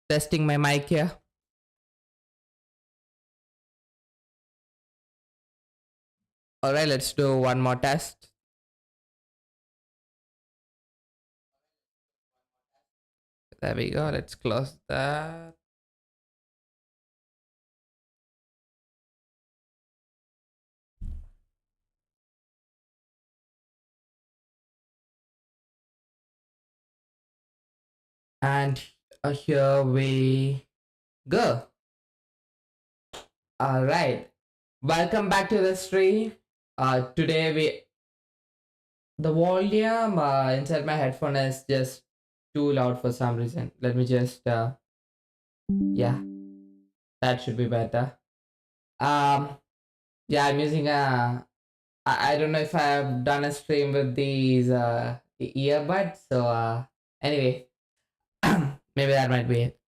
Testing my mic here. All right, let's do one more test. There we go. Let's close that. And here we go. All right. Welcome back to the stream. Today the volume inside my headphone is just too loud for some reason. Let me just yeah, that should be better. Yeah, I'm using I don't know if I've done a stream with these earbuds. So anyway, maybe that might be it.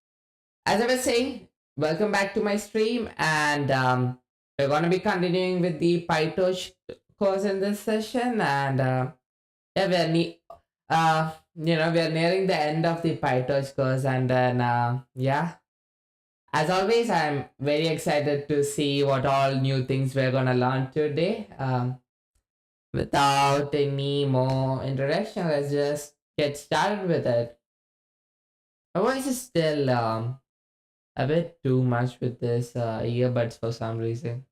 As I was saying, welcome back to my stream, and we're gonna be continuing with the Pytorch course in this session, and yeah, we're nearing the end of the Pytorch course, and then yeah, as always, I'm very excited to see what all new things we're gonna learn today. Without any more introduction, let's just get started with it. My voice is still a bit too much with this earbuds for some reason.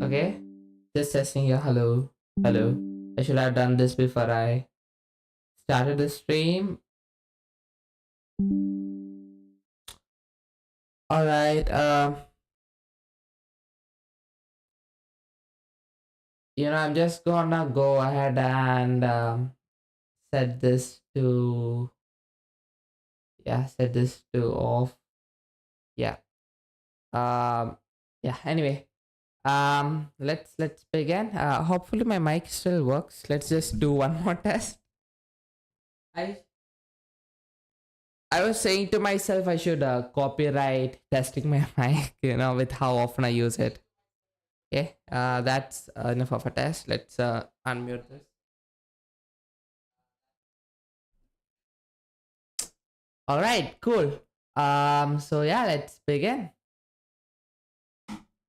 Okay, just testing here. Hello. I should have done this before I started the stream. All right. I'm just gonna go ahead and set this to off. Yeah. Yeah. Anyway. Let's begin. Hopefully my mic still works. Let's just do one more test. I was saying to myself I should copyright testing my mic, with how often I use it. Okay, that's enough of a test. Let's unmute this. All right, cool. So yeah, let's begin.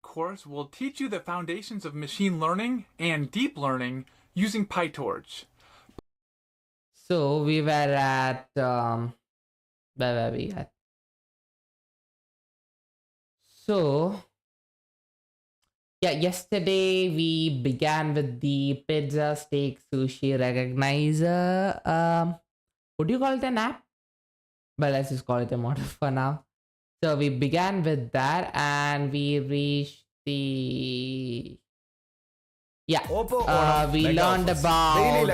Course will teach you the foundations of machine learning and deep learning using Pytorch. So we were at where were we at? So yeah, yesterday we began with the pizza, steak, sushi recognizer. Would you call it an app? But let's just call it a model for now. So we began with that, and we reached the we learned about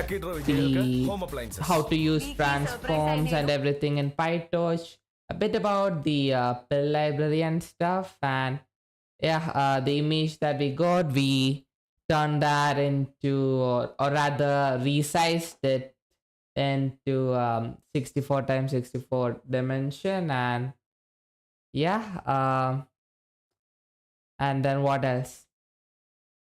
how to use transforms and everything in Pytorch, a bit about the pill library and stuff, and yeah, the image that we got, we turned that into, or rather resized it into 64 times 64 dimension, and yeah, and then what else?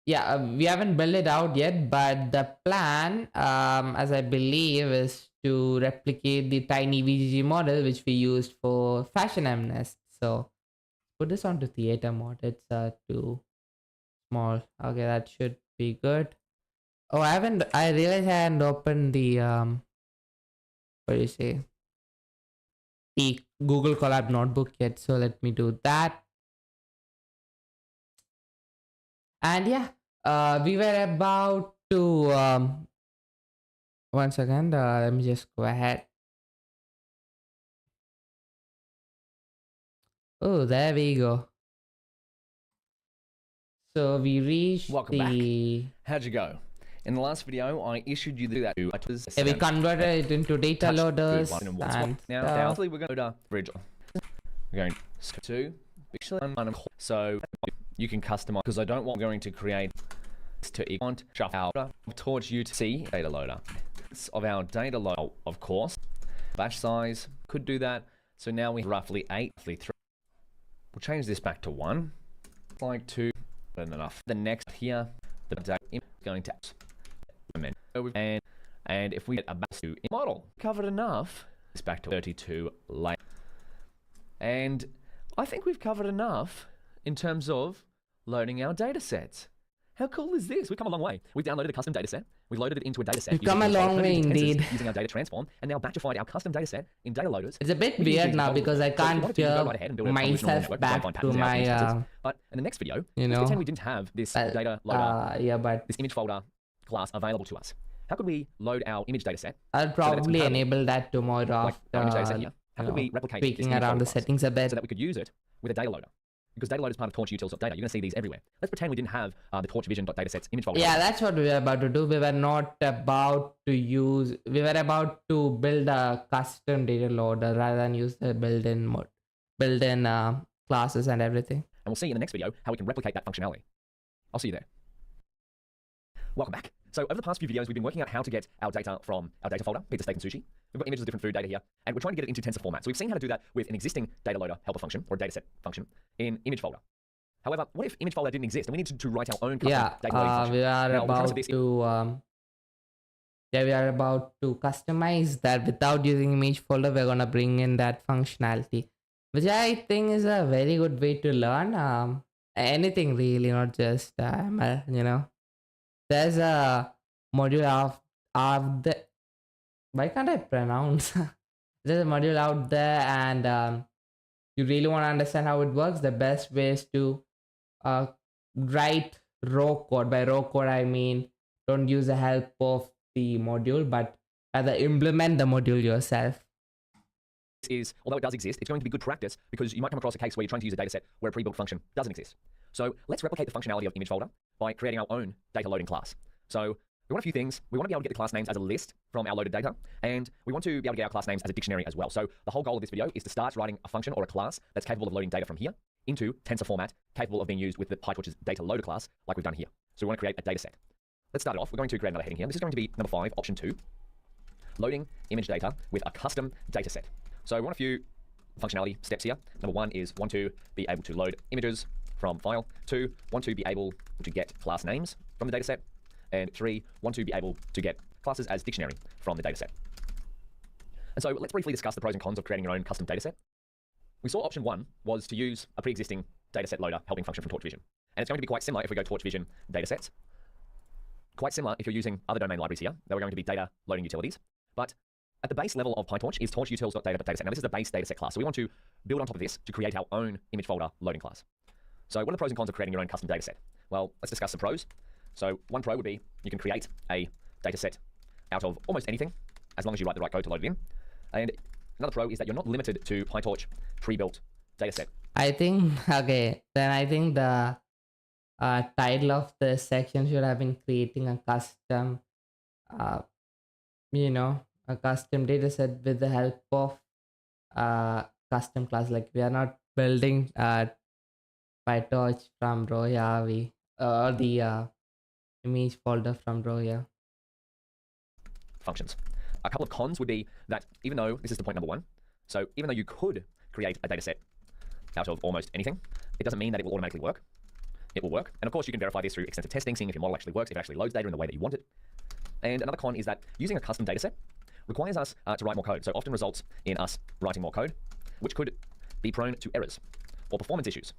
Yeah, we haven't built it out yet, but the plan, as I believe, is to replicate the tiny VGG model which we used for Fashion MNest. So put this onto theater mode. It's too small. Okay, that should be good. Oh, I realized I hadn't opened the what do you say? The Google Colab notebook yet. So let me do that. And yeah, we were about to one second, let me just go ahead. Oh, there we go. So we reached Welcome the back. How'd you go? In the last video, I issued you that. Yeah, we converted it into data loaders. And now, we're going to bridge. We're going to so you can customize, because I don't want going to create to want shuffle towards you to see data loader of our data loader, of course. Batch size could do that. So now we roughly 8, roughly 3. We'll change this back to 1, like 2, but enough. The next here, the data is going to and if we get a back to model covered enough, it's back to 32 later. And I think we've covered enough in terms of loading our data sets. How cool is this? We've come a long way. We've downloaded a custom data set. We've loaded it into a data set. We've come a long way indeed. Using our data transform, and now batchified our custom data set in data loaders. It's a bit weird now because I can't hear myself back to my, but in the next video, you know, let's pretend we didn't have this data loader, this image folder class available to us. How could we load our image data set? I'll probably enable that tomorrow after, how could we replicate tweaking around the settings a bit so that we could use it with a data loader? Because data loader is part of Torch utils.data. You're going to see these everywhere. Let's pretend we didn't have the Torch vision.datasets image folder. Yeah, that's what we were about to do. We were not about to use, we were about to build a custom data loader rather than use the built-in classes and everything. And we'll see in the next video how we can replicate that functionality. I'll see you there. Welcome back. So over the past few videos, we've been working out how to get our data from our data folder, pizza, steak, and sushi. We've got images of different food data here, and we're trying to get it into tensor format. So we've seen how to do that with an existing data loader helper function or dataset function in image folder. However, what if image folder didn't exist and we needed to write our own custom data loading function? We are about to customize that without using image folder. We're gonna bring in that functionality, which I think is a very good way to learn anything really, not just you know. There's a module of the, why can't I pronounce? There's a module out there, and you really want to understand how it works. The best way is to write raw code. By raw code, I mean don't use the help of the module, but rather implement the module yourself. Although it does exist, it's going to be good practice because you might come across a case where you're trying to use a dataset where a pre-built function doesn't exist. So let's replicate the functionality of image folder by creating our own data loading class. So we want a few things. We want to be able to get the class names as a list from our loaded data, and we want to be able to get our class names as a dictionary as well. So the whole goal of this video is to start writing a function or a class that's capable of loading data from here into tensor format, capable of being used with the Pytorch's data loader class like we've done here. So we want to create a data set. Let's start it off. We're going to create another heading here. This is going to be number 5, option 2, loading image data with a custom data set. So we want a few functionality steps here. Number 1 is want to be able to load images from file. 2, want to be able to get class names from the dataset. And 3, want to be able to get classes as dictionary from the dataset. And so let's briefly discuss the pros and cons of creating your own custom dataset. We saw option 1 was to use a pre-existing dataset loader helping function from Torch Vision. And it's going to be quite similar if we go Torch Vision datasets. Quite similar if you're using other domain libraries here. They were going to be data loading utilities. But at the base level of Pytorch is Torch utils.data.dataset. Now this is a base dataset class. So we want to build on top of this to create our own image folder loading class. So what are the pros and cons of creating your own custom dataset? Well, let's discuss the pros. So one pro would be you can create a dataset out of almost anything as long as you write the right code to load it in. And another pro is that you're not limited to Pytorch pre-built dataset. I think, okay, then I think the title of the section should have been creating a custom, you know, a custom dataset with the help of custom class. Like we are not building Pytorch from raw, or the image folder from raw. Functions. A couple of cons would be that even though this is the point number 1, so even though you could create a dataset out of almost anything, it doesn't mean that it will automatically work. It will work. And of course, you can verify this through extensive testing, seeing if your model actually works, if it actually loads data in the way that you want it. And another con is that using a custom dataset requires us to write more code. So often results in us writing more code, which could be prone to errors or performance issues.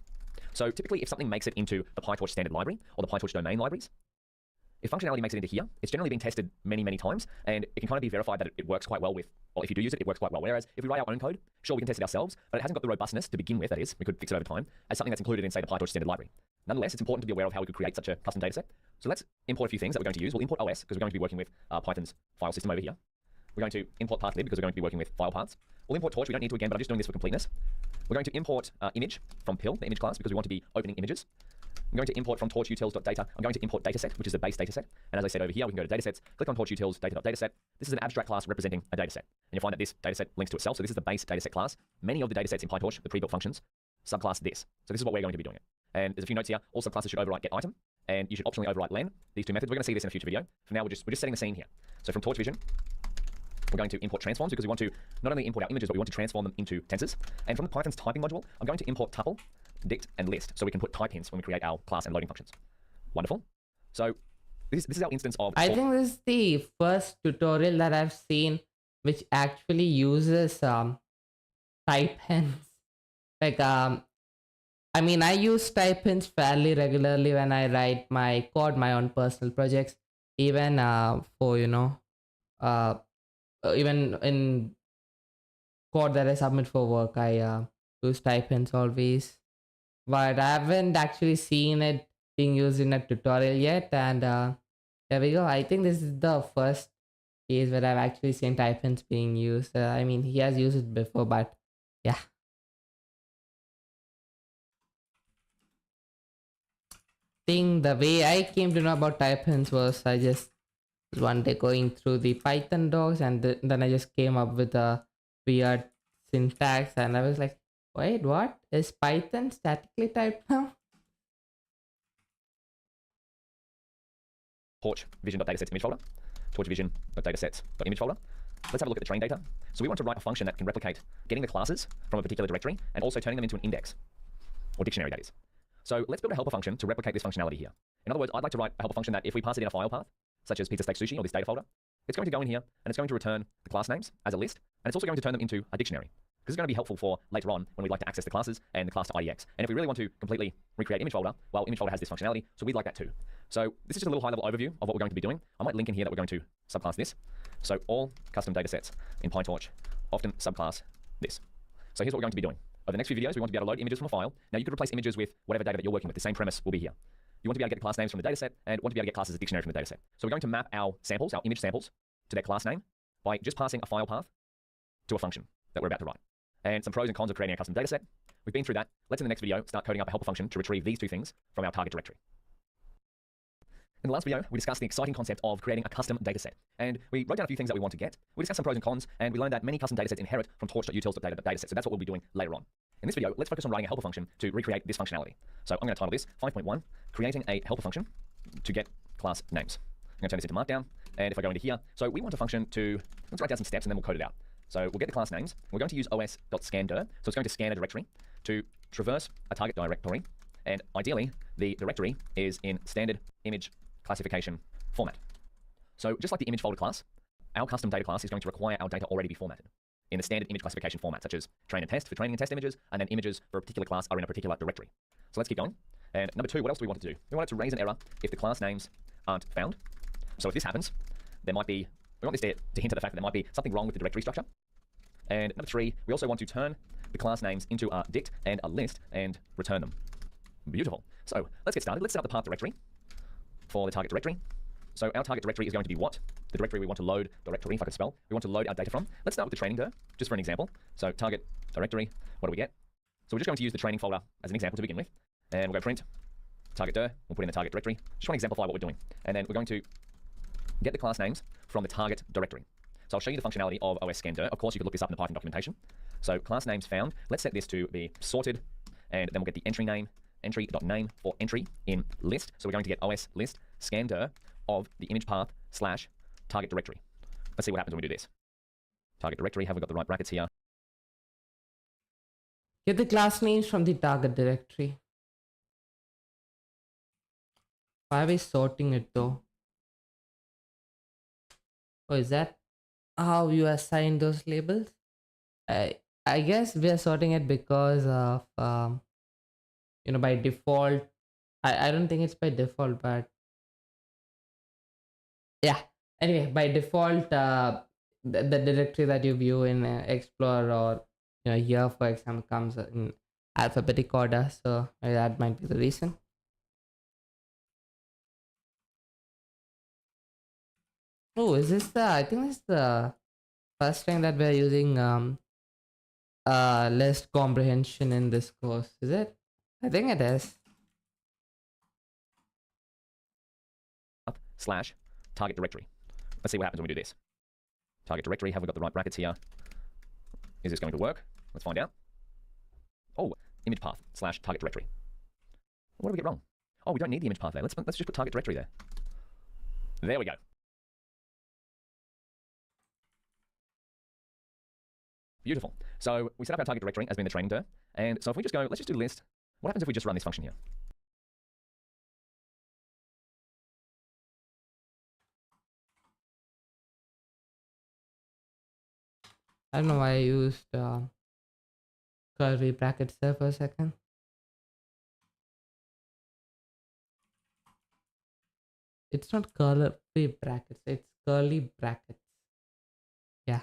So typically, if something makes it into the Pytorch standard library or the Pytorch domain libraries, if functionality makes it into here, it's generally been tested many, many times, and it can kind of be verified that it works quite well with, or if you do use it, it works quite well. Whereas if we write our own code, sure, we can test it ourselves, but it hasn't got the robustness to begin with, that is, we could fix it over time, as something that's included in, say, the Pytorch standard library. Nonetheless, it's important to be aware of how we could create such a custom dataset. So let's import a few things that we're going to use. We'll import OS, because we're going to be working with Python's file system over here. We're going to import pathlib, because we're going to be working with file paths. We'll import Torch, we don't need to again, but I'm just doing this for completeness. We're going to import image from PIL, the image class, because we want to be opening images. I'm going to import from torchutils.data. I'm going to import dataset, which is a base dataset. And as I said over here, we can go to datasets, click on torchutils.data.dataset. This is an abstract class representing a dataset. And you'll find that this dataset links to itself. So this is the base dataset class. Many of the datasets in Pytorch, the pre-built functions, subclass this. So this is what we're going to be doing it. And there's a few notes here. All subclasses should overwrite get item, and you should optionally overwrite len. These two methods. We're going to see this in a future video. For now, we're just setting the scene here. So from Torch Vision, we're going to import transforms because we want to not only import our images, but we want to transform them into tensors. And from the Python's typing module, I'm going to import tuple, dict, and list, so we can put type hints when we create our class and loading functions. Wonderful. So this is our instance of... I think this is the first tutorial that I've seen which actually uses type hints Like I mean, I use type hints fairly regularly when I write my code, my own personal projects, even for uh, even in code that I submit for work, I use type hints always. But I haven't actually seen it being used in a tutorial yet, and there we go. I think this is the first case where I've actually seen type hints being used. I mean, he has used it before, but yeah. Thing the way I came to know about type hints was I just one day going through the Python docs, and then I just came up with a weird syntax, and I was like, wait, what is Python statically typed now? Torch vision.datasets image folder, torch vision.datasets.image folder. Let's have a look at the train data. So we want to write a function that can replicate getting the classes from a particular directory and also turning them into an index, or dictionary that is. So let's build a helper function to replicate this functionality here. In other words, I'd like to write a helper function that if we pass it in a file path, such as pizza steak sushi or this data folder, it's going to go in here and it's going to return the class names as a list, and it's also going to turn them into a dictionary. This is going to be helpful for later on when we'd like to access the classes and the class to IDX. And if we really want to completely recreate image folder, well, image folder has this functionality, so we'd like that too. So this is just a little high-level overview of what we're going to be doing. I might link in here that we're going to subclass this. So all custom datasets in Pytorch often subclass this. So here's what we're going to be doing. Over the next few videos, we want to be able to load images from a file. Now you could replace images with whatever data that you're working with. The same premise will be here. You want to be able to get the class names from the dataset and want to be able to get classes as a dictionary from the dataset. So we're going to map our samples, our image samples, to their class name by just passing a file path to a function that we're about to write. And some pros and cons of creating a custom dataset. We've been through that. Let's in the next video start coding up a helper function to retrieve these two things from our target directory. In the last video, we discussed the exciting concept of creating a custom dataset. And we wrote down a few things that we want to get. We discussed some pros and cons, and we learned that many custom datasets inherit from torch.utils.dataset. So that's what we'll be doing later on. In this video, let's focus on writing a helper function to recreate this functionality. So I'm going to title this 5.1, creating a helper function to get class names. I'm going to turn this into Markdown. And if I go into here, so we want a function to, let's write down some steps and then we'll code it out. So we'll get the class names. We're going to use os.scandir. So it's going to scan a directory to traverse a target directory. And ideally, the directory is in standard image classification format. So just like the image folder class, our custom data class is going to require our data already be formatted in the standard image classification format, such as train and test for training and test images, and then images for a particular class are in a particular directory. So let's keep going. And number two, what else do we want to do? We want it to raise an error if the class names aren't found. So if this happens, there might be, we want this to hint at the fact that there might be something wrong with the directory structure. And number three, we also want to turn the class names into a dict and a list and return them. Beautiful. So let's get started. Let's set up the path directory for the target directory. So our target directory is going to be what? The directory we want to load, directory, if I could spell, we want to load our data from. Let's start with the training dir, just for an example. So target directory, what do we get? So we're just going to use the training folder as an example to begin with. And we'll go print target dir, we'll put in the target directory. Just want to exemplify what we're doing. And then we're going to get the class names from the target directory. So I'll show you the functionality of os.scandir. Of course, you could look this up in the Python documentation. So class names found, let's set this to be sorted, and then we'll get the entry name, entry.name for entry in list. So we're going to get os list scandir of the image path slash target directory. Let's see what happens when we do this. Target directory, have we got the right brackets here? Get the class names from the target directory. Why are we sorting it though? Oh, is that how you assign those labels? I guess we are sorting it because of by default. I don't think it's by default, but yeah. Anyway, by default, the directory that you view in Explorer or here, for example, comes in alphabetic order. So that might be the reason. Oh, is this the? I think this is the first time that we're using list comprehension in this course. Is it? I think it is. Slash target directory. Let's see what happens when we do this. Target directory, have we got the right brackets here? Is this going to work? Let's find out. Oh, image path slash target directory. What did we get wrong? Oh, we don't need the image path there. Let's just put target directory there. There we go. Beautiful. So we set up our target directory as being the training dir. And so if we just go, let's just do list. What happens if we just run this function here? I don't know why I used curly brackets there for a second. It's not curly brackets, it's curly brackets. Yeah.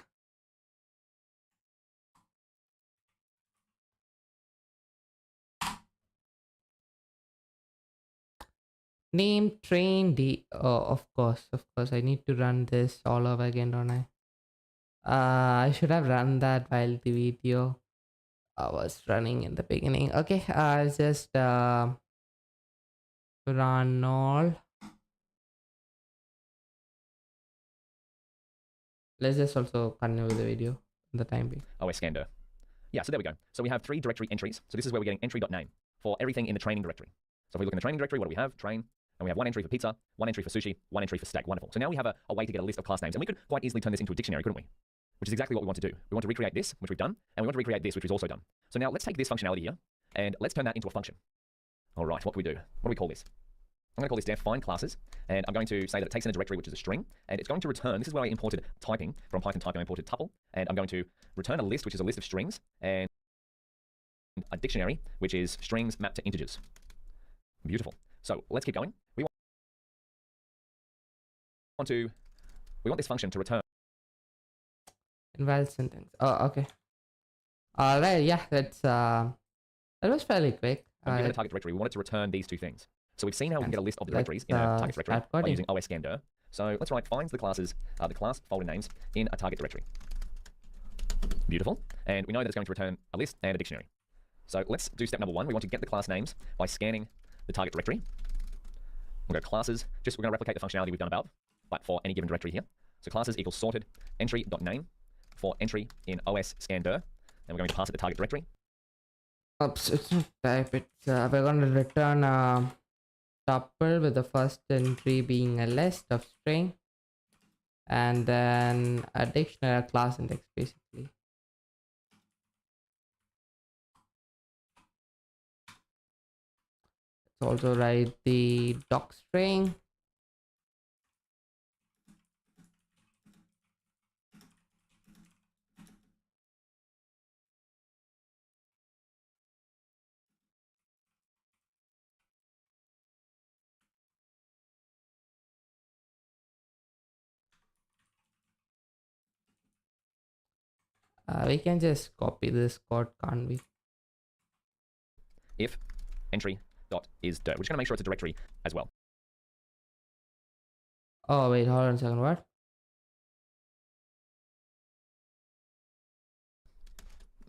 Name train D. Oh, of course. I need to run this all over again, don't I? I should have run that while the video was running in the beginning. Okay, I'll just run all. Let's just also continue with the video in the time being. OS scander. Yeah, so there we go. So we have 3 directory entries. So this is where we're getting entry.name for everything in the training directory. So if we look in the training directory, what do we have? Train. And we have 1 entry for pizza, 1 entry for sushi, 1 entry for steak. Wonderful. So now we have a way to get a list of class names. And we could quite easily turn this into a dictionary, couldn't we? Which is exactly what we want to do. We want to recreate this, which we've done, and we want to recreate this, which we've also done. So now let's take this functionality here, and let's turn that into a function. All right, what can we do? What do we call this? I'm going to call this define classes, and I'm going to say that it takes in a directory, which is a string, and it's going to return, this is where I imported typing from Python typing, I imported tuple, and I'm going to return a list, which is a list of strings, and a dictionary, which is strings mapped to integers. Beautiful. So let's keep going. We want this function to return. Invalid sentence. Oh, okay. All right. Yeah, that's that was fairly quick. Given a target directory, we wanted to return these 2 things. So we've seen how we can get a list of the directories in a target directory by using OS scander. So let's write finds the classes, the class folder names in a target directory. Beautiful. And we know that it's going to return a list and a dictionary. So let's do step number 1. We want to get the class names by scanning the target directory. We'll go classes. We're going to replicate the functionality we've done above, but for any given directory here. So classes equals sorted entry.name for entry in OS scander. And we're going to pass it the target directory. Oops, it's not type. It's we're going to return a tuple with the first entry being a list of string, and then a dictionary, a class index, basically. Let's also write the doc string. We can just copy this code, can't we? If entry dot is dirt. We're just going to make sure it's a directory as well. Oh, wait, hold on a second. What?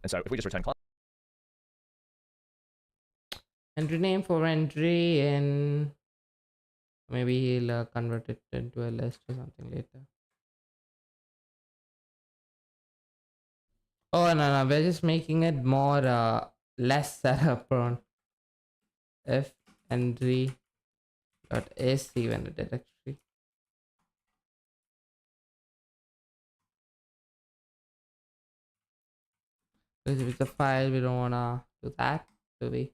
And so if we just return class. Entry name for entry, and maybe he'll convert it into a list or something later. Oh, no, we're just making it more less prone. If entry dot is even a directory. Because if it's a file, we don't wanna do that, do we?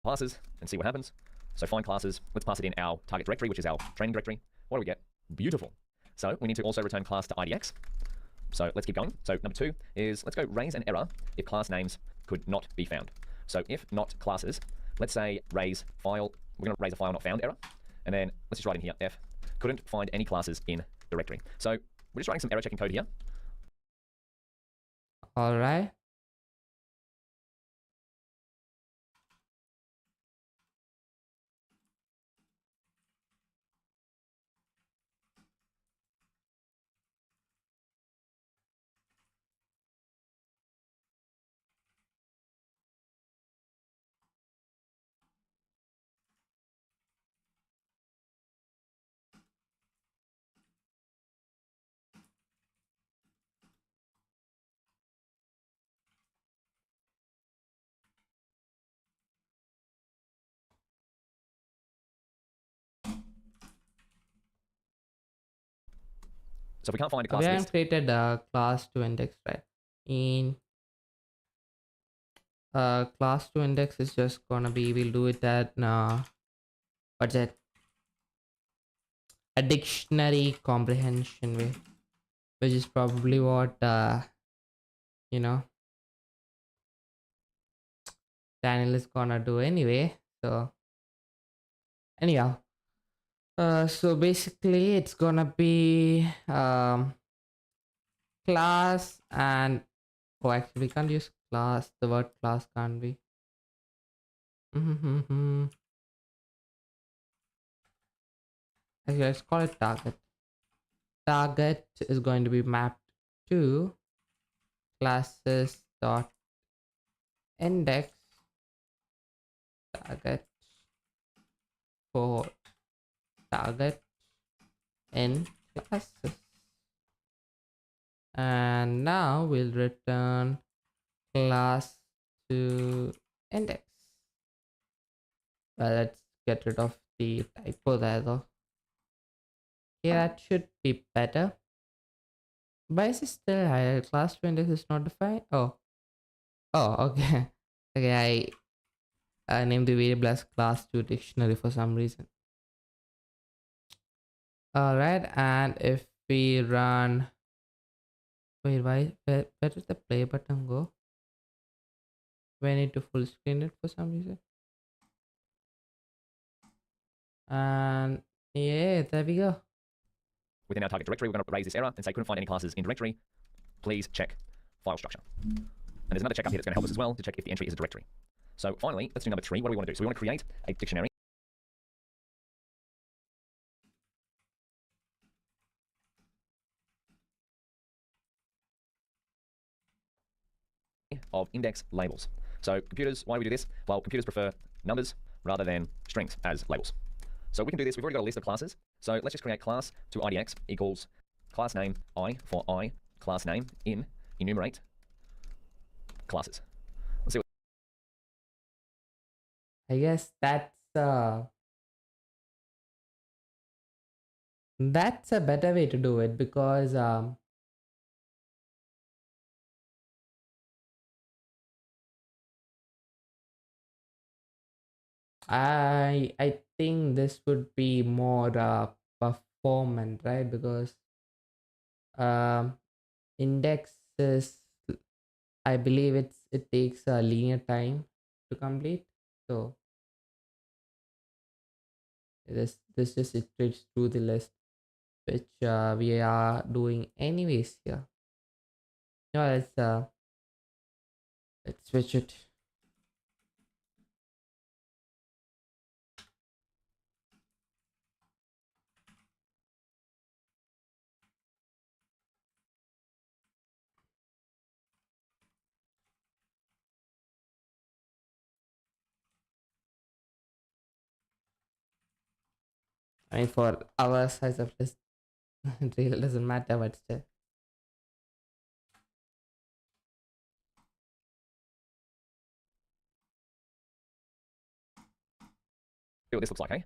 Classes and see what happens. So find classes. Let's pass it in our target directory, which is our training directory. What do we get? Beautiful. So we need to also return class to IDX. So let's keep going. So number 2 is let's go raise an error if class names could not be found. So if not classes, let's say raise file. We're going to raise a file not found error. And then let's just write in here F couldn't find any classes in directory. So we're just writing some error checking code here. All right. So if we can't find a class We haven't list, created a class to index, right? In class to index is just gonna be, we'll do it at what's that? A dictionary comprehension way, which is probably what you know, Daniel is gonna do anyway. So anyhow, so basically it's gonna be class and oh, actually we can't use class. The word class can't be. Actually, let's call it target. Target is going to be mapped to classes dot index target for target in classes. And now we'll return class to index. Well, let's get rid of the typo there though. Yeah, that should be better. But is it still highlighted? Class to index is not defined? Oh, okay. Okay, I named the variable as class to dictionary for some reason. Alright, and if we run, wait, where did the play button go? We need to full screen it for some reason. And yeah, there we go. Within our target directory, we're going to raise this error and say couldn't find any classes in directory. Please check file structure. And there's another check up here that's going to help us as well to check if the entry is a directory. So finally, let's do number 3. What do we want to do? So we want to create a dictionary of index labels. So computers, why do we do this? Well, computers prefer numbers rather than strings as labels. So we can do this. We've already got a list of classes. So let's just create class to IDX equals class name I for I class name in enumerate classes. Let's see what I guess that's a better way to do it because I think this would be more performant, right? Because indexes, I believe it takes a linear time to complete. So this just iterates through the list, which we are doing anyways here. No, let's switch it. I mean, for our size of list, it really doesn't matter, but still. this looks like, eh?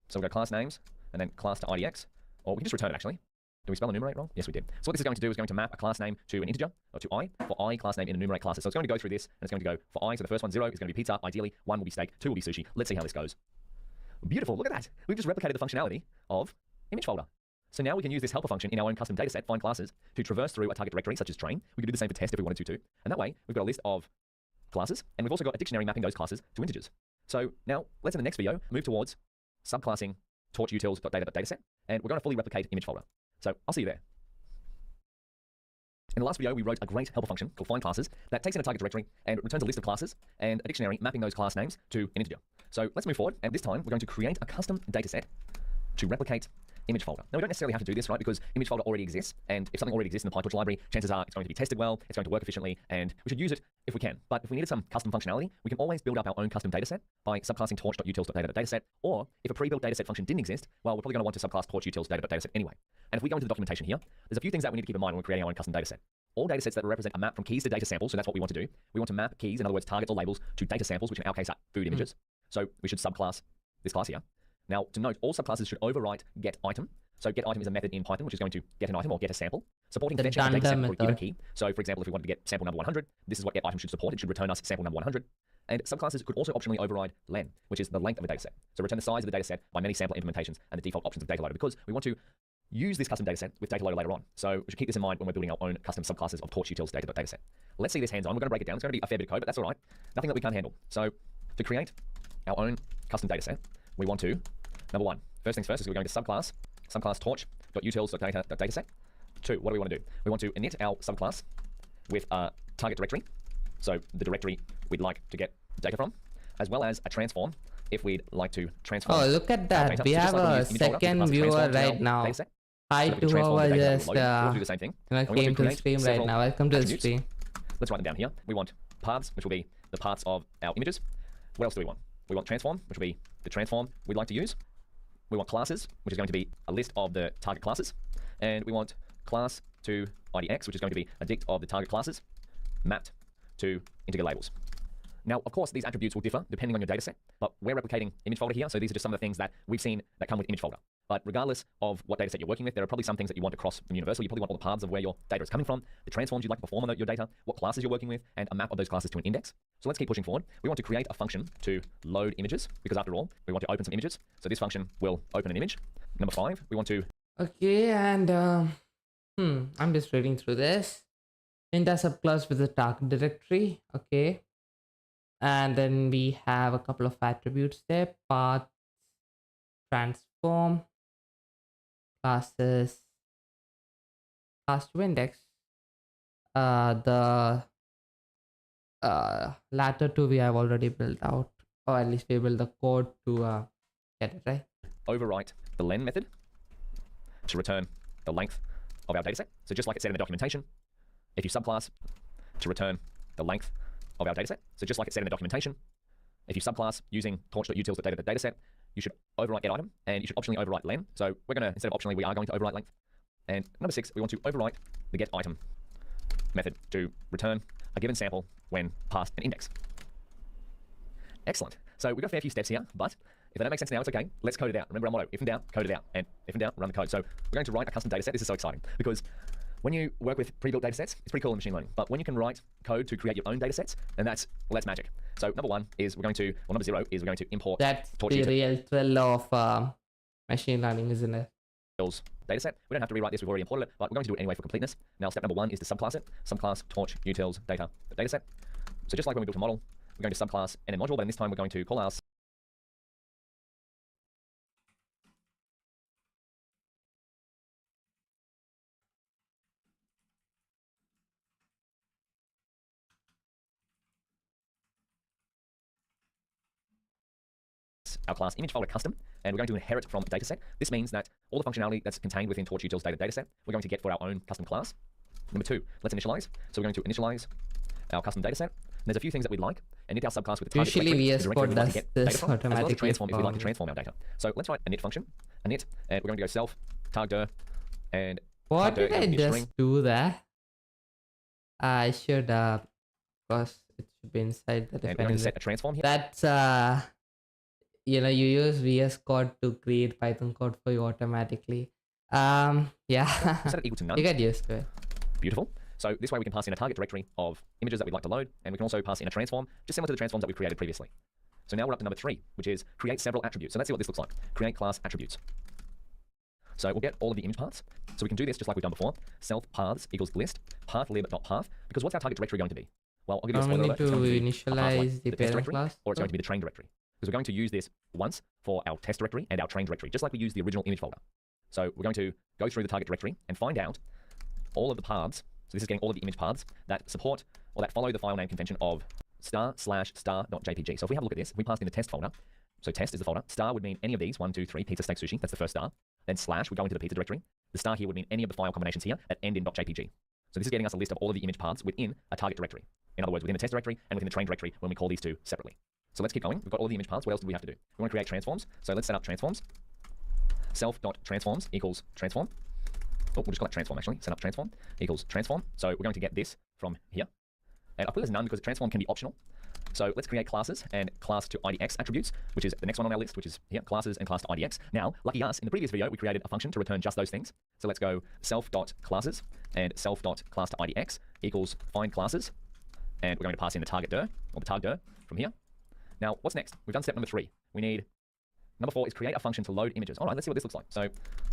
So we've got class names and then class to IDX, or we can just return it actually. Did we spell enumerate wrong? Yes, we did. So what this is going to do is going to map a class name to an integer, or to I, for I class name in enumerate classes. So it's going to go through this, and it's going to go for I, so the first one, 0, is going to be pizza, ideally, 1 will be steak, 2 will be sushi. Let's see how this goes. Beautiful, look at that. We've just replicated the functionality of image folder. So now we can use this helper function in our own custom dataset, find classes, to traverse through a target directory such as train. We could do the same for test if we wanted to too. And that way, we've got a list of classes, and we've also got a dictionary mapping those classes to integers. So now, let's in the next video move towards subclassing torchutils.data.dataset, and we're going to fully replicate image folder. So I'll see you there. In the last video, we wrote a great helper function called find classes that takes in a target directory and returns a list of classes and a dictionary mapping those class names to an integer. So let's move forward, and this time we're going to create a custom dataset to replicate image folder. Now, we don't necessarily have to do this, right, because image folder already exists, and if something already exists in the Pytorch library, chances are it's going to be tested well, it's going to work efficiently, and we should use it if we can. But if we needed some custom functionality, we can always build up our own custom dataset by subclassing torch.utils.data.dataset, or if a pre-built dataset function didn't exist, well, we're probably going to want to subclass torchutils.data.dataset anyway. And if we go into the documentation here, there's a few things that we need to keep in mind when we're creating our own custom dataset. All datasets that represent a map from keys to data samples, so that's what we want to do. We want to map keys, in other words, targets or labels, to data samples, which in our case are food images. So we should subclass this class here. Now, to note, all subclasses should overwrite getItem. So getItem is a method in Python which is going to get an item or get a sample, supporting fetching a data sample for a given key. So, for example, if we wanted to get sample number 100, this is what getItem should support. It should return us sample number 100. And subclasses could also optionally override len, which is the length of a dataset. So return the size of the dataset by many sample implementations and the default options of data loader, because we want to use this custom dataset with data loader later on. So we should keep this in mind when we're building our own custom subclasses of Torch utils dataset. Let's see this hands-on. We're going to break it down. It's going to be a fair bit of code, but that's all right. Nothing that we can't handle. So to create our own custom dataset, we want to, number one, first things first is we're going to subclass torch.utils.dataset. Two, what do we want to do? We want to init our subclass with a target directory, so the directory we'd like to get data from, as well as a transform if we'd like to transform. Oh, look at that. We have a second viewer right now. Hi to whoever just came to the stream right now. Welcome to the stream. Let's write them down here. We want paths, which will be the paths of our images. What else do we want? We want transform, which will be the transform we'd like to use. We want classes, which is going to be a list of the target classes. And we want class to IDX, which is going to be a dict of the target classes mapped to integer labels. Now, of course, these attributes will differ depending on your dataset, but we're replicating image folder here, so these are just some of the things that we've seen that come with image folder. But regardless of what dataset you're working with, there are probably some things that you want across from Universal. You probably want all the paths of where your data is coming from, the transforms you'd like to perform on your data, what classes you're working with, and a map of those classes to an index. So let's keep pushing forward. We want to create a function to load images, because after all, we want to open some images. So this function will open an image. Number 5, we want to... Okay, and I'm just reading through this. Int a subclass with a target directory. Okay. And then we have a couple of attributes there: path, transform, classes, class to index. The latter two we have already built out, or at least we built the code to get it right. Overwrite the len method to return the length of our dataset. So just like it said in the documentation, if you subclass to return the length of our dataset. So just like it said in the documentation, if you subclass using torch.utils.dataset, you should overwrite get item, and you should optionally overwrite len. So we're going to, instead of optionally, we are going to overwrite length. And number 6, we want to overwrite the get item method to return a given sample when passed an index. Excellent. So we've got a fair few steps here, but if they don't make sense now, it's okay. Let's code it out. Remember our motto: if in doubt, code it out. And if in doubt, run the code. So we're going to write a custom dataset. This is so exciting because when you work with pre-built datasets, it's pretty cool in machine learning. But when you can write code to create your own datasets, then that's magic. So number 1 is we're going to, well, number 0 is we're going to import. That's the real thrill of machine learning, isn't it? Dataset. We don't have to rewrite this. We've already imported it, but we're going to do it anyway for completeness. Now, step number 1 is to subclass it. Subclass torch utils data dataset. So just like when we built a model, we're going to subclass NN module, but in this time we're going to call our class image folder custom, and we're going to inherit from dataset. This means that all the functionality that's contained within Torch utils dataset, we're going to get for our own custom class. Number 2, let's initialize. So we're going to initialize our custom dataset. And there's a few things that we'd like. Init our subclass with the target usually VS Code does this from, automatically. As well as transform if we'd like to transform our data. So let's write a init function, init, and we're going to go self targdir and what did I just do there? I should because it should be inside the and we're going to set a transform here. That's you know, you use VS Code to create Python code for you automatically. Yeah. Set it equal to none. You get used to it. Beautiful. So this way we can pass in a target directory of images that we'd like to load, and we can also pass in a transform, just similar to the transforms that we created previously. So now we're up to number 3, which is create several attributes. So let's see what this looks like. Create class attributes. So we'll get all of the image paths. So we can do this just like we've done before. Self paths equals list path lib.path. Because what's our target directory going to be? Well, I'll give you a spoiler alert. It's going to initialize the parent class, or it's going to be the train directory. Because we're going to use this once for our test directory and our train directory, just like we used the original image folder. So we're going to go through the target directory and find out all of the paths. So this is getting all of the image paths that support or that follow the file name convention of star/star.jpg. So if we have a look at this, we passed in the test folder. So test is the folder. Star would mean any of these, 1, 2, 3, pizza, steak, sushi. That's the first star. Then slash would go into the pizza directory. The star here would mean any of the file combinations here that end in .jpg. So this is getting us a list of all of the image paths within a target directory. In other words, within the test directory and within the train directory when we call these two separately. So let's keep going. We've got all the image paths. What else do we have to do? We want to create transforms. So let's set up transforms. Self.transforms equals transform. Oh, we'll just call it transform actually. Set up transform equals transform. So we're going to get this from here. And I'll put it as none because transform can be optional. So let's create classes and class to IDX attributes, which is the next one on our list, which is here, classes and class to IDX. Now, lucky us, in the previous video, we created a function to return just those things. So let's go self.classes and self.class to IDX equals find classes. And we're going to pass in the target dir, or the targdir from here. Now, what's next? We've done step number 3. We need Number 4 is create a function to load images. All right, let's see what this looks like. So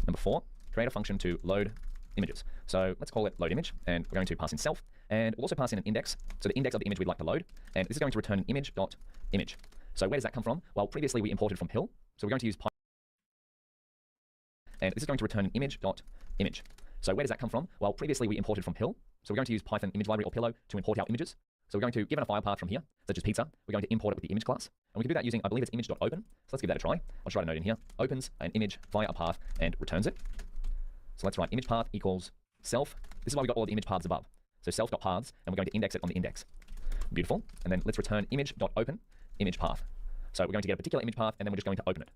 number 4, create a function to load images. So let's call it load image, and we're going to pass in self, and we'll also pass in an index. So the index of the image we'd like to load, and this is going to return an image.image. So where does that come from? Well, previously we imported from Hill, so we're going to use and this is going to return an image.image. So where does that come from? Well, previously we imported from Hill, so we're going to use Python image library or Pillow to import our images. So we're going to, given a file path from here, such as pizza, we're going to import it with the image class. And we can do that using, I believe it's image.open. So let's give that a try. I'll just write a note in here. Opens an image via a path and returns it. So let's write image path equals self. This is why we got all the image paths above. So self.paths, and we're going to index it on the index. Beautiful. And then let's return image.open image path. So we're going to get a particular image path, and then we're just going to open it.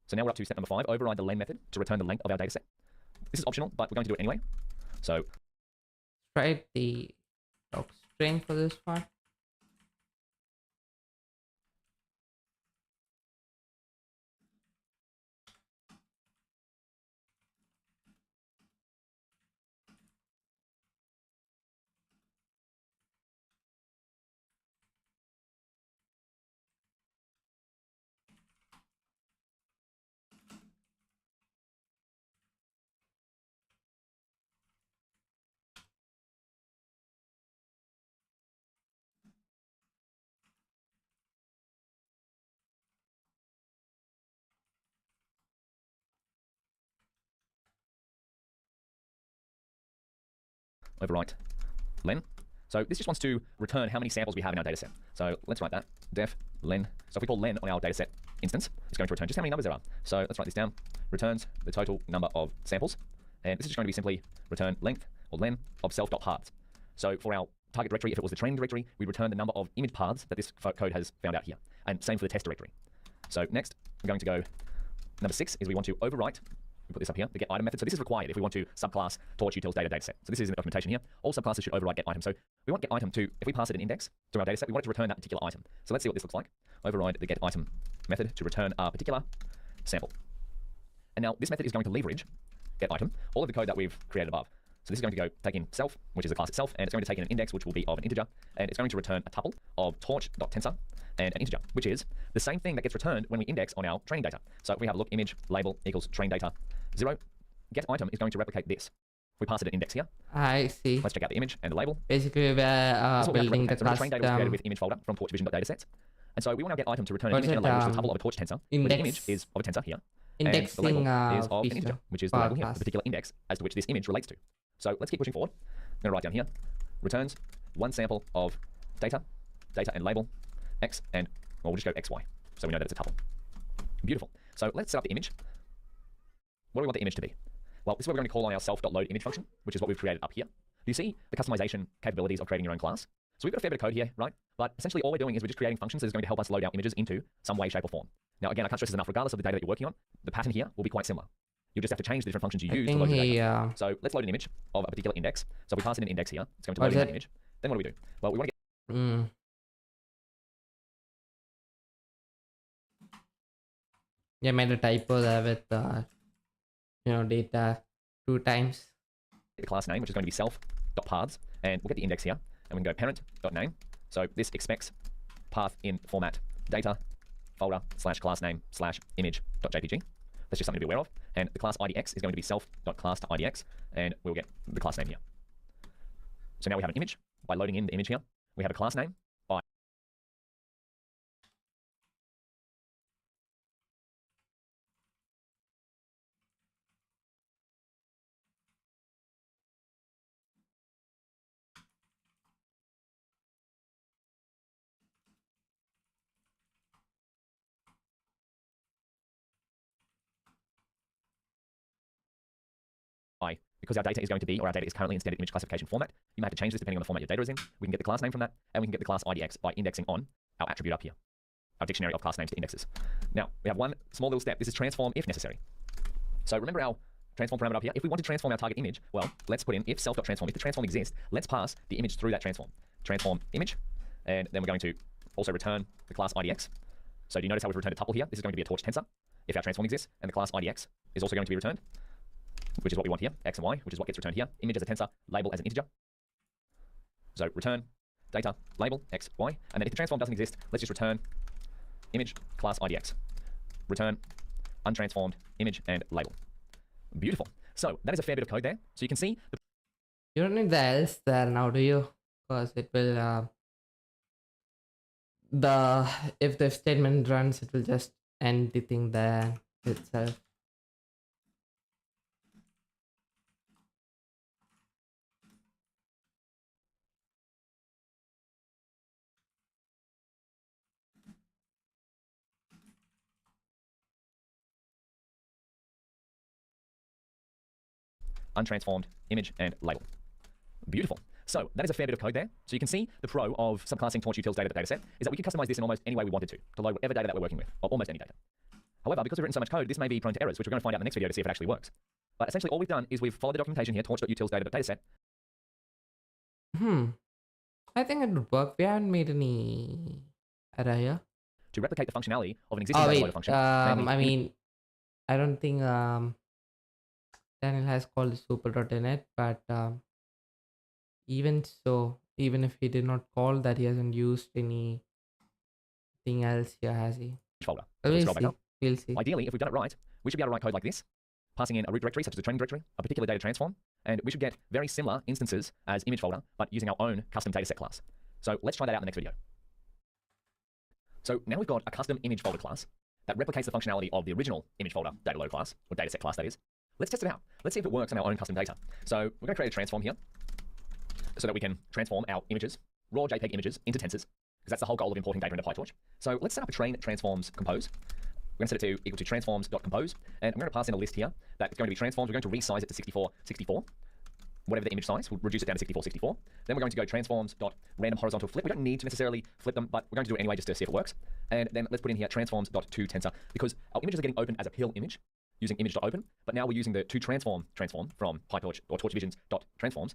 So now we're up to step number 5, override the len method to return the length of our dataset. This is optional, but we're going to do it anyway. So write the doc string for this part. overwrite len. So this just wants to return how many samples we have in our dataset. So let's write that, def len. So if we call len on our dataset instance, it's going to return just how many numbers there are. So let's write this down, returns the total number of samples. And this is just going to be simply return length or len of self.paths. So for our target directory, if it was the training directory, we return the number of image paths that this code has found out here. And same for the test directory. So next, we're going to go, number 6 is we want to overwrite. We put this up here, the get item method. So this is required if we want to subclass torch utils data dataset. So this is in the documentation here. All subclasses should override get item. So we want get item to, if we pass it an index to our dataset, we want it to return that particular item. So let's see what this looks like. Override the get item method to return a particular sample. And now this method is going to leverage get item, all of the code that we've created above. So this is going to go take in self, which is the class itself, and it's going to take in an index, which will be of an integer, and it's going to return a tuple of torch.tensor and an integer, which is the same thing that gets returned when we index on our training data. So if we have a look, image label equals train data 0, get item is going to replicate this. If we pass it an index here, I see. let's check out the image and the label. Basically, we're building the train data was created with image folder from torchvision.datasets. And so we want our get item to return an image and a label, which is a tuple of a torch tensor, where the image is of a tensor here, and the label is of an integer, which is the label here, the particular index as to which this image relates to. So let's keep pushing forward. I'm going to write down here, returns one sample of data and label, x, and well, we'll just go xy, so we know that it's a tuple. Beautiful. So let's set up the image. What do we want the image to be? Well, this is what we're going to call on our self.load image function, which is what we've created up here. Do you see the customization capabilities of creating your own class? So we've got a fair bit of code here, right? But essentially all we're doing is we're just creating functions that is going to help us load our images into some way, shape, or form. Now, again, I can't stress this enough, regardless of the data that you're working on, the pattern here will be quite similar. You'll just have to change the different functions you use to load your data. So let's load an image of a particular index. So we pass in an index here. It's going to load an image. Then what do we do? Well, we want to get... Yeah, made a typo there with data 2 times. The class name, which is going to be self.paths, and we'll get the index here, and we can go parent.name. So this expects path in format data folder /class name /image.jpg. That's just something to be aware of. And the class IDX is going to be self.class.idx, and we'll get the class name here. So now we have an image. By loading in the image here, we have a class name. Because our data is going to be, or our data is currently in standard image classification format, you may have to change this depending on the format your data is in. We can get the class name from that, and we can get the class IDX by indexing on our attribute up here, our dictionary of class names to indexes. Now, we have one small little step. This is transform if necessary. So remember our transform parameter up here. If we want to transform our target image, well, let's put in if self.transform. If the transform exists, let's pass the image through that transform. Transform image, and then we're going to also return the class IDX. So do you notice how we've returned a tuple here? This is going to be a torch tensor if our transform exists, and the class IDX is also going to be returned, which is what we want here, x and y, which is what gets returned here. Image as a tensor, label as an integer. So return data, label, x, y, and then if the transform doesn't exist, let's just return image class IDX. Return untransformed image and label. Beautiful. So that is a fair bit of code there. So you can see You don't need the else there now, do you? Because it will the if the statement runs, it will just end the thing there itself. untransformed image and label. Beautiful. So that is a fair bit of code there. So you can see the pro of subclassing Torch utils data.dataset is that we can customize this in almost any way we wanted to load whatever data that we're working with, or almost any data. However, because we've written so much code, this may be prone to errors, which we're going to find out in the next video to see if it actually works. But essentially all we've done is we've followed the documentation here, torch.utils data.dataset. I think it would work. We haven't made any error here. To replicate the functionality of an existing data loader function. I mean, I don't think Daniel has called super.init, but even so, even if he did not call that, he hasn't used anything else here, has he? Folder. We'll see. Ideally, if we've done it right, we should be able to write code like this, passing in a root directory such as the training directory, a particular data transform, and we should get very similar instances as image folder, but using our own custom dataset class. So let's try that out in the next video. So now we've got a custom image folder class that replicates the functionality of the original image folder data load class, or dataset class that is. Let's test it out. Let's see if it works on our own custom data. So we're going to create a transform here so that we can transform our images, raw JPEG images, into tensors, because that's the whole goal of importing data into Pytorch. So let's set up a train transforms compose. We're going to set it to equal to transforms.compose, and I'm going to pass in a list here that it's going to be transforms. We're going to resize it to 64, whatever the image size. We'll reduce it down to 64. Then we're going to go transforms.random horizontal flip. We don't need to necessarily flip them, but we're going to do it anyway just to see if it works. And then let's put in here transforms.toTensor, because our images are getting opened as a pill image using image.open, but now we're using the toTransform from Pytorch or torchvisions.transforms.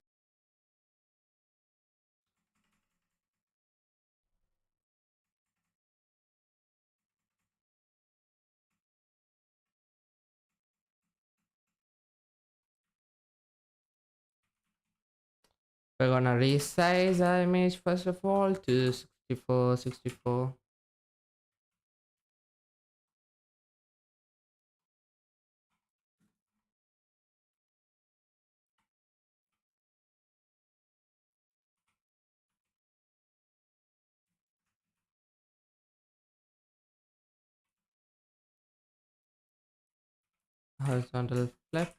We're gonna resize our image first of all to 64. Horizontal flip.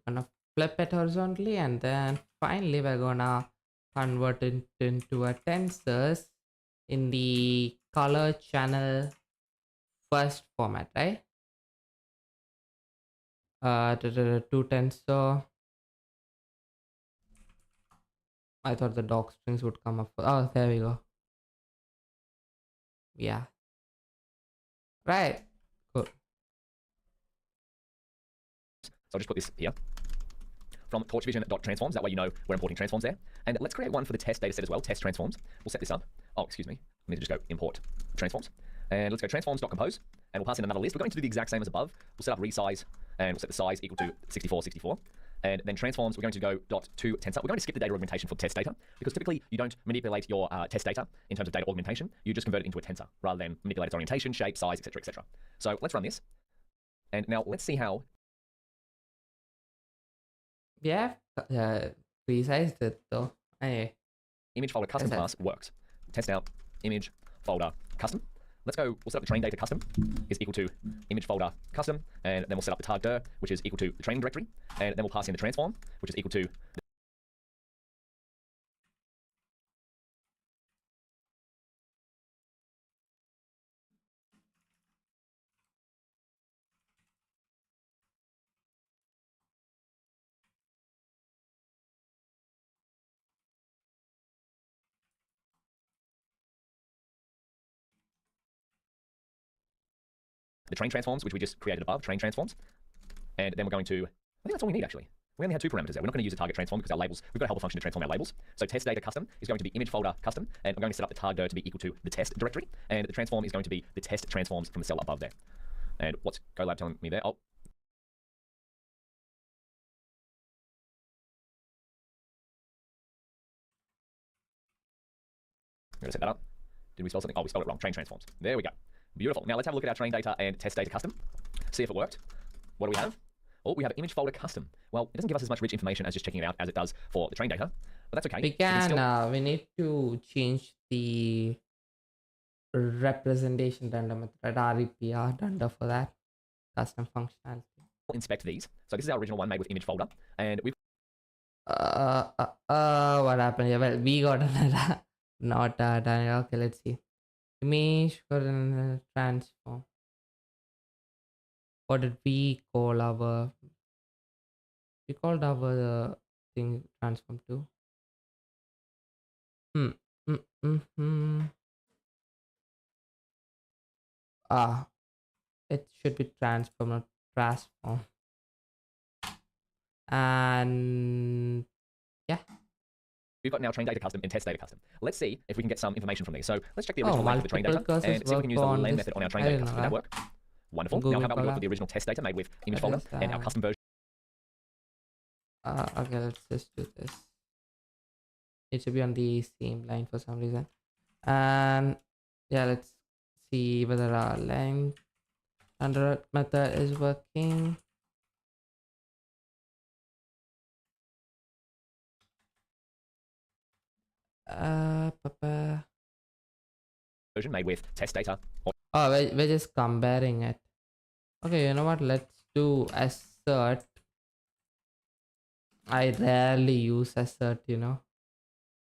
Gonna flip it horizontally, and then finally we're gonna convert it into a tensors in the color channel first format, right? To tensor. I thought the doc strings would come up. Oh, there we go. Yeah. Right. Cool. So I'll just put this here from torchvision.transforms. That way you know we're importing transforms there. And let's create one for the test dataset as well, test transforms. We'll set this up. Oh, excuse me. I need to just go import transforms. And let's go transforms.compose. And we'll pass in another list. We're going to do the exact same as above. We'll set up resize, and we'll set the size equal to 64. And then transforms, we're going to go .toTensor. We're going to skip the data augmentation for test data, because typically you don't manipulate your test data in terms of data augmentation. You just convert it into a tensor rather than manipulate its orientation, shape, size, etc., etc. So let's run this. And now let's see how. Yeah, resized it though. Anyway. Image folder custom class works. Test out image folder custom. Let's go, we'll set up the train data custom is equal to image folder custom, and then we'll set up the targdir, which is equal to the training directory, and then we'll pass in the transform, which is equal to the train transforms, which we just created above, train transforms. And then we're going to, I think that's all we need actually. We only had two parameters there. We're not going to use the target transform because our labels, we've got a helper function to transform our labels. So test data custom is going to be image folder custom, and we're going to set up the targdir to be equal to the test directory, and the transform is going to be the test transforms from the cell above there. And what's GoLab telling me there? Oh. I'm going to set that up. Did we spell something? Oh, we spelled it wrong. Train transforms. There we go. Beautiful. Now let's have a look at our train data and test data custom. See if it worked. What do we have? Oh, we have image folder custom. Well, it doesn't give us as much rich information as just checking it out as it does for the train data, but that's okay. We need to change the representation render method, right? REPR render for that custom functionality. We'll inspect these. So this is our original one made with image folder, and we've what happened here? Well, we got another not done. Okay, let's see. Image got another transform. What did we call our? We called our thing transform to. It should be transform, not transform. And yeah, we've got now train data custom and test data custom. Let's see if we can get some information from these. So let's check the original length of the train data and see if we can use the len method on our train data custom. Did that work? Wonderful. Now how about we work with the original test data made with image folder and our custom version? Okay, let's just do this. It should be on the same line for some reason. And yeah, let's see whether our length under method is working. Version made with test data. Oh, we're just comparing it. Okay, you know what? Let's do assert. I rarely use assert, you know.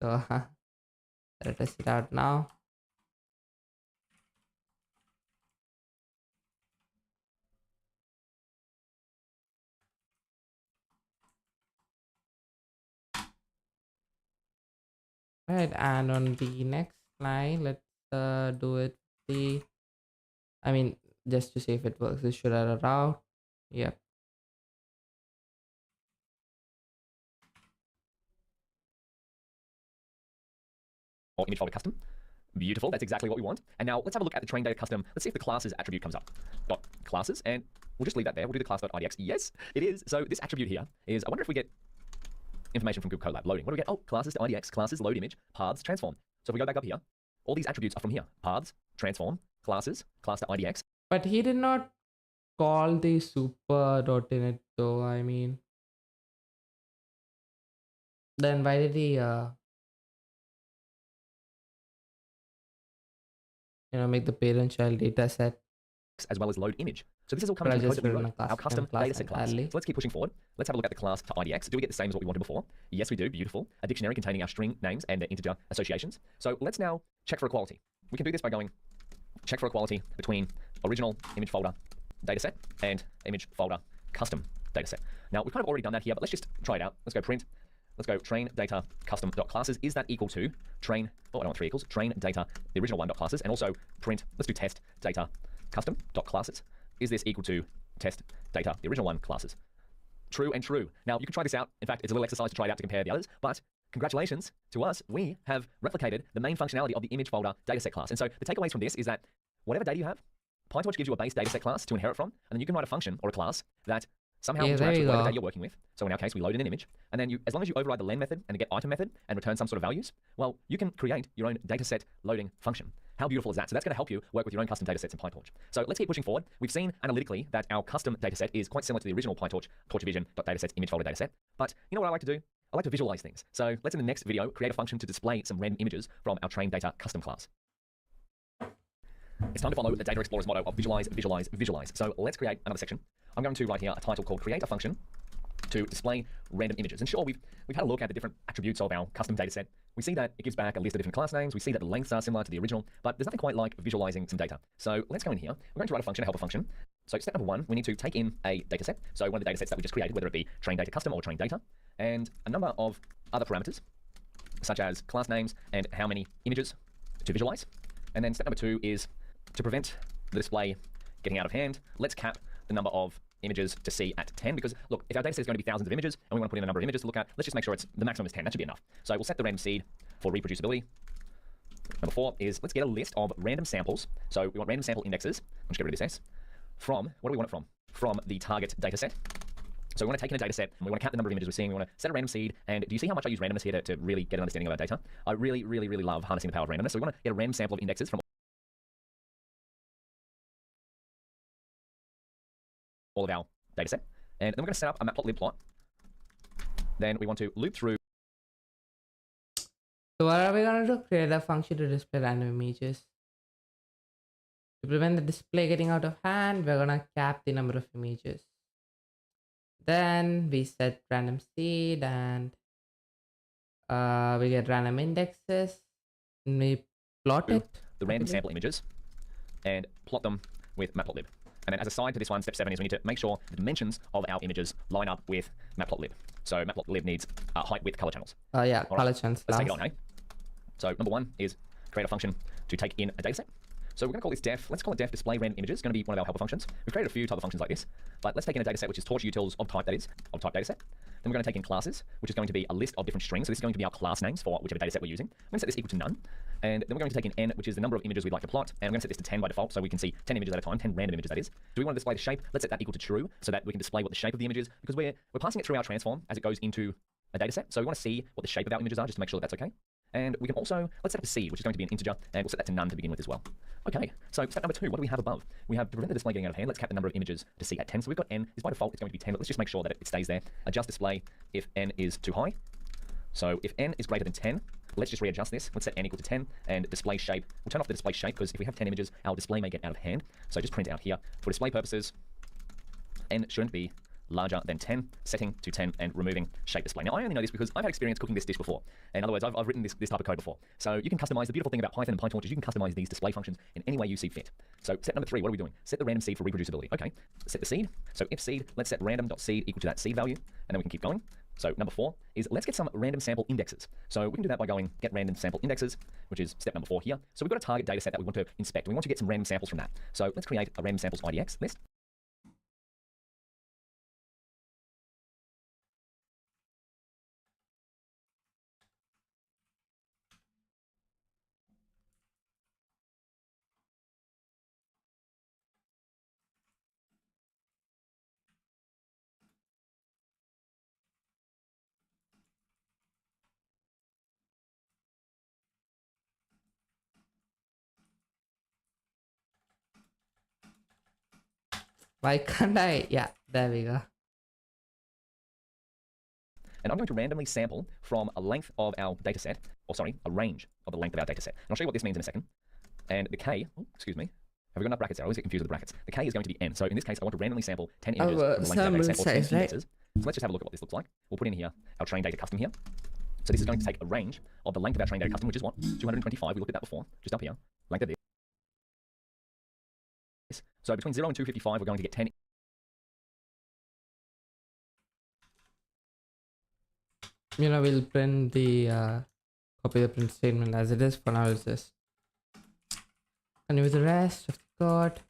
So let us it out now. Right, and on the next line, let's do it just to see if it works. This should add a route. Yep. Or image folder custom. Beautiful, that's exactly what we want. And now let's have a look at the train data custom. Let's see if the classes attribute comes up. Dot classes, and we'll just leave that there. We'll do the class.idx. Yes, it is. So this attribute here is, I wonder if we get information from Google Colab. Loading. What do we get? Oh, classes to IDX, classes, load image, paths, transform. So if we go back up here, all these attributes are from here. Paths, transform, classes, class to IDX. But he did not call the super dot in it though, I mean. Then why did he make the parent-child data set as well as load image. So this is all coming from the code that we wrote, our custom dataset class. So let's keep pushing forward. Let's have a look at the class to IDX. Do we get the same as what we wanted before? Yes, we do. Beautiful. A dictionary containing our string names and their integer associations. So let's now check for equality. We can do this by going check for equality between original image folder dataset and image folder custom dataset. Now we've kind of already done that here, but let's just try it out. Let's go print. Let's go train data custom dot classes. Is that equal to train? Oh, I don't want 3 equals. Train data the original one dot classes, and also print. Let's do test data custom dot classes. Is this equal to test data the original one classes? True and true. Now you can try this out. In fact, it's a little exercise to try it out to compare the others. But congratulations to us, we have replicated the main functionality of the image folder dataset class. And so the takeaways from this is that whatever data you have, Pytorch gives you a base dataset class to inherit from, and then you can write a function or a class that somehow interacts with whatever data you're working with. So in our case, we load in an image, and then as long as you override the len method and the get item method and return some sort of values, well, you can create your own dataset loading function. How beautiful is that? So that's going to help you work with your own custom datasets in Pytorch. So let's keep pushing forward. We've seen analytically that our custom dataset is quite similar to the original Pytorch torchvision.datasets image folder dataset. But you know what I like to do? I like to visualize things. So let's in the next video create a function to display some random images from our train data custom class. It's time to follow the Data Explorer's motto of visualize, visualize, visualize. So let's create another section. I'm going to write here a title called create a function to display random images. And sure, we've had a look at the different attributes of our custom dataset. We see that it gives back a list of different class names. We see that the lengths are similar to the original, but there's nothing quite like visualizing some data. So let's go in here. We're going to write a function, a helper function. So step number 1, we need to take in a dataset. So one of the datasets that we just created, whether it be train data custom or train data, and a number of other parameters, such as class names and how many images to visualize. And then step number 2 is to prevent the display getting out of hand, let's cap the number of images to see at 10, because look, if our dataset is going to be thousands of images and we want to put in a number of images to look at, let's just make sure the maximum is 10. That should be enough. So we'll set the random seed for reproducibility. Number 4 is let's get a list of random samples. So we want random sample indexes. Let's get rid of this S. From, what do we want it from? From the target dataset. So we want to take in a data set, and we want to count the number of images we're seeing. We want to set a random seed. And do you see how much I use randomness here to really get an understanding of our data? I really love harnessing the power of randomness. So we want to get a random sample of indexes from all of our data set. And then we're going to set up a matplotlib plot. Then we want to loop through. So what are we going to do? Create a function to display random images. To prevent the display getting out of hand, we're going to cap the number of images. Then we set random seed and we get random indexes. And we plot it. The random sample images and plot them with matplotlib. And then as a side to this one, step 7 is we need to make sure the dimensions of our images line up with matplotlib. So matplotlib needs height, width, color channels. Yeah, color channels. Let's take it on, hey? So number 1 is create a function to take in a dataset. So we're going to call this def. Let's call it def display random images. It's going to be one of our helper functions. We've created a few type of functions like this, but let's take in a dataset which is torch utils of type, that is, of type dataset. Then we're going to take in classes, which is going to be a list of different strings. So this is going to be our class names for whichever dataset we're using. I'm going to set this equal to none. And then we're going to take in n, which is the number of images we'd like to plot. And I'm going to set this to 10 by default, so we can see 10 images at a time, 10 random images that is. Do we want to display the shape? Let's set that equal to true, so that we can display what the shape of the image is, because we're passing it through our transform as it goes into a dataset. So we want to see what the shape of our images are, just to make sure that that's okay. And we can also, let's set up a seed, which is going to be an integer, and we'll set that to none to begin with as well. Okay, so step number 2, what do we have above? We have to prevent the display getting out of hand. Let's cap the number of images to see at 10. So we've got n is by default, it's going to be 10, but let's just make sure that it stays there. Adjust display if n is too high. So if n is greater than 10, let's just readjust this. Let's set n equal to 10, and display shape. We'll turn off the display shape, because if we have 10 images, our display may get out of hand. So just print out here, for display purposes, n shouldn't be larger than 10, setting to 10, and removing shape display. Now, I only know this because I've had experience cooking this dish before. In other words, I've written this type of code before. So you can customize. The beautiful thing about Python and Pytorch is you can customize these display functions in any way you see fit. So step number 3, what are we doing? Set the random seed for reproducibility. Okay, set the seed. So if seed, let's set random.seed equal to that seed value, and then we can keep going. So number 4 is let's get some random sample indexes. So we can do that by going get random sample indexes, which is step number 4 here. So we've got a target data set that we want to inspect. We want to get some random samples from that. So let's create a random samples IDX list. Why can't I? Yeah, there we go. And I'm going to randomly sample from a length of our data set, or sorry, a range of the length of our data set. And I'll show you what this means in a second. And the k, oh, excuse me, have we got enough brackets there? I always get confused with the brackets. The k is going to be n. So in this case, I want to randomly sample 10 images from the length of our data set, or 10 indexes. So let's just have a look at what this looks like. We'll put in here our trained data custom here. So this is going to take a range of the length of our trained data custom, which is what? 225. We looked at that before, just up here. Length of this. So between 0 and 255, we're going to get 10. You know, we'll print the copy the print statement as it is. For now, it's just and with the rest of the code,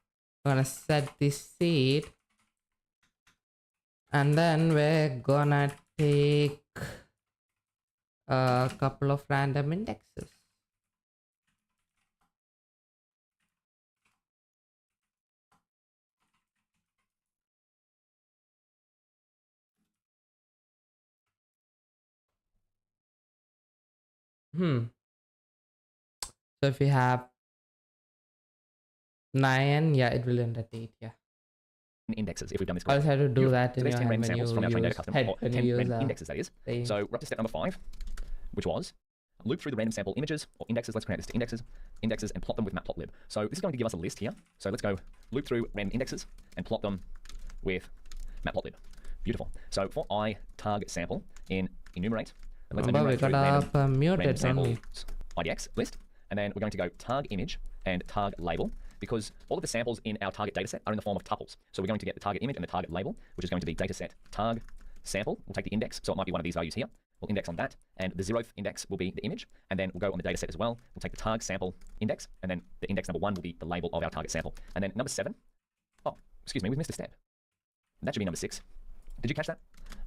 we're gonna set the seed, and then we're gonna take a couple of random indexes. So if we have 9, yeah, it will end at 8, yeah. Indexes, if we've done this I correctly. also had to do that in so your there's 10 head random when you samples from our trained data use custom, head, or when 10 you use random indexes, that is. So we're up to step number 5, which was loop through the random sample images, or indexes. Let's create this to indexes, and plot them with matplotlib. So this is going to give us a list here. So let's go loop through random indexes and plot them with matplotlib. Beautiful. So for I target sample in enumerate, let's enumerate through random sample IDX list, and then we're going to go targ image and targ label, because all of the samples in our target dataset are in the form of tuples. So we're going to get the target image and the target label, which is going to be dataset targ sample. We'll take the index, so it might be one of these values here. We'll index on that, and the 0th index will be the image, and then we'll go on the dataset as well. We'll take the targ sample index, and then the index number 1 will be the label of our target sample. And then number 7, oh, excuse me, we've missed a step. That should be number 6. Did you catch that?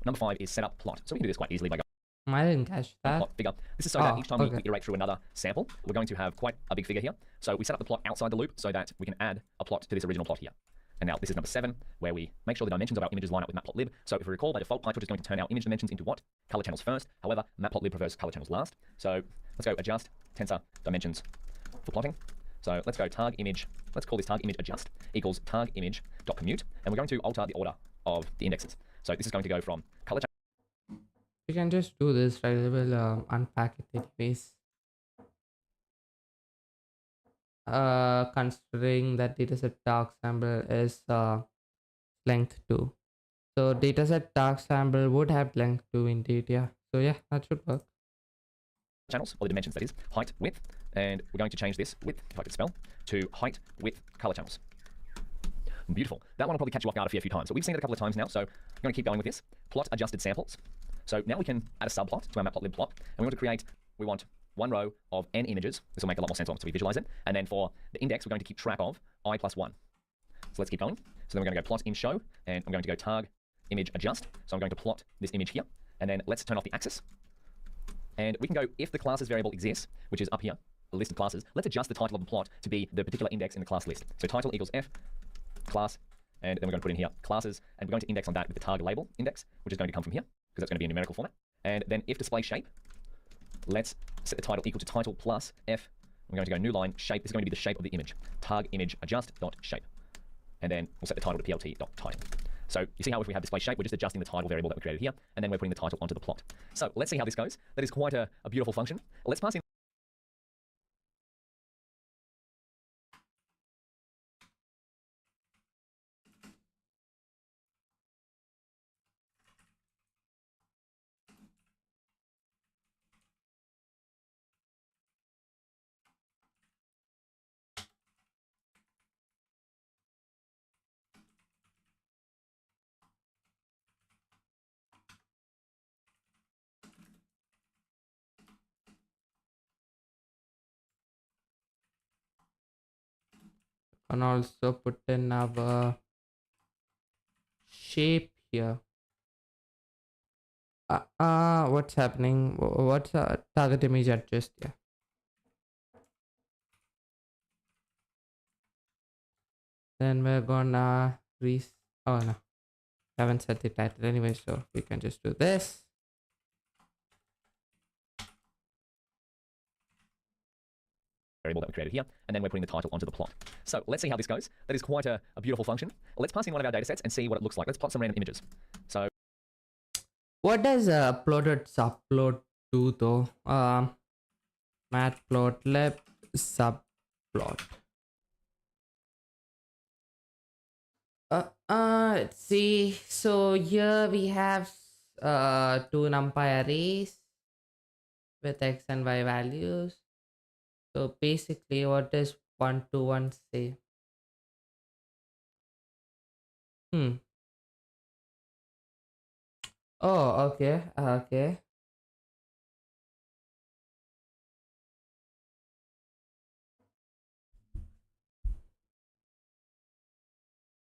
Number 5 is set up plot. So we can do this quite easily by going I didn't catch that. plot figure. This is so that each time we iterate through another sample, we're going to have quite a big figure here. So we set up the plot outside the loop so that we can add a plot to this original plot here. And now this is number 7, where we make sure the dimensions of our images line up with matplotlib. So if we recall, by default, Pytorch is going to turn our image dimensions into what? Color channels first. However, matplotlib prefers color channels last. So let's go adjust tensor dimensions for plotting. So let's go targ image. Let's call this targ image adjust equals targ image dot commute, and we're going to alter the order of the indexes. So this is going to go from color channel. You can just do this, right? We will unpack it anyways. Considering that dataset dark sample is length 2, so dataset dark sample would have length 2 indeed. Yeah, so yeah, that should work. Channels, or the dimensions, that is height, width, and we're going to change this width, if I could spell, to height, width, color channels. Beautiful. That one will probably catch you off guard a few times. So we've seen it a couple of times now, so I'm going to keep going with this. Plot adjusted samples. So now we can add a subplot to our matplotlib plot, and we want to create, we want one row of n images. This will make a lot more sense once we visualize it. And then for the index, we're going to keep track of I plus 1. So let's keep going. So then we're going to go plot in show, and I'm going to go targ image adjust. So I'm going to plot this image here, and then let's turn off the axis. And we can go, if the classes variable exists, which is up here, a list of classes, let's adjust the title of the plot to be the particular index in the class list. So title equals f class, and then we're going to put in here classes, and we're going to index on that with the target label index, which is going to come from here, because that's going to be a numerical format. And then if display shape, let's set the title equal to title plus f. We're going to go new line, shape is going to be the shape of the image. Targ image adjust dot shape. And then we'll set the title to plt dot title. So you see how if we have display shape, we're just adjusting the title variable that we created here, and then we're putting the title onto the plot. So let's see how this goes. That is quite a beautiful function. Let's pass in. And also put in our shape here. What's happening? What's target image adjust? Yeah. Then we're gonna oh no, I haven't set the title anyway, so we can just do this. Variable that we created here, and then we're putting the title onto the plot. So let's see how this goes. That is quite a beautiful function. Let's pass in one of our data sets and see what it looks like. Let's plot some random images. So what does plotted subplot do though? Matplotlib subplot. Let's see. So here we have two numpy arrays with x and y values. So basically, what does 1 to 1 say? Oh, okay. Okay.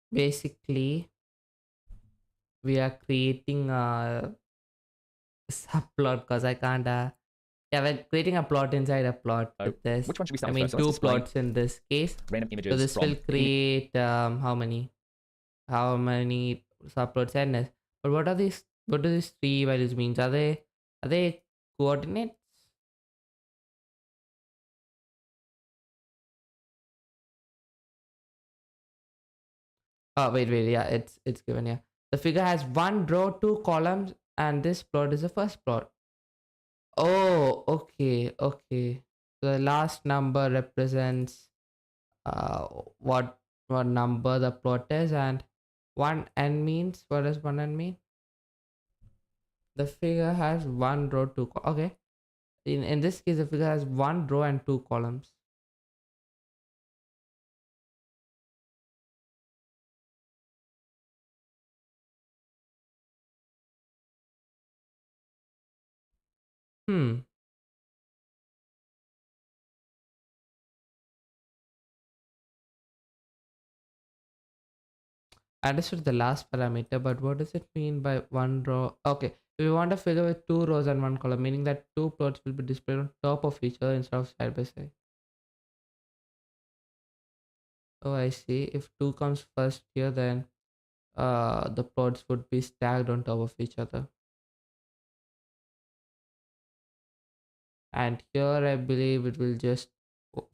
Basically, we are creating a subplot because I can't. Yeah, we're creating a plot inside a plot with this. Which one should we start I with mean, first? So two plots in this case. Random images. So this will create how many subplots and but what are these? What do these 3 values mean? Are they coordinates? Oh wait, yeah, it's given here. The figure has 1 row, 2 columns, and this plot is the first plot. Oh, okay. The last number represents what number the plot is, and 1n means, what does 1n mean? The figure has 1 row, 2 okay. In this case, the figure has 1 row and 2 columns. I understood the last parameter, but what does it mean by 1 row? Okay, we want a figure with 2 rows and 1 column, meaning that 2 plots will be displayed on top of each other instead of side by side. Oh, I see. If 2 comes first here, then the plots would be stacked on top of each other. And here I believe it will just,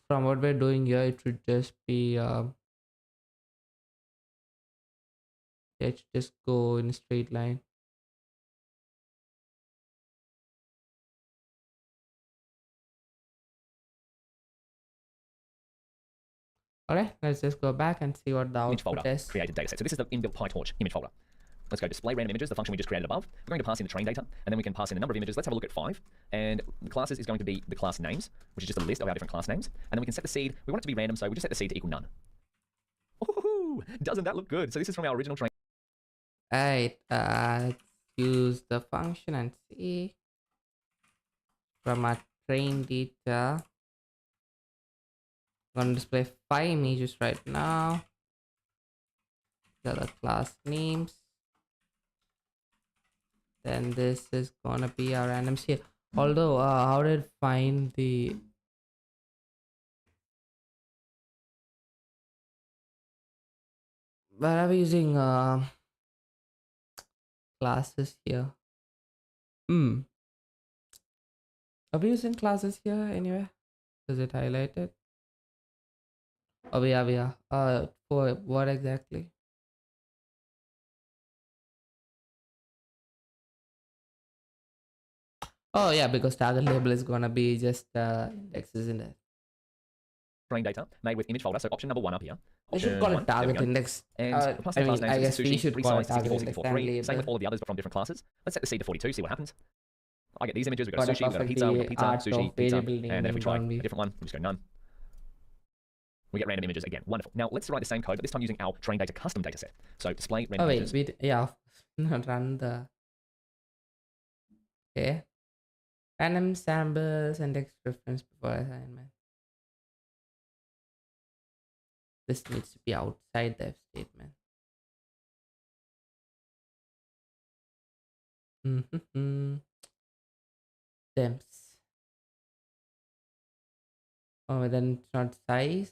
from what we're doing here, it should just be it should just go in a straight line. Alright, let's just go back and see what the Image output folder, is. created dataset. So this is the inbuilt Pytorch image folder. Let's go display random images, the function we just created above. We're going to pass in the train data, and then we can pass in a number of images. Let's have a look at 5. And the classes is going to be the class names, which is just a list of our different class names. And then we can set the seed. We want it to be random, so we just set the seed to equal none. Ooh, doesn't that look good? So this is from our original train. Alright, let's use the function and see. From our train data, I'm going to display 5 images right now. These are the class names. Then this is gonna be our randoms here. Although, how did it find the... Where are we using classes here? Are we using classes here anyway? Is it highlighted? Oh, we are. For what exactly? Oh yeah, because target label is gonna be just indexes in it. Train data made with image folder. So option number 1 up here. We should call it target index. And I guess we should call it target index. Same with all of the others, but from different classes. Let's set the seed to 42. See what happens. I get these images. We've got sushi, we've got pizza, we've got pizza, sushi, pizza, and then if we try a different one, we just go none. We get random images again. Wonderful. Now let's write the same code, but this time using our train data custom dataset. So display random images. Yeah, run the. Okay. Random samples and text reference before assignment. This needs to be outside the if statement. Temps. Oh, then it's not size.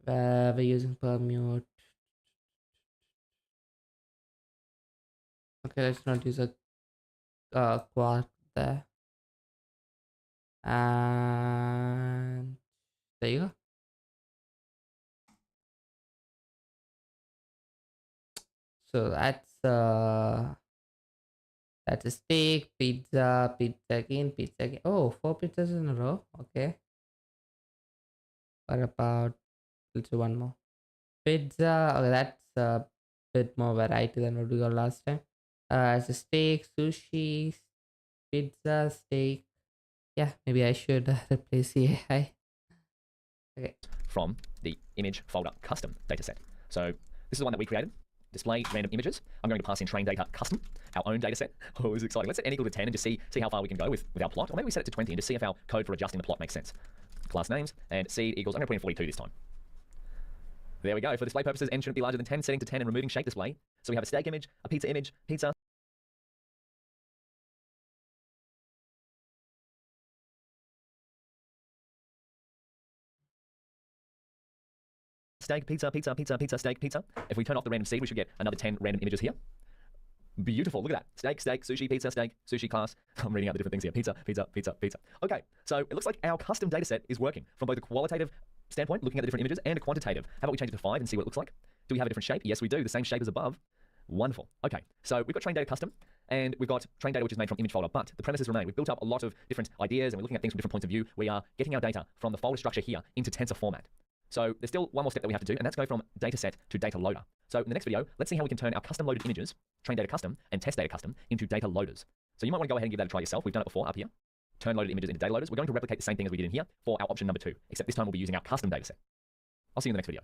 We're using permute. Okay, let's not use a quad there. And there you go. So that's a steak, pizza, pizza again, pizza again. Oh, 4 pizzas in a row. Okay. What about, let's do one more. Pizza. Okay, that's a bit more variety than what we got last time. It's a steak, sushi, pizza, steak. Yeah, maybe I should replace the AI. Okay. From the image folder custom dataset. So this is the one that we created. Display random images. I'm going to pass in train data custom, our own dataset. Oh, this is exciting. Let's set n equal to 10 and just see how far we can go with our plot. Or maybe we set it to 20 and just see if our code for adjusting the plot makes sense. Class names and seed equals, I'm going to put in 42 this time. There we go. For display purposes, n shouldn't be larger than 10, setting to 10 and removing shape display. So we have a steak image, a pizza image, pizza. Steak, pizza, pizza, pizza, pizza, steak, pizza. If we turn off the random seed, we should get another 10 random images here. Beautiful. Look at that. Steak, steak, sushi, pizza, steak, sushi class. I'm reading out the different things here. Pizza, pizza, pizza, pizza. Okay, so it looks like our custom dataset is working from both a qualitative standpoint, looking at the different images, and a quantitative. How about we change it to 5 and see what it looks like? Do we have a different shape? Yes, we do. The same shape as above. Wonderful. Okay, so we've got train data custom, and we've got train data which is made from image folder, but the premises remain. We've built up a lot of different ideas, and we're looking at things from different points of view. We are getting our data from the folder structure here into tensor format. So there's still one more step that we have to do, and that's go from dataset to data loader. So in the next video, let's see how we can turn our custom loaded images, train data custom, and test data custom into data loaders. So you might want to go ahead and give that a try yourself. We've done it before up here. Turn loaded images into data loaders. We're going to replicate the same thing as we did in here for our option number 2, except this time we'll be using our custom dataset. I'll see you in the next video.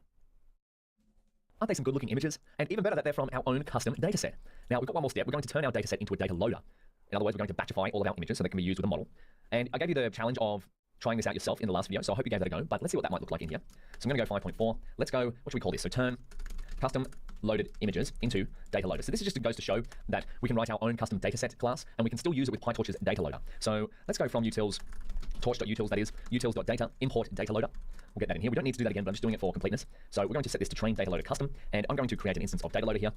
Aren't they some good looking images? And even better that they're from our own custom dataset. Now we've got one more step. We're going to turn our dataset into a data loader. In other words, we're going to batchify all of our images so they can be used with a model. And I gave you the challenge of trying this out yourself in the last video, so I hope you gave that a go, but let's see what that might look like in here. So I'm going to go 5.4. Let's go, what should we call this? So turn custom loaded images into data loader. So this is just goes to show that we can write our own custom dataset class, and we can still use it with Pytorch's data loader. So let's go from utils torch.utils, that is utils.data, import data loader. We'll get that in here. We don't need to do that again, but I'm just doing it for completeness. So we're going to set this to train data loader custom, and I'm going to create an instance of data loader here.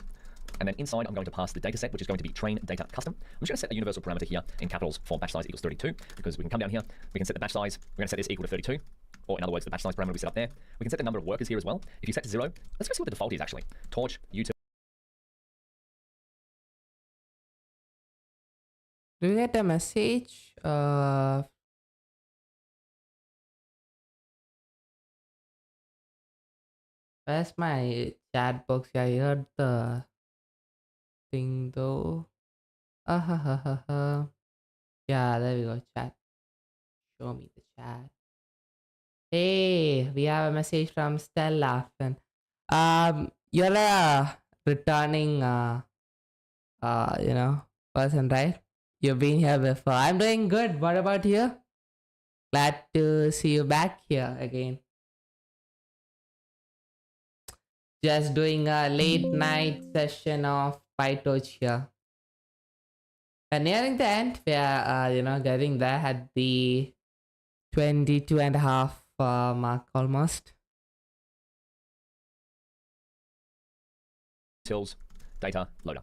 And then inside, I'm going to pass the data set, which is going to be train data custom. I'm just going to set a universal parameter here in capitals for batch size equals 32, because we can come down here, we can set the batch size, we're going to set this equal to 32, or in other words, the batch size parameter we set up there. We can set the number of workers here as well. If you set to 0, let's go see what the default is actually. Torch, util. Do you get a message? Where's my chat box? I heard the thing though. Yeah, there we go. Chat. Show me the chat. Hey, we have a message from Stella. You're a returning, person, right? You've been here before. I'm doing good. What about you? Glad to see you back here again. Just doing a late night session of Pytorch here. And nearing the end, we are, getting there at the 22.5 mark almost. Utils, data, loader.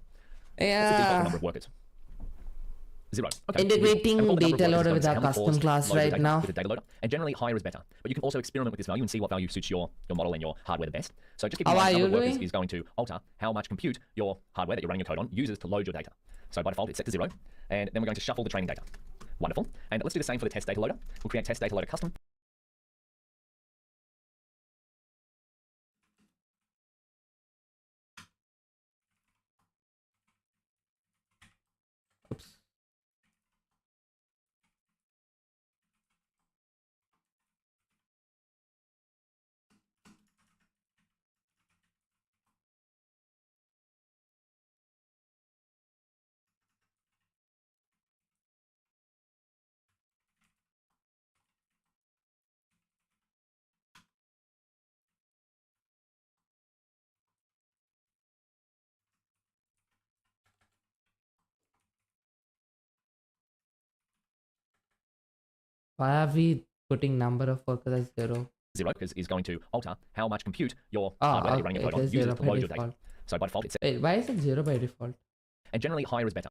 Yeah. What's the default number of workers? 0. Okay. Integrating data loader with our custom class right now. With a data loader. And generally higher is better. But you can also experiment with this value and see what value suits your model and your hardware the best. So just keep in mind the number of workers is going to alter how much compute your hardware that you're running your code on uses to load your data. So by default it's set to 0. And then we're going to shuffle the training data. Wonderful. And let's do the same for the test data loader. We'll create test data loader custom. Oops. Why are we putting number of workers as 0? 0 is going to alter how much compute your hardware that you're running your code on uses to load your data. So by default it's set. Wait, why is it 0 by default? And generally higher is better.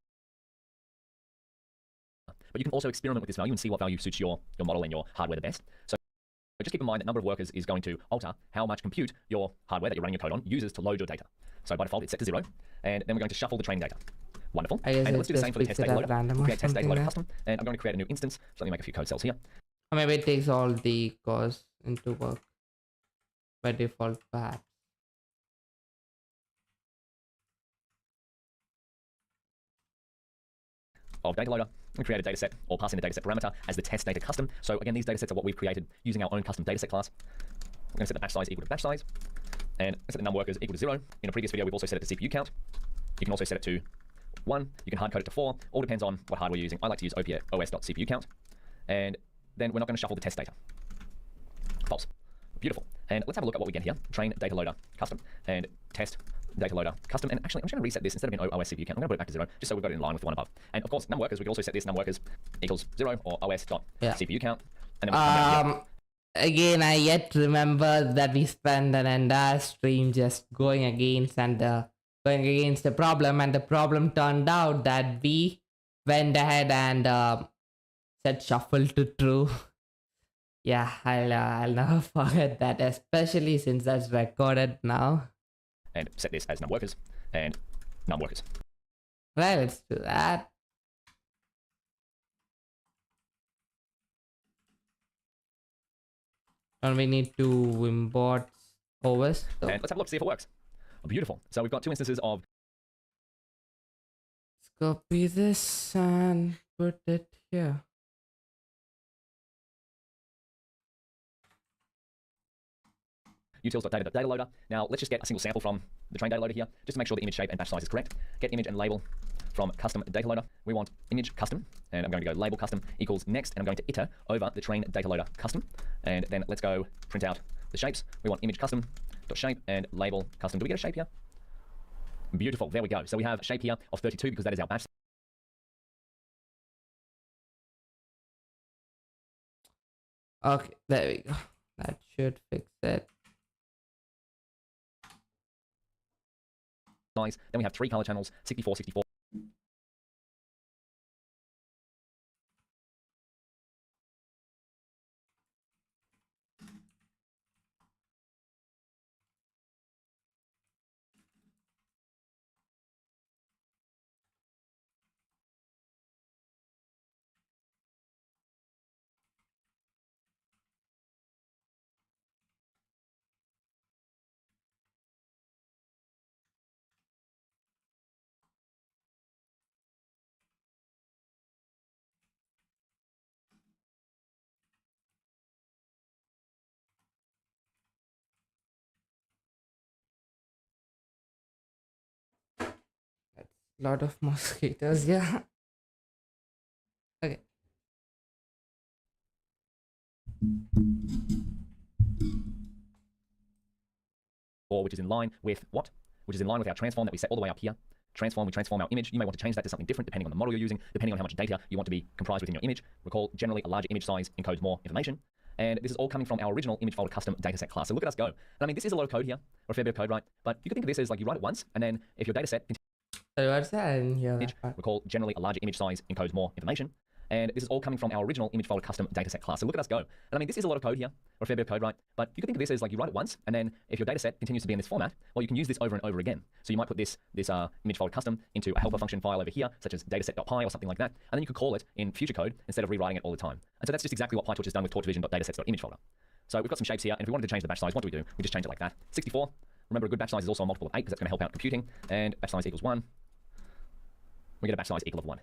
But you can also experiment with this value and see what value suits your model and your hardware the best. So just keep in mind that number of workers is going to alter how much compute your hardware that you're running your code on uses to load your data. So by default it's set to 0. And then we're going to shuffle the training data. Wonderful. And let's do the same for the test data loader. We'll create test data loader custom. And I'm going to create a new instance. So let me make a few code cells here. Or maybe it takes all the cores into work by default, perhaps. Of data loader, we create a data set or pass in a data set parameter as the test data custom. So again, these data sets are what we've created using our own custom data set class. We're going to set the batch size equal to batch size and set the num workers equal to 0. In a previous video, we've also set it to CPU count. You can also set it to 1. You can hard code it to 4. All depends on what hardware you're using. I like to use os.cpu count. And then we're not going to shuffle the test data. False. Beautiful. And let's have a look at what we get here. Train data loader custom and test data loader custom. And actually, I'm just going to reset this instead of being OS CPU count. I'm going to put it back to 0 just so we've got it in line with the one above. And of course, num workers, we can also set this num workers equals 0 or os.cpu count. And then we'll come down here. Again, I yet remember that we spent an entire stream just going against the problem, and the problem turned out that we went ahead and set shuffle to true. Yeah, I'll never forget that, especially since that's recorded now. And set this as num workers and num workers. Right, let's do that. And we need to import OS. So. And let's have a look to see if it works. Oh, beautiful. So we've got 2 instances of. Let's copy this and put it here. Utils.data loader. Now let's just get a single sample from the train data loader here, just to make sure the image shape and batch size is correct. Get image and label from custom data loader. We want image custom, and I'm going to go label custom equals next, and I'm going to iter over the train data loader custom. And then let's go print out the shapes. We want image custom dot shape and label custom. Do we get a shape here? Beautiful. There we go. So we have a shape here of 32 because that is our batch. Okay, there we go. That should fix it. Size. Then we have 3 color channels, 64, 64. That's a lot of mosquitoes, yeah. Okay. Which is in line with what? Which is in line with our transform that we set all the way up here. Transform, we transform our image. You may want to change that to something different depending on the model you're using, depending on how much data you want to be comprised within your image. Recall, generally a larger image size encodes more information. And this is all coming from our original image folder custom dataset class. So look at us go. And I mean, this is a lot of code here, or a fair bit of code, right? But you could think of this as like you write it once, and then if your dataset So what's that? I didn't hear image, that. recall, generally a larger image size encodes more information. And this is all coming from our original image folder custom dataset class. So look at us go. And I mean, this is a lot of code here, or a fair bit of code, right? But you could think of this as like you write it once, and then if your dataset continues to be in this format, well, you can use this over and over again. So you might put this image folder custom into a helper function file over here, such as dataset.py or something like that. And then you could call it in future code instead of rewriting it all the time. And so that's just exactly what Pytorch has done with torchvision.datasets.image folder. So we've got some shapes here, and if we wanted to change the batch size, what do? We just change it like that. 64. Remember, a good batch size is also a multiple of 8 because that's going to help out computing. And batch size equals 1. We get a batch size equal of 1.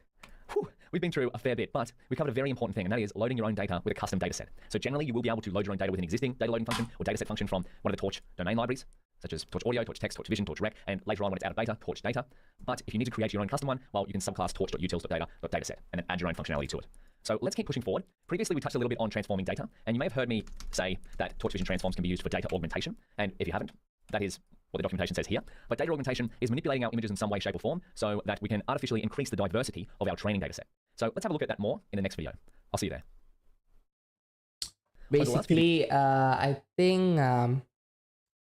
Whew, we've been through a fair bit, but we covered a very important thing, and that is loading your own data with a custom dataset. So generally, you will be able to load your own data with an existing data loading function or dataset function from one of the Torch domain libraries, such as Torch Audio, Torch Text, Torch Vision, Torch Rec, and later on when it's out of beta, Torch Data. But if you need to create your own custom one, well, you can subclass torch.utils.data.dataset and then add your own functionality to it. So let's keep pushing forward. Previously, we touched a little bit on transforming data, and you may have heard me say that Torch Vision transforms can be used for data augmentation. And if you haven't, that is what the documentation says here. But data augmentation is manipulating our images in some way, shape, or form so that we can artificially increase the diversity of our training dataset. So let's have a look at that more in the next video. I'll see you there. Basically, I think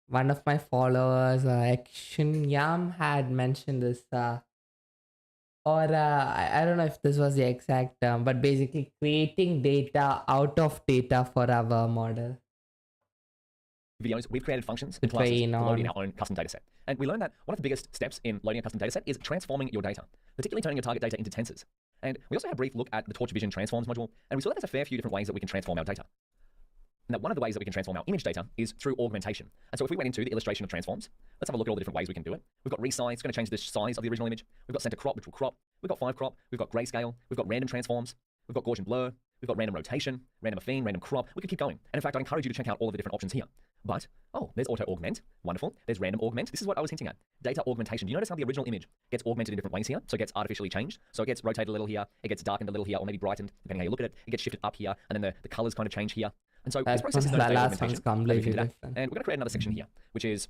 one of my followers, Action Yam, had mentioned this, I don't know if this was the exact term, but basically creating data out of data for our model. Videos, we've created functions and classes to load in our own custom dataset. And we learned that one of the biggest steps in loading a custom dataset is transforming your data, particularly turning your target data into tensors. And we also had a brief look at the Torch Vision transforms module, and we saw that there's a fair few different ways that we can transform our data. And that one of the ways that we can transform our image data is through augmentation. And so if we went into the illustration of transforms, let's have a look at all the different ways we can do it. We've got resize, it's going to change the size of the original image. We've got center crop, which will crop. We've got 5 crop. We've got grayscale. We've got random transforms. We've got Gaussian blur. We've got random rotation, random affine, random crop. We could keep going. And in fact, I'd encourage you to check out all of the different options here. But, oh, there's auto augment. Wonderful. There's random augment. This is what I was hinting at. Data augmentation. Do you notice how the original image gets augmented in different ways here? So it gets artificially changed. So it gets rotated a little here. It gets darkened a little here, or maybe brightened, depending how you look at it. It gets shifted up here, and then the colors kind of change here. And so this process is known as data augmentation. And we're going to create another section here, which is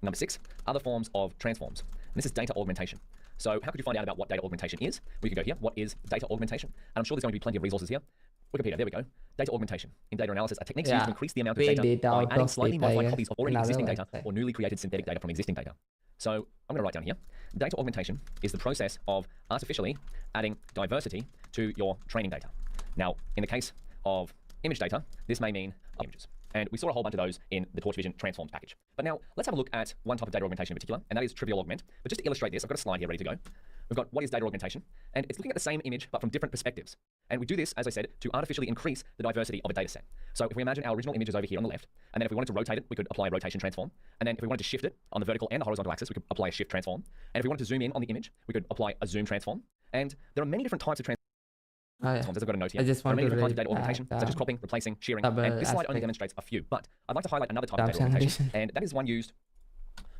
number 6, other forms of transforms. And this is data augmentation. So how could you find out about what data augmentation is? We could go here. What is data augmentation? And I'm sure there's going to be plenty of resources here. Wikipedia, there we go. Data augmentation. In data analysis, are techniques used to increase the amount of data by adding slightly modified copies of already existing data or newly created synthetic data from existing data. So I'm going to write down here. Data augmentation is the process of artificially adding diversity to your training data. Now, in the case of image data, this may mean images. And we saw a whole bunch of those in the Torch Vision transforms package. But now let's have a look at one type of data augmentation in particular, and that is trivial augment. But just to illustrate this, I've got a slide here ready to go. We've got what is data augmentation, and it's looking at the same image but from different perspectives. And we do this, as I said, to artificially increase the diversity of a data set. So if we imagine our original image is over here on the left, and then if we wanted to rotate it, we could apply a rotation transform. And then if we wanted to shift it on the vertical and the horizontal axis, we could apply a shift transform. And if we wanted to zoom in on the image, we could apply a zoom transform. And there are many different types of transforms. As I've got a note here. I just want there are many to different types of data augmentation, such as cropping, replacing, shearing, and this slide only demonstrates a few. But I'd like to highlight another type of data augmentation, and that is one used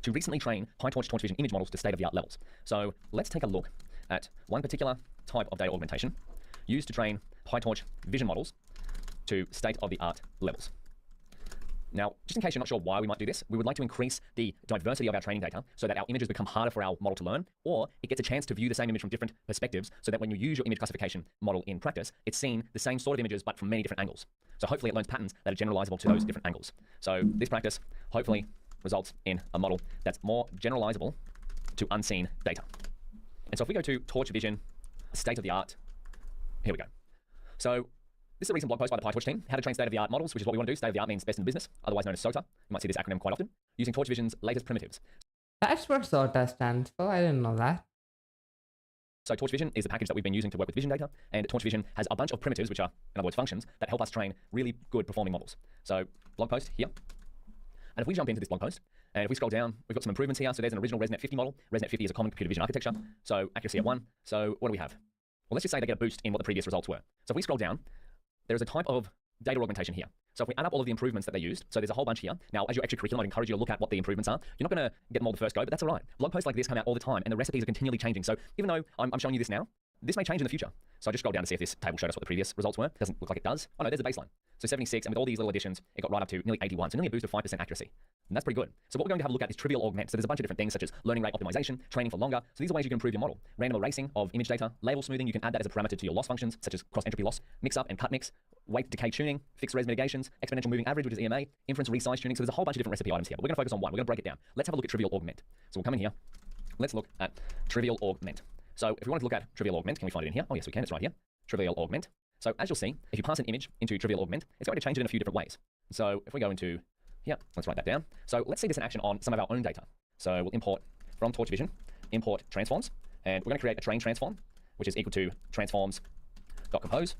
to recently train Pytorch Torch Vision image models to state-of-the-art levels. So let's take a look at one particular type of data augmentation used to train Pytorch vision models to state-of-the-art levels. Now, just in case you're not sure why we might do this, we would like to increase the diversity of our training data so that our images become harder for our model to learn, or it gets a chance to view the same image from different perspectives so that when you use your image classification model in practice, it's seeing the same sort of images but from many different angles. So hopefully it learns patterns that are generalizable to those different angles. So this practice hopefully results in a model that's more generalizable to unseen data. And so if we go to Torch Vision, state of the art, here we go. So this is a recent blog post by the Pytorch team, how to train state-of-the-art models, which is what we want to do. State-of-the-art means best in the business, otherwise known as SOTA. You might see this acronym quite often, using Torch Vision's latest primitives. That's what SOTA stands for. I didn't know that. So Torch Vision is the package that we've been using to work with vision data, and Torch Vision has a bunch of primitives, which are, in other words, functions, that help us train really good performing models. So blog post here. And if we jump into this blog post, and if we scroll down, we've got some improvements here. So there's an original ResNet 50 model. ResNet 50 is a common computer vision architecture. So accuracy at 1. So what do we have? Well, let's just say they get a boost in what the previous results were. So if we scroll down, there's a type of data augmentation here. So if we add up all of the improvements that they used, so there's a whole bunch here. Now, as your extracurriculum, I'd encourage you to look at what the improvements are. You're not going to get them all the first go, but that's all right. Blog posts like this come out all the time, and the recipes are continually changing. So even though I'm showing you this now, this may change in the future. So I just scroll down to see if this table showed us what the previous results were. It doesn't look like it does. Oh no, there's a baseline. So 76, and with all these little additions, it got right up to nearly 81. So nearly a boost of 5% accuracy. And that's pretty good. So what we're going to have a look at is trivial augment. So there's a bunch of different things such as learning rate optimization, training for longer. So these are ways you can improve your model. Random erasing of image data, label smoothing, you can add that as a parameter to your loss functions, such as cross entropy loss, mix up and cut mix, weight decay tuning, fixed res mitigations, exponential moving average, which is EMA, inference resize tuning. So there's a whole bunch of different recipe items here. But we're going to focus on one. We're going to break it down. Let's have a look at trivial augment. So we'll come in here. Let's look at trivial augment. So if we want to look at trivial augment, can we find it in here? Oh yes, we can. It's right here. Trivial augment. So as you'll see, if you pass an image into trivial augment, it's going to change it in a few different ways. So if we go into here, let's write that down. So let's see this in action on some of our own data. So we'll import from Torch Vision, import transforms, and we're going to create a train transform, which is equal to transforms.compose.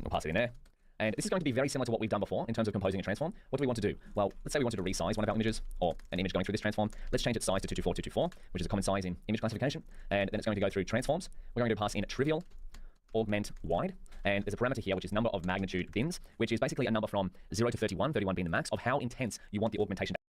We'll pass it in there. And this is going to be very similar to what we've done before in terms of composing a transform. What do we want to do? Well, let's say we wanted to resize one of our images, or an image going through this transform. Let's change its size to 224, which is a common size in image classification. And then it's going to go through transforms. We're going to pass in a trivial augment wide. And there's a parameter here, which is number of magnitude bins, which is basically a number from 0 to 31, 31 being the max, of how intense you want the augmentation to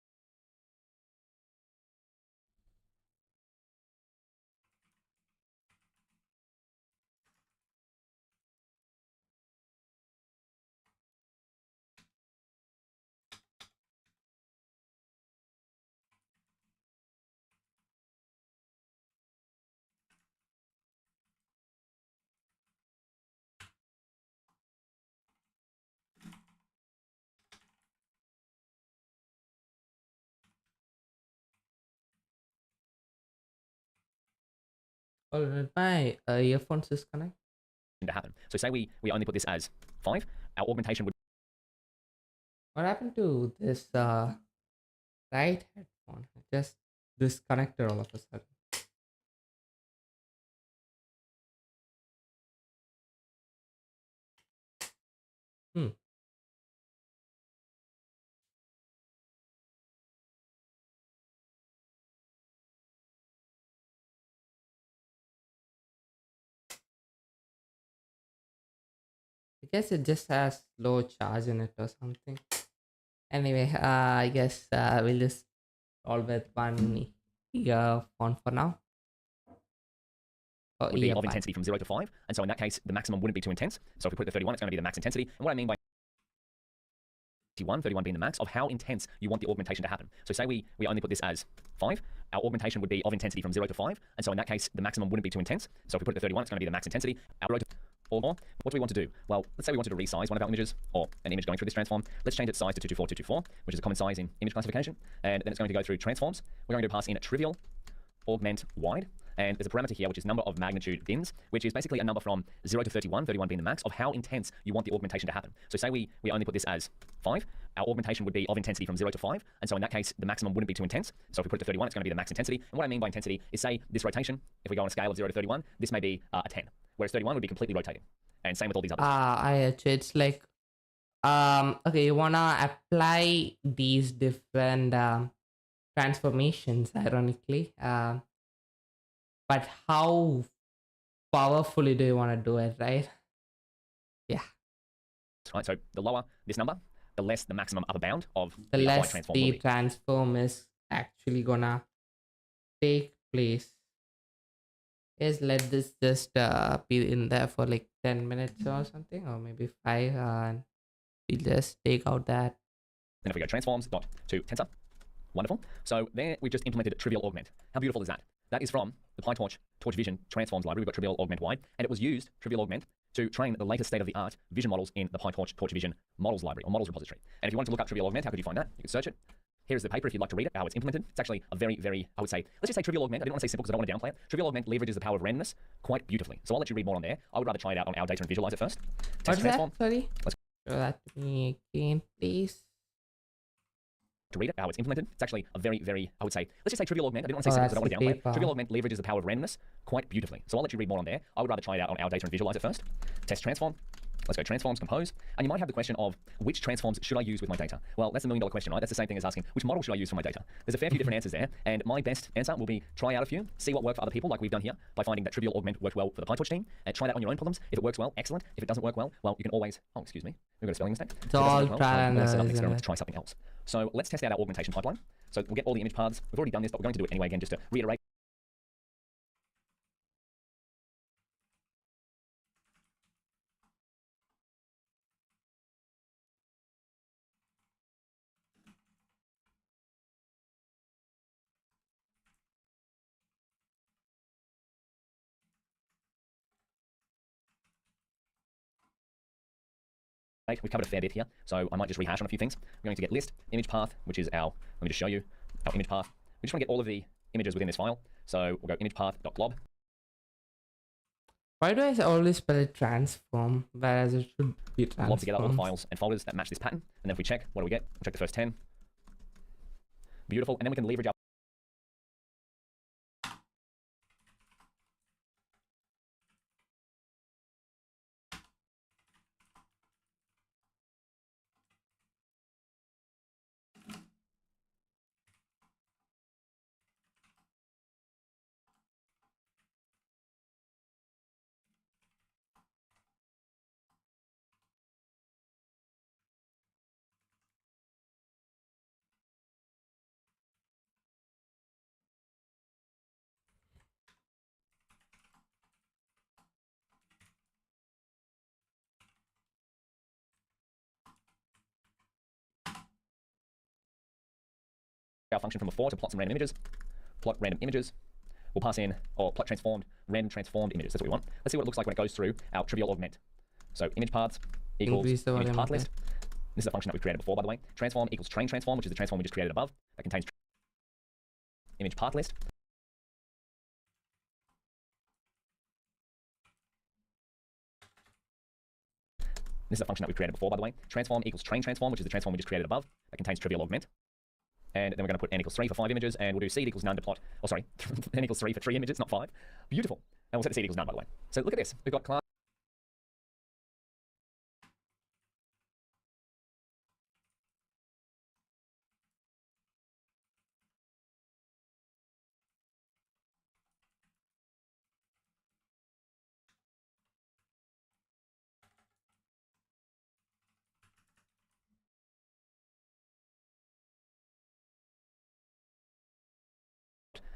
Alright, my earphones is connected. happen. So say we only put this as 5, our augmentation would What happened to this right headphone? It just disconnected all of a sudden. I guess it just has low charge in it or something. Anyway, I guess we'll just roll with one earphone for now. would be of intensity from 0 to 5. And so in that case, the maximum wouldn't be too intense. So if we put it to 31, it's going to be the max intensity. And what I mean by 31 being the max, of how intense you want the augmentation to happen. So say we only put this as 5, our augmentation would be of intensity from 0 to 5. And so in that case, the maximum wouldn't be too intense. So if we put it to 31, it's going to be the max intensity. Or more. What do we want to do? Well, let's say we wanted to resize one of our images, or an image going through this transform. Let's change its size to 224, which is a common size in image classification. And then it's going to go through transforms. We're going to pass in a trivial augment wide. And there's a parameter here, which is number of magnitude bins, which is basically a number from 0 to 31, 31 being the max, of how intense you want the augmentation to happen. So say we only put this as 5, our augmentation would be of intensity from 0 to 5. And so in that case, the maximum wouldn't be too intense. So if we put it to 31, it's going to be the max intensity. And what I mean by intensity is, say this rotation, if we go on a scale of 0 to 31, this may be a 10, whereas 31 would be completely rotating. And same with all these others. It's like, okay, you wanna apply these different transformations, ironically. But how powerfully do you want to do it, right? Yeah. Right, so the lower this number, the less the maximum upper bound of the less transform the transform is actually gonna take place. Is let this just be in there for like 10 minutes or something, or maybe 5, and we'll just take out that Then if we go transforms dot to tensor, wonderful. So there we just implemented trivial augment. How beautiful is that? That is from the Pytorch Torch Vision transforms library. We've got trivial augment wide, and it was used, trivial augment, to train the latest state-of-the-art vision models in the Pytorch Torch Vision models library or models repository. And if you wanted to look up trivial augment, how could you find that? You could search it. Here's the paper if you'd like to read it, how it's implemented. It's actually a very, very, I would say, let's just say trivial augment. I didn't want to say simple because I don't want to downplay it. Trivial augment leverages the power of randomness quite beautifully. So I'll let you read more on there. I would rather try it out on our data and visualize it first. What's that? Sorry. Let's show that to me again, please. To read it, how it's implemented. It's actually a very, very, I would say, let's just say trivial augment. I didn't want to say simple because I don't want to downplay it. Trivial augment leverages the power of randomness quite beautifully. So I'll let you read more on there. I would rather try it out on our data and visualize it first. Test transform. Let's go transforms, compose. And you might have the question of which transforms should I use with my data? Well, that's the $1 million question, right? That's the same thing as asking which model should I use for my data? There's a fair few different answers there. And my best answer will be try out a few, see what worked for other people, like we've done here by finding that trivial augment worked well for the Pytorch team. And try that on your own problems. If it works well, excellent. If it doesn't work well, you can always, oh, excuse me, we've got a spelling mistake. It's all trial and error, set up an experiment to try something else. So let's test out our augmentation pipeline. So we'll get all the image paths. We've already done this, but we're going to do it anyway again just to reiterate. We've covered a fair bit here, so I might just rehash on a few things. We're going to get list, image path, which is our, let me just show you, our image path. We just want to get all of the images within this file. So we'll go image path.glob. Why do I always spell it transform, whereas it should be transform? Glob together all the files and folders that match this pattern. And then if we check, what do we get? We'll check the first 10. Beautiful. And then we can leverage our function from before to plot some random images. Plot random images. We'll pass in, or plot transformed, random transformed images. That's what we want. Let's see what it looks like when it goes through our trivial augment. So image paths equals image path list. This is a function that we created before, by the way. Transform equals train transform, which is the transform we just created above. That contains image path list. This is a function that we created before, by the way. Transform equals train transform, which is the transform we just created above. That contains trivial augment. And then we're going to put n equals 3 for 5 images, and we'll do seed equals none to plot. Oh, sorry, n equals 3 for 3 images, not 5. Beautiful. And we'll set the seed equals none, by the way. So look at this. We've got class.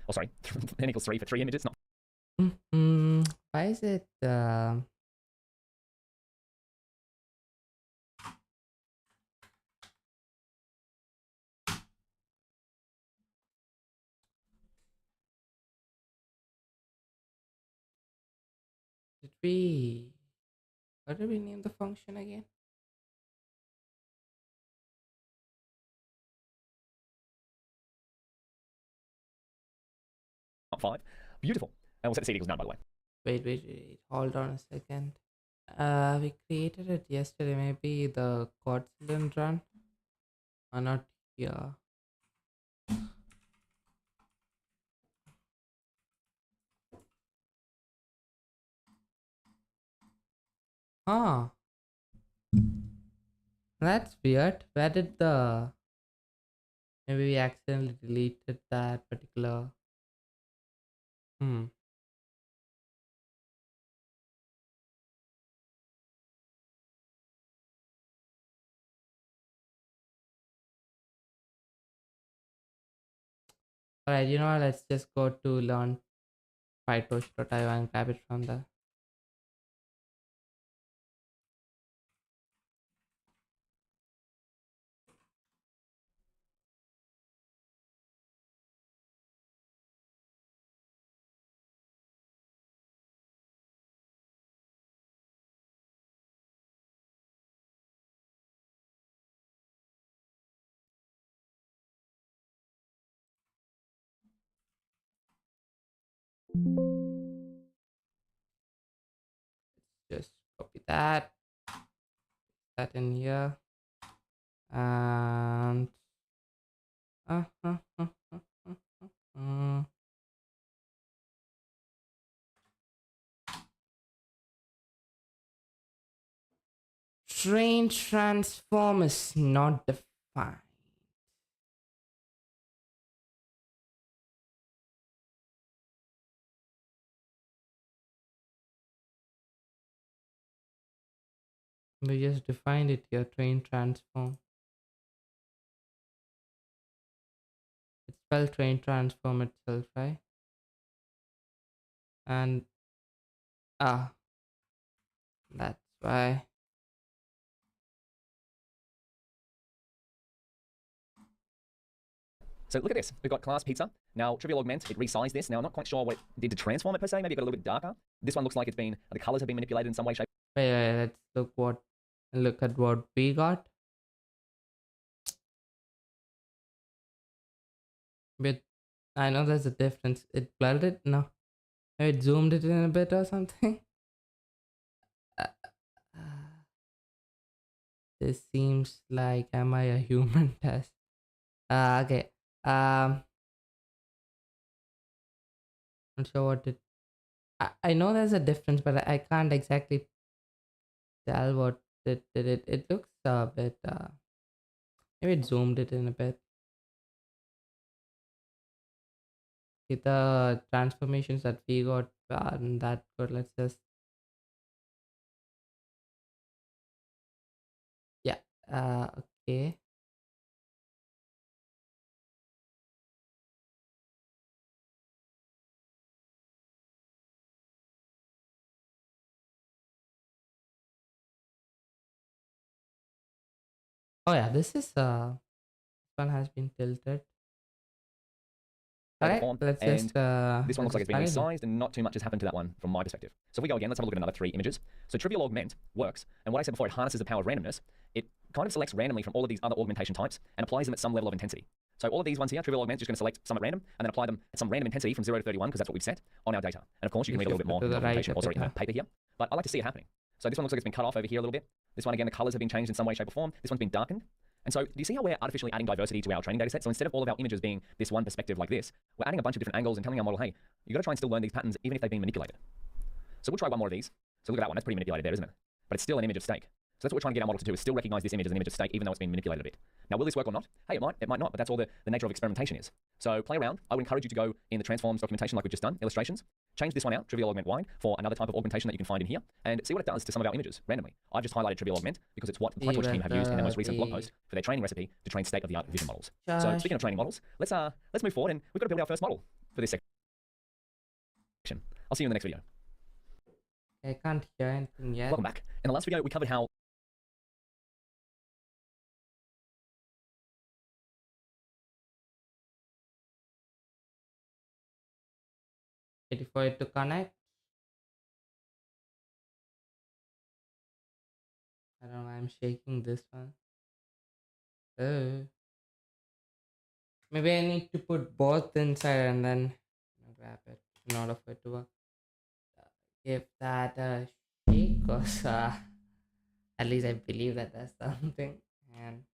Oh, sorry, n equals 3 for 3 images, not. Why is it? What did we name the function again? Not 5. Beautiful. And we'll set the seed equals none, by the way. Wait. Hold on a second. We created it yesterday. Maybe the code didn't run. Or not here. Ah. That's weird. Where did the... Maybe we accidentally deleted that particular... Alright, you know what? Let's just go to learn Pytorch.io and grab it from there. Just copy that in here, and train transform is not defined. We just defined it here, train transform. It's spelled train transform itself, right? And that's why. So look at this. We've got class pizza. Now, trivial augment, it resized this. Now, I'm not quite sure what it did to transform it per se. Maybe it got a little bit darker. This one looks like it's been, the colors have been manipulated in some way, shape. Wait, let's look at what we got. But I know there's a difference. It blurred it? No. Maybe it zoomed it in a bit or something. This seems like, am I a human test? Okay. Not sure what it. I know there's a difference, but I can't exactly tell what it did. It looks a bit. Maybe it zoomed it in a bit. The transformations that we got aren't that good. Let's just. Yeah. Okay. Oh yeah, this one has been tilted. Alright, let's just this one looks like it's been resized and not too much has happened to that one from my perspective. So if we go again, let's have a look at another 3 images. So trivial augment works, and what I said before, it harnesses the power of randomness. It kind of selects randomly from all of these other augmentation types and applies them at some level of intensity. So all of these ones here, trivial augment is just going to select some at random and then apply them at some random intensity from 0 to 31 because that's what we've set on our data. And of course, you can read a little bit more in the documentation, or sorry, in the paper here. But I like to see it happening. So this one looks like it's been cut off over here a little bit. This one, again, the colors have been changed in some way, shape, or form. This one's been darkened. And so do you see how we're artificially adding diversity to our training data set? So instead of all of our images being this one perspective like this, we're adding a bunch of different angles and telling our model, hey, you got to try and still learn these patterns even if they've been manipulated. So we'll try one more of these. So look at that one. That's pretty manipulated there, isn't it? But it's still an image of steak. So that's what we're trying to get our model to do, is still recognize this image as an image of steak even though it's been manipulated a bit. Now, will this work or not? Hey, it might not, but that's all the nature of experimentation is. So play around. I would encourage you to go in the transforms documentation like we've just done, illustrations, change this one out, trivial augment wide, for another type of augmentation that you can find in here, and see what it does to some of our images randomly. I've just highlighted trivial augment because it's what the Pytorch team have used in their most recent blog post for their training recipe to train state-of-the-art vision models. So speaking of training models, let's move forward, and we've got to build our first model for this section. I'll see you in the next video. I can't hear anything yet. Welcome back. In the last video, we covered how waiting for it to connect. I don't know, I'm shaking this one. Oh. Maybe I need to put both inside and then grab it in order for it to work. Give that a shake, because at least I believe that that's something. And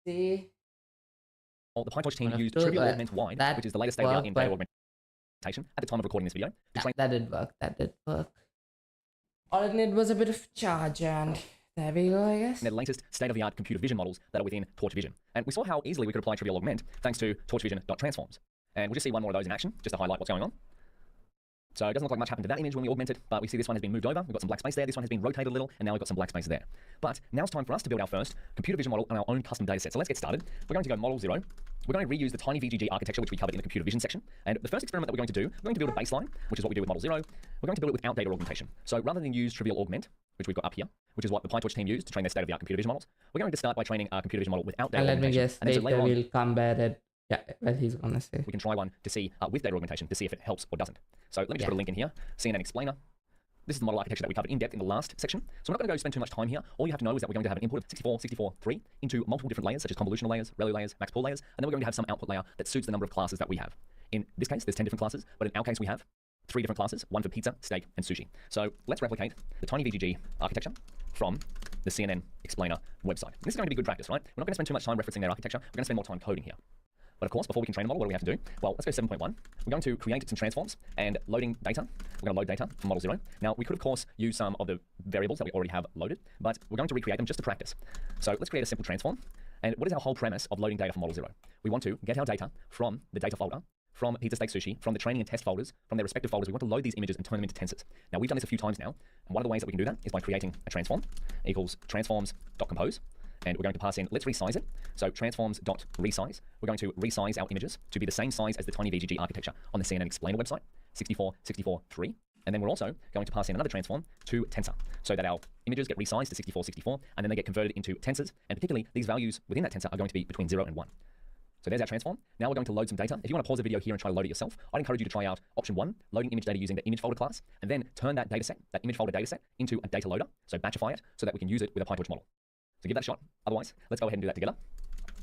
see, the Pytorch team used trivial augment wide, which is the latest state-of-the-art in data augmentation at the time of recording this video. That did work. That did work. All it needed was a bit of charge, and there we go, I guess. The latest state-of-the-art computer vision models that are within Torch Vision. And we saw how easily we could apply trivial augment thanks to torchvision.transforms. And we'll just see one more of those in action, just to highlight what's going on. So it doesn't look like much happened to that image when we augmented, but we see this one has been moved over. We've got some black space there. This one has been rotated a little, and now we've got some black space there. But now it's time for us to build our first computer vision model on our own custom data set. So let's get started. We're going to go model 0. We're going to reuse the tiny VGG architecture, which we covered in the computer vision section. And the first experiment that we're going to do, we're going to build a baseline, which is what we do with model 0. We're going to build it without data augmentation. So rather than use trivial augment, which we've got up here, which is what the Pytorch team used to train their state-of-the-art computer vision models, we're going to start by training our computer vision model without data augmentation. And let me guess, later we'll come back at. Yeah, what he's gonna say. We can try one to see with data augmentation to see if it helps or doesn't. So let me just put a link in here. CNN Explainer. This is the model architecture that we covered in depth in the last section. So we're not going to go spend too much time here. All you have to know is that we're going to have an input of 64, 64, 3 into multiple different layers, such as convolutional layers, ReLU layers, max pool layers, and then we're going to have some output layer that suits the number of classes that we have. In this case, there's 10 different classes, but in our case, we have 3 different classes, one for pizza, steak, and sushi. So let's replicate the TinyVGG architecture from the CNN Explainer website. And this is going to be good practice, right? We're not going to spend too much time referencing their architecture. We're going to spend more time coding here. But of course, before we can train a model, what do we have to do? Well, let's go 7.1. We're going to create some transforms and loading data. We're going to load data from model 0. Now, we could, of course, use some of the variables that we already have loaded, but we're going to recreate them just to practice. So let's create a simple transform. And what is our whole premise of loading data from model 0? We want to get our data from the data folder, from pizza, steak, sushi, from the training and test folders, from their respective folders. We want to load these images and turn them into tensors. Now, we've done this a few times now, and one of the ways that we can do that is by creating a transform equals transforms.compose. And we're going to pass in, let's resize it. So transforms.resize. We're going to resize our images to be the same size as the TinyVGG architecture on the CNN Explainer website, 64, 64, 3. And then we're also going to pass in another transform to tensor, so that our images get resized to 64, 64, and then they get converted into tensors. And particularly, these values within that tensor are going to be between 0 and 1. So there's our transform. Now we're going to load some data. If you want to pause the video here and try to load it yourself, I'd encourage you to try out option 1, loading image data using the image folder class, and then turn that dataset, that image folder dataset, into a data loader, so batchify it, so that we can use it with a Pytorch model. So give that a shot. Otherwise, let's go ahead and do that together.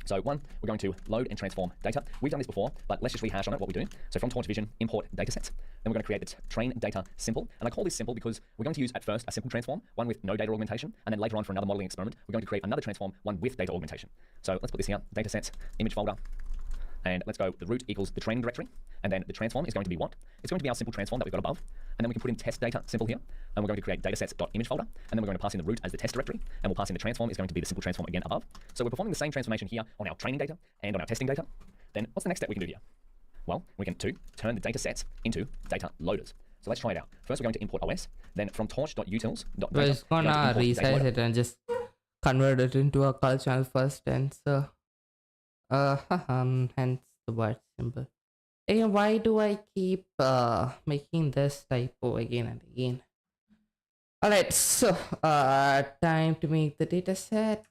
So 1, we're going to load and transform data. We've done this before, but let's just rehash on it what we do. So from Torch Vision, import datasets. Then we're going to create the train data simple. And I call this simple because we're going to use at first a simple transform, one with no data augmentation, and then later on for another modeling experiment, we're going to create another transform, one with data augmentation. So let's put this here, datasets, image folder, and let's go the root equals the training directory, and then the transform is going to be what? It's going to be our simple transform that we've got above, and then we can put in test data simple here, and we're going to create datasets.image folder, and then we're going to pass in the root as the test directory, and we'll pass in the transform is going to be the simple transform again above. So we're performing the same transformation here on our training data and on our testing data. Then what's the next step we can do here? Well, we can turn the data sets into data loaders. So let's try it out. First, we're going to import OS, then from torch.utils.data. We're just gonna resize it and just convert it into a cultural first tensor. Hence the word symbol. Again, why do I keep making this typo again and again? Alright, so time to make the data set.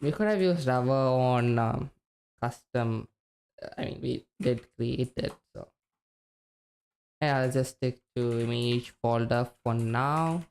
We could have used Rubber on custom. I mean, we did create it, so yeah, I'll just stick to image folder for now.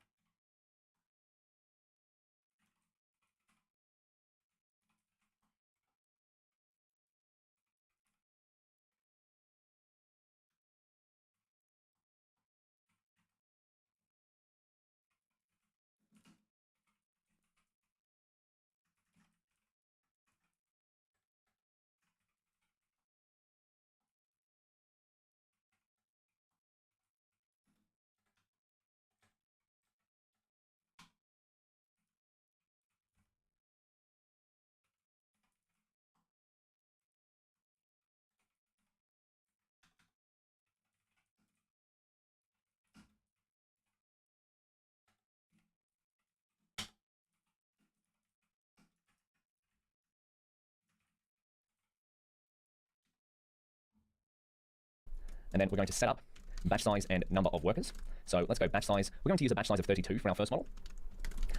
And then we're going to set up batch size and number of workers. So let's go batch size. We're going to use a batch size of 32 for our first model.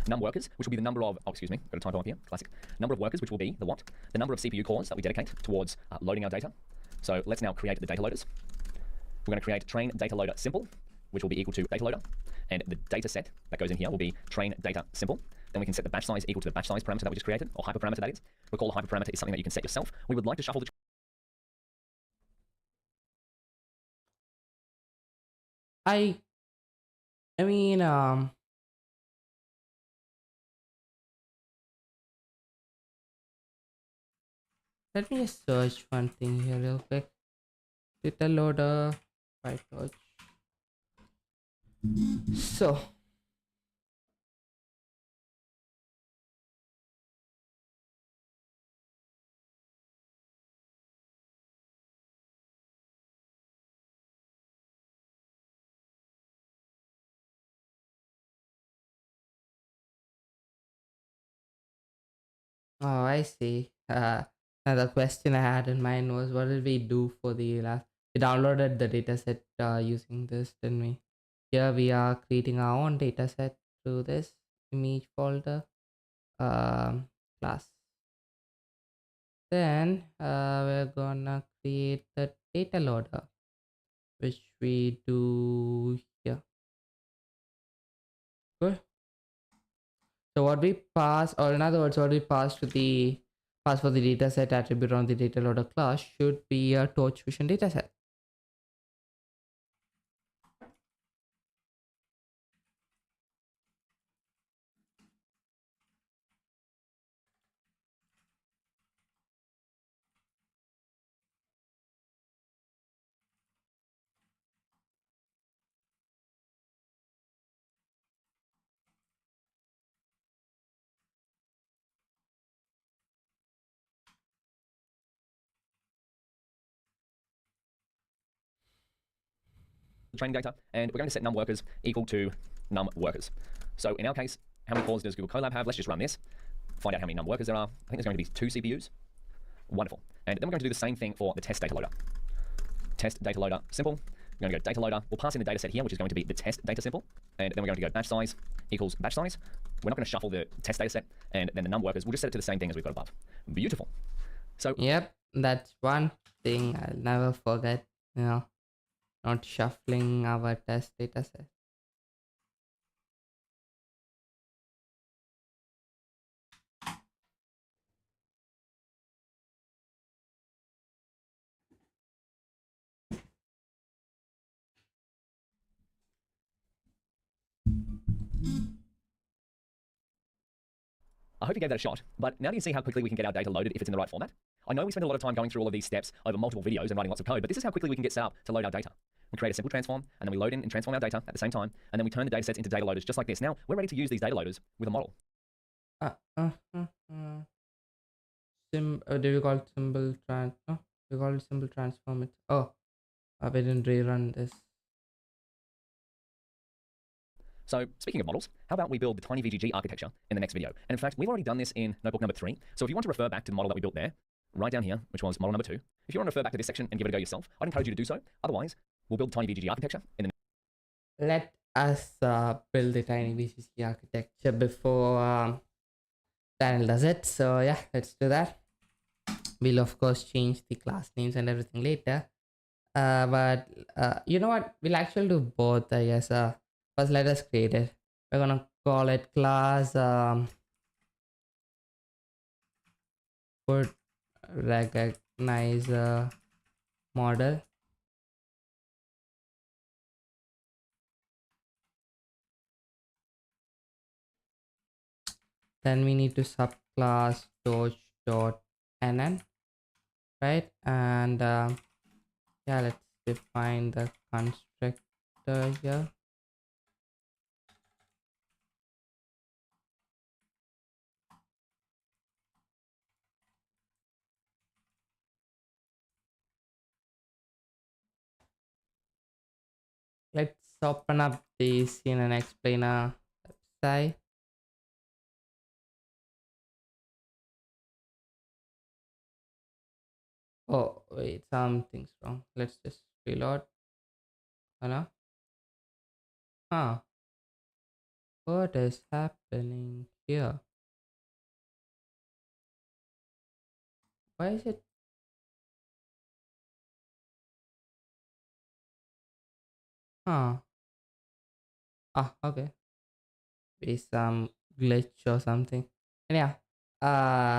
Num workers, which will be the number of, got a typo up here, classic. Number of workers, which will be the what? The number of CPU cores that we dedicate towards loading our data. So let's now create the data loaders. We're going to create train data loader simple, which will be equal to data loader. And the data set that goes in here will be train data simple. Then we can set the batch size equal to the batch size parameter that we just created, or hyperparameter that is. Recall the hyperparameter is something that you can set yourself. We would like to shuffle the I mean, let me just search one thing here real quick. Data loader, Pytorch. So, oh, I see. Another question I had in mind was, what did we do for the last? We downloaded the dataset using this, didn't we? Here we are creating our own dataset through this image folder class. Then we're gonna create the data loader. which we do here. Good. So what we pass, or in other words, what we pass to the pass for the dataset attribute on the data loader class should be a Torch Vision dataset. training data, and we're going to set num workers equal to num workers. So in our case, how many cores does Google Colab have? Let's just run this, find out how many num workers there are. I think there's going to be 2 CPUs. Wonderful. And then we're going to do the same thing for the test data loader. Test data loader, simple. We're going to go data loader. We'll pass in the data set here, which is going to be the test data simple. And then we're going to go batch size equals batch size. We're not going to shuffle the test data set, and then the num workers, we'll just set it to the same thing as we've got above. Beautiful. So yep, that's one thing I'll never forget, you know, not shuffling our test data set. I hope you gave that a shot, but now do you see how quickly we can get our data loaded if it's in the right format? I know we spend a lot of time going through all of these steps over multiple videos and writing lots of code, but this is how quickly we can get set up to load our data. We create a simple transform, and then we load in and transform our data at the same time, and then we turn the data sets into data loaders just like this. Now, we're ready to use these data loaders with a model. Do we call it symbol trans? No, we call it symbol transform. It. Oh, we didn't rerun this. So speaking of models, how about we build the tiny VGG architecture in the next video? And in fact, we've already done this in notebook number 3. So if you want to refer back to the model that we built there, right down here, which was model number 2, if you want to refer back to this section and give it a go yourself, I'd encourage you to do so. Otherwise, we'll build the tiny VGG architecture in the Let us build the tiny VGG architecture before Daniel does it. So yeah, let's do that. We'll of course change the class names and everything later. But you know what? We'll actually do both, I guess. First, let us create it. We're gonna call it class put recognize model. Then we need to subclass torch.nn, right? And yeah, let's define the constructor here. Let's open up the CNN Explainer website. Oh wait, something's wrong. Let's just reload. Hello? Huh? What is happening here? Why is it? Huh? Ah, okay. Be some glitch or something. And yeah.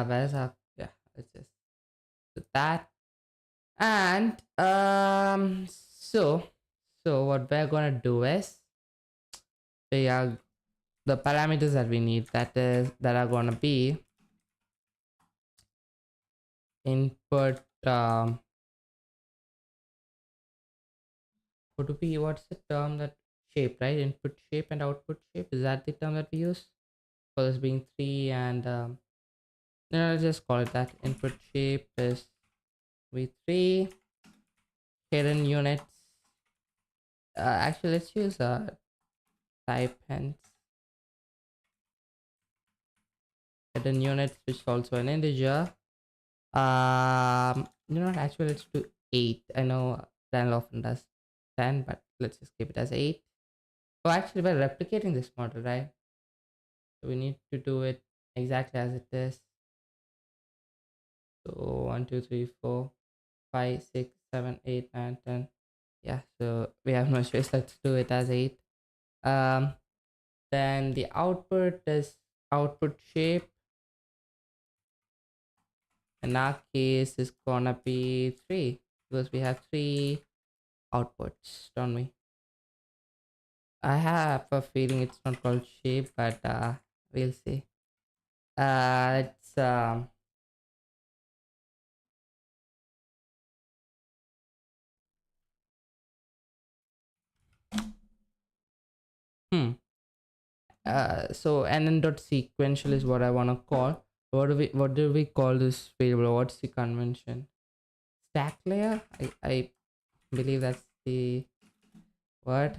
Where's our? Yeah, let's just do that. And so what we're gonna do is we are the parameters that we need that are gonna be input what's the term that shape, right? Input shape and output shape, is that the term that we use for this being 3? And no, let's just call it that. Input shape is v3 hidden units. Actually let's use type hence hidden units, which is also an integer. You know what, actually let's do 8. I know Daniel often does 10, but let's just keep it as 8. Oh, actually we're replicating this model, right? So we need to do it exactly as it is. So 1 2 3 4 5 6 7 8 9 10 Yeah, so we have no choice. Let's do it as 8. Um, then the output is output shape. In our case, is gonna be 3 because we have 3 outputs, don't we? I have a feeling it's not called shape, but we'll see. It's hmm. So nn dot sequential is what I wanna call. What do we call this variable? What's the convention? Stack layer? I believe that's the word.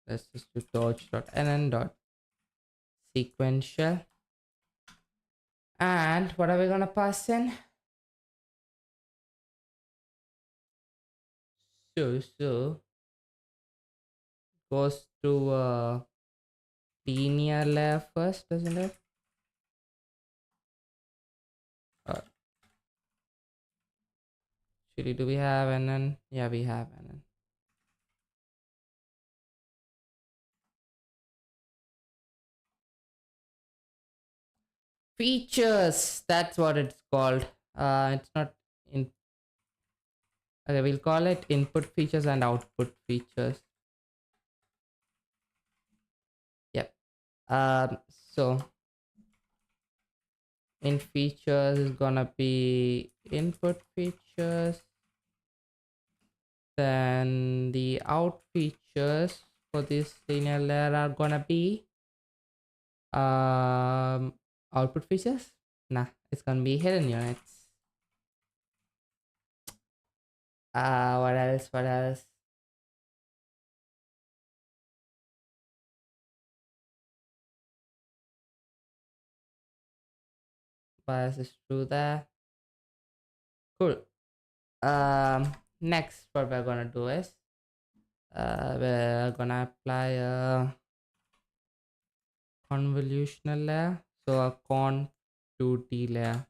Let's just do torch dot nn dot sequential. And what are we gonna pass in? So goes to linear layer first, doesn't it? Uh, Actually, do we have nn? Yeah, we have nn. Features, that's what it's called. It's not in. Okay, we'll call it input features and output features. Yep. So in features is gonna be input features. Then the out features for this linear layer are gonna be output features. Nah, it's gonna be hidden units. What else? What else? Bias is true there. Cool. Next, what we're gonna do is we're gonna apply a convolutional layer. So a con 2D layer.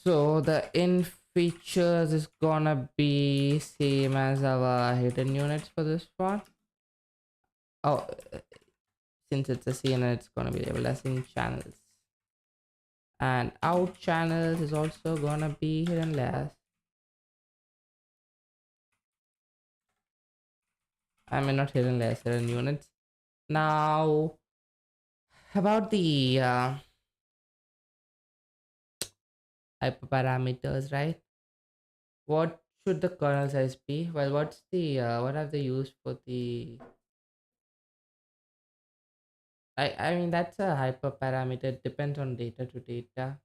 So the in features is gonna be same as our hidden units for this one. Oh, since it's a CNN, it's gonna be labeled as in channels. And out channels is also gonna be hidden layers. I mean, not hidden layers, hidden units. Now, about the hyperparameters, right? What should the kernel size be? Well, what's the what have they used for the? I mean, that's a hyperparameter. It depends on data to data.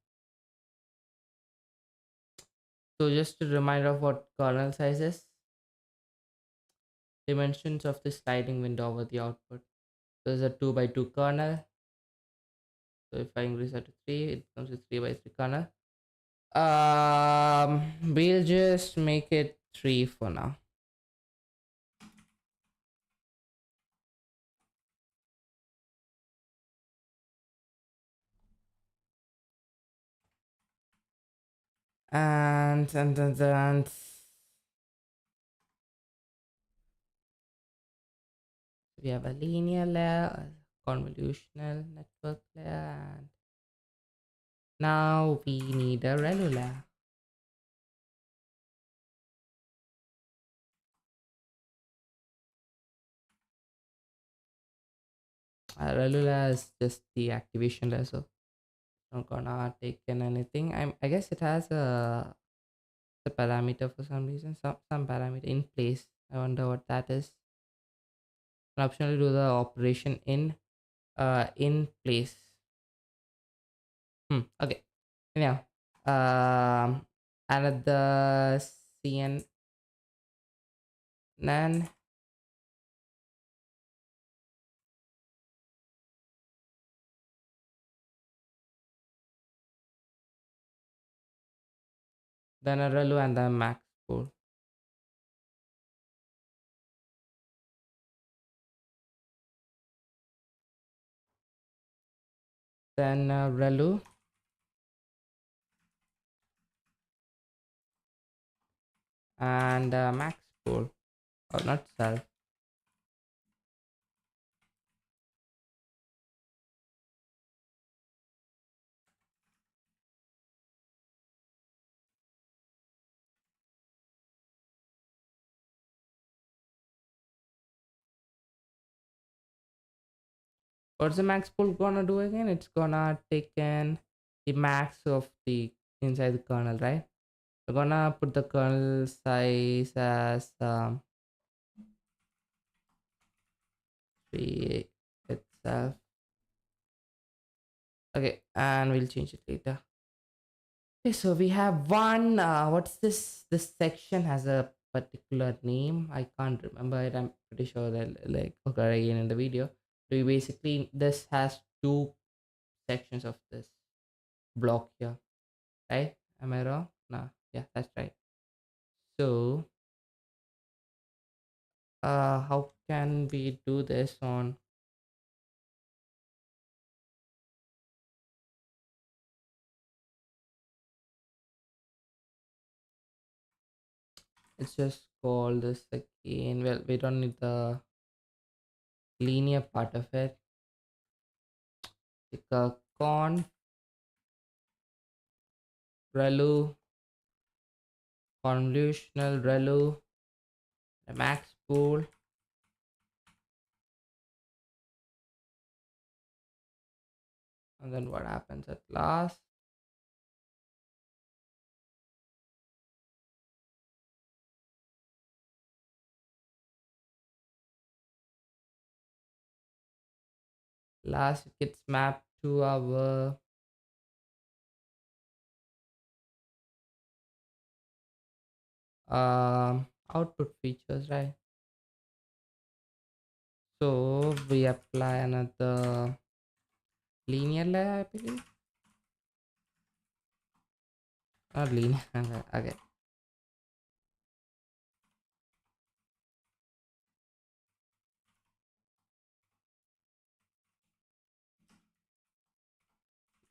So just a reminder of what kernel size is. Dimensions of the sliding window over the output. So it's a 2 by 2 kernel. So if I increase that to 3, it comes with 3 by 3 kernel. We'll just make it 3 for now. And we have a linear layer, a convolutional network layer, and now we need a ReLU layer. ReLU layer is just the activation layer, so not gonna take in anything. I guess it has a parameter for some reason, some parameter in place. I wonder what that is. Can optionally do the operation in place. Okay. Anyhow, another CNN, then a ReLU and the max score. then relu, and max pool, or not self. What's the max pool gonna do again? It's gonna take in the max of the inside the kernel, right? We're gonna put the kernel size as 3 itself. Okay, and we'll change it later. Okay, so we have one. What's this? This section has a particular name. I can't remember it. I'm pretty sure that like occur again in the video. So basically, this has two sections of this block here, right? Am I wrong? No, yeah, that's right. So how can we do this on let's just call this again. Well, we don't need the linear part of it. Like a conf relu, convolutional relu, the max pool, and then what happens at last? Last it gets mapped to our output features, right? So we apply another linear layer, I believe. Not linear. Okay.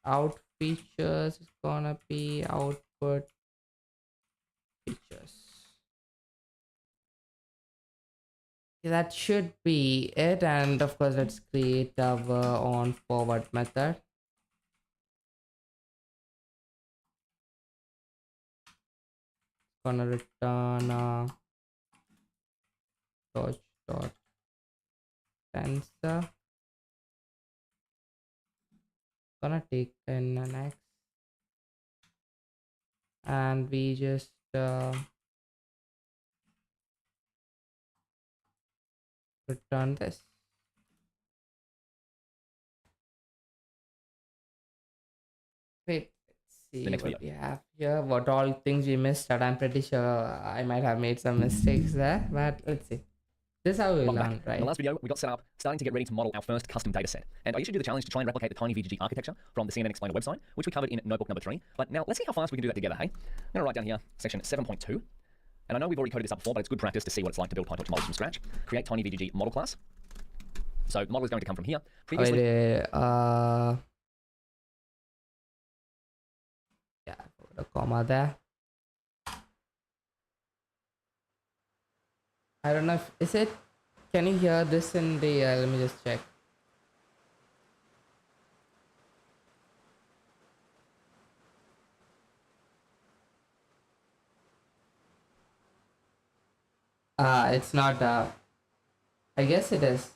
Out features is gonna be output features. Okay, that should be it, and of course let's create our on forward method. It's gonna return torch dot tensor. Gonna take in an x, and we just return this. Wait, let's see what we have here. What all things we missed that I'm pretty sure I might have made some mistakes there, but let's see. This is how we learn, right? In the last video, we got set up, starting to get ready to model our first custom dataset. And I used to do the challenge to try and replicate the TinyVGG architecture from the CNN Explainer website, which we covered in notebook number 3. But now let's see how fast we can do that together, hey? I'm going to write down here section 7.2. And I know we've already coded this up before, but it's good practice to see what it's like to build Pytorch models from scratch. Create TinyVGG model class. So the model is going to come from here. Previously, yeah, put a comma there. I don't know if is it. Can you hear this in the? Let me just check. It's not. I guess it is.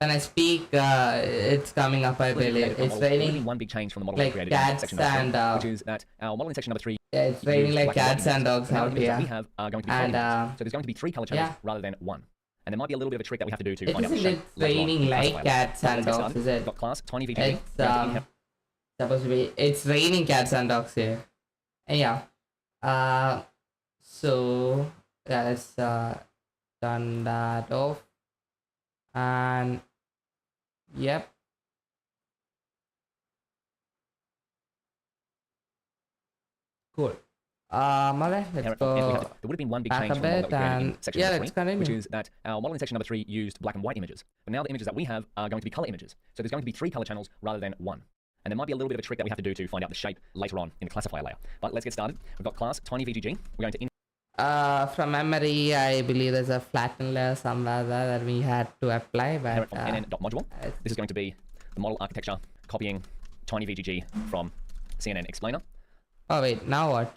When I speak, it's coming up. I believe it's raining. One big change from the model like created cats in section number 3, and which is that our model in section number 3. Yeah, it's raining like cats and dogs out here. We have are going to be so there's going to be 3 color channels rather than 1. And there might be a little bit of a trick that we have to do to find out the shape. It's raining like cats and dogs, is it? Got class TinyVGG. It's supposed to be. It's raining cats and dogs here. And yeah. So yeah, let's turn that off. And yep. Cool. Alright, let's go. There would have been one big change from the model that we created in section number 3, which is that our model in section number 3 used black and white images. But now the images that we have are going to be color images. So there's going to be 3 color channels rather than 1. And there might be a little bit of a trick that we have to do to find out the shape later on in the classifier layer. But let's get started. We've got class tinyVGG. We're going to from memory, I believe there's a flatten layer somewhere there that we had to apply, but inherit from nn.module. This is going to be the model architecture copying tinyVGG from CNN explainer. Oh wait, now what?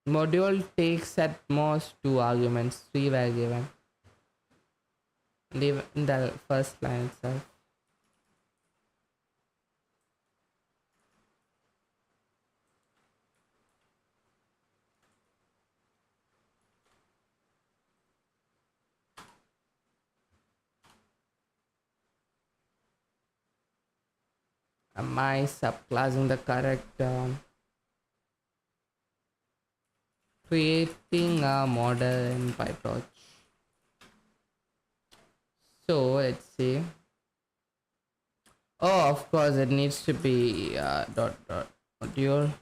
Module takes at most 2 arguments, 3 were given. Leave in the first line itself. Am I subclassing the correct creating a model in Pytorch? So let's see. Oh, of course, it needs to be dot module.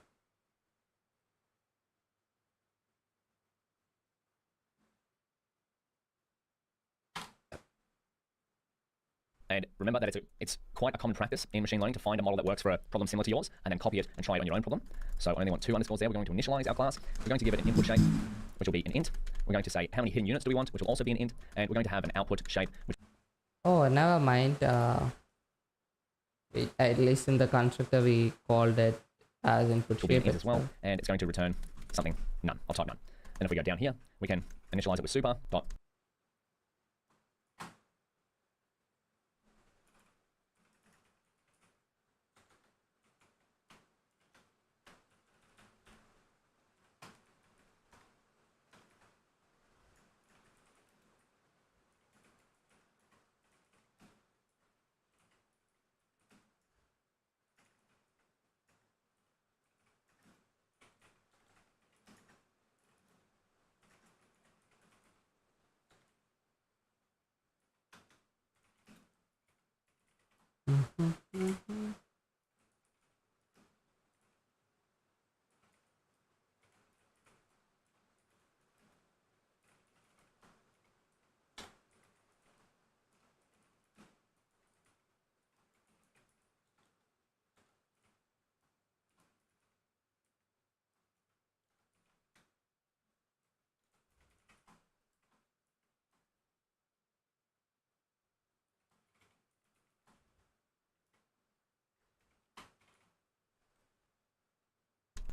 And remember that it's quite a common practice in machine learning to find a model that works for a problem similar to yours and then copy it and try it on your own problem. So I only want 2 underscores there. We're going to initialize our class. We're going to give it an input shape, which will be an int. We're going to say how many hidden units do we want, which will also be an int. And we're going to have an output shape. Oh, never mind. At least in the constructor, we called it as input will be an shape int as well. And it's going to return something, none. I'll type none. And if we go down here, we can initialize it with super dot.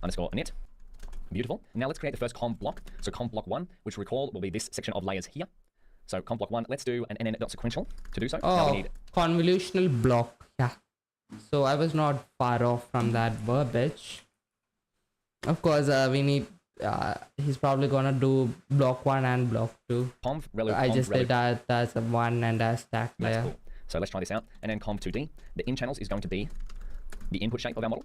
Underscore init. Beautiful. Now let's create the first conv block. So conv block 1, which recall will be this section of layers here. So conv block 1, let's do an nn.sequential to do so. Oh, now we need convolutional block. Yeah. So I was not far off from that verbiage. Of course, we need. He's probably gonna do block 1 and block 2. conv relu. I conv, just relu. did that as a 1 and a stack That's layer. cool. So let's try this out. And then conv 2d. The in channels is going to be the input shape of our model.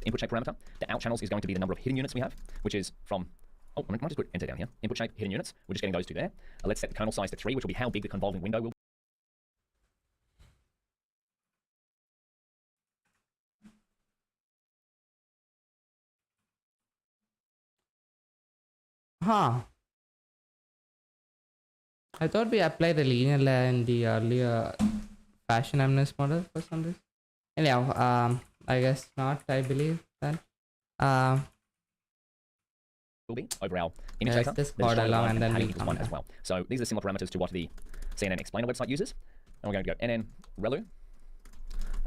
Input shape parameter. The out channels is going to be the number of hidden units we have, which is from, oh, I might just put enter down here. Input shape, hidden units. We're just getting those 2 there. Let's set the kernel size to 3, which will be how big the convolving window will be. Huh. I thought we applied the linear layer in the earlier fashion MNIST model for some reason. Anyhow, I guess not, I believe then. Will be over our initiator. Yes, this code along and then we come 1 as well. So these are similar parameters to what the CNN explainer website uses. And we're going to go nn relu.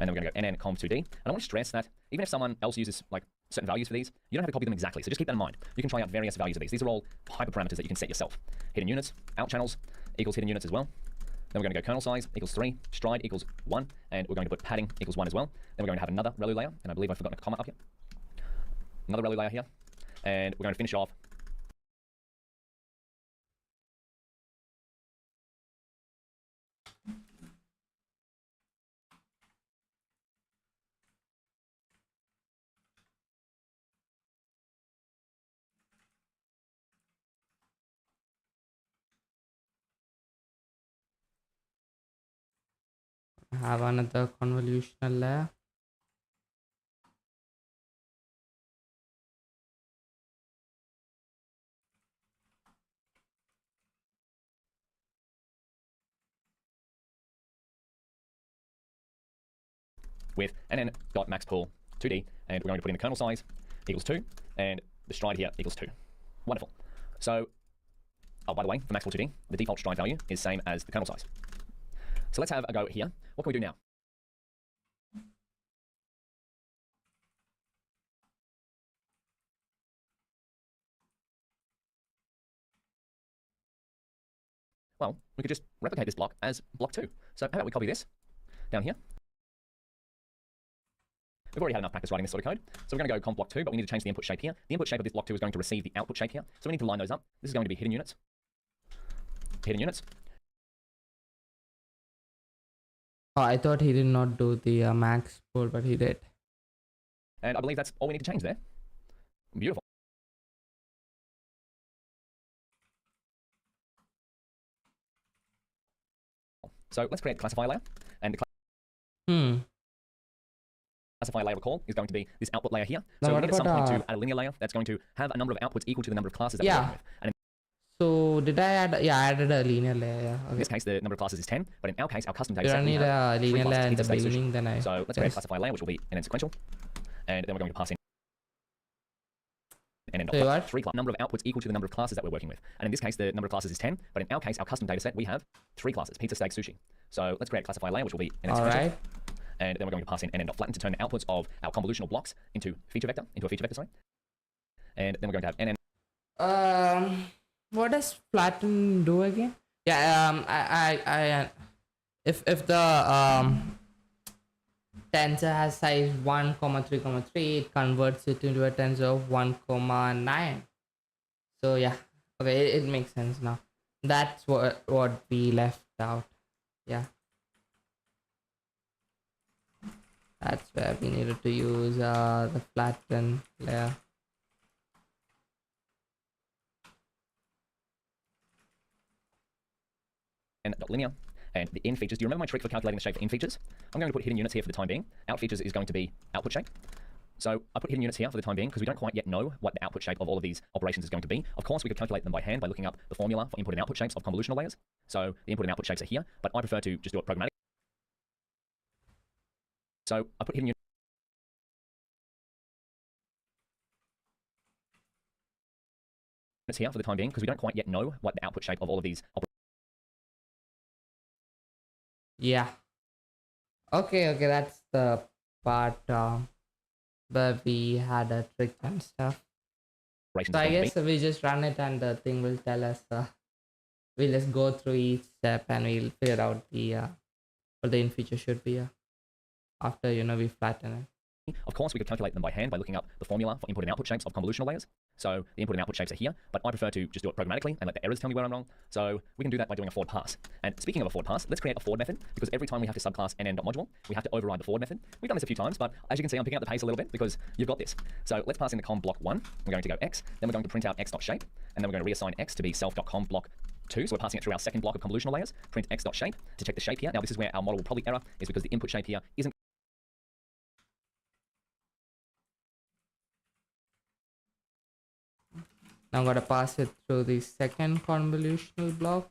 And then we're going to go nn conv 2d. And I want to stress that even if someone else uses like certain values for these, you don't have to copy them exactly. So just keep that in mind. You can try out various values of these. These are all hyperparameters that you can set yourself. Hidden units, out channels equals hidden units as well. Then we're going to go kernel size equals 3, stride equals 1, and we're going to put padding equals 1 as well. Then we're going to have another relu layer, and I believe I've forgotten a comma up here. Another relu layer here, and we're going to finish off. I have another convolutional layer. With nn.maxpool 2D, and we're going to put in the kernel size equals 2, and the stride here equals 2. Wonderful. So, oh, by the way, for maxpool 2D, the default stride value is same as the kernel size. So let's have a go here. What can we do now? Well, we could just replicate this block as block 2. So how about we copy this down here? We've already had enough practice writing this sort of code. So we're going to go comp block 2, but we need to change the input shape here. The input shape of this block 2 is going to receive the output shape here. So we need to line those up. This is going to be hidden units. Hidden units. Oh, I thought he did not do the max pool, but he did. And I believe that's all we need to change there. Beautiful. So let's create a classifier layer. And the classifier layer, recall, is going to be this output layer here. So we need at some point to add a linear layer that's going to have a number of outputs equal to the number of classes that we're working with. And so did I add? Yeah, I added a linear layer. Yeah. Okay. in this case, the number of classes is 10, but in our case, our custom data You set, don't we need have a linear layer in the state beginning, then I. So let's create a classifier layer, which will be nn sequential, and then we're going to pass in nn three number of outputs equal to the number of classes that we're working with. And in this case, the number of classes is 10, but in our case, our custom data set, we have 3 classes: pizza, steak, sushi. So let's create a classifier layer, which will be nn sequential. Alright. And then we're going to pass in nn.flatten to turn the outputs of our convolutional blocks into a feature vector, sorry. And then we're going to have nn. What does flatten do again? Yeah, if the tensor has size 1, 3, it converts it into a tensor of 1, 9. So yeah, okay, it makes sense now. That's what we left out. Yeah. That's where we needed to use the flatten layer. Linear and the in features. Do you remember my trick for calculating the shape for in features? I'm going to put hidden units here for the time being. Out features is going to be output shape. So I put hidden units here for the time being because we don't quite yet know what the output shape of all of these operations is going to be. Of course, we could calculate them by hand by looking up the formula for input and output shapes of convolutional layers. So the input and output shapes are here, but I prefer to just do it programmatically. So I put hidden units here for the time being because we don't quite yet know what the output shape of all of these operations. Yeah. Okay, that's the part where we had a trick and stuff. So I guess we just run it and the thing will tell us. We'll just go through each step and we'll figure out the what the in feature should be after we flatten it. Of course, we could calculate them by hand by looking up the formula for input and output shapes of convolutional layers. So the input and output shapes are here, but I prefer to just do it programmatically and let the errors tell me where I'm wrong. So we can do that by doing a forward pass. And speaking of a forward pass, let's create a forward method, because every time we have to subclass nn.module, we have to override the forward method. We've done this a few times, but as you can see, I'm picking up the pace a little bit because you've got this. So let's pass in the com block 1. We're going to go x, then we're going to print out x.shape, and then we're going to reassign x to be self.com block 2. So we're passing it through our second block of convolutional layers, print x.shape to check the shape here. Now this is where our model will probably error, is because the input shape here isn't. Now I'm going to pass it through the second convolutional block.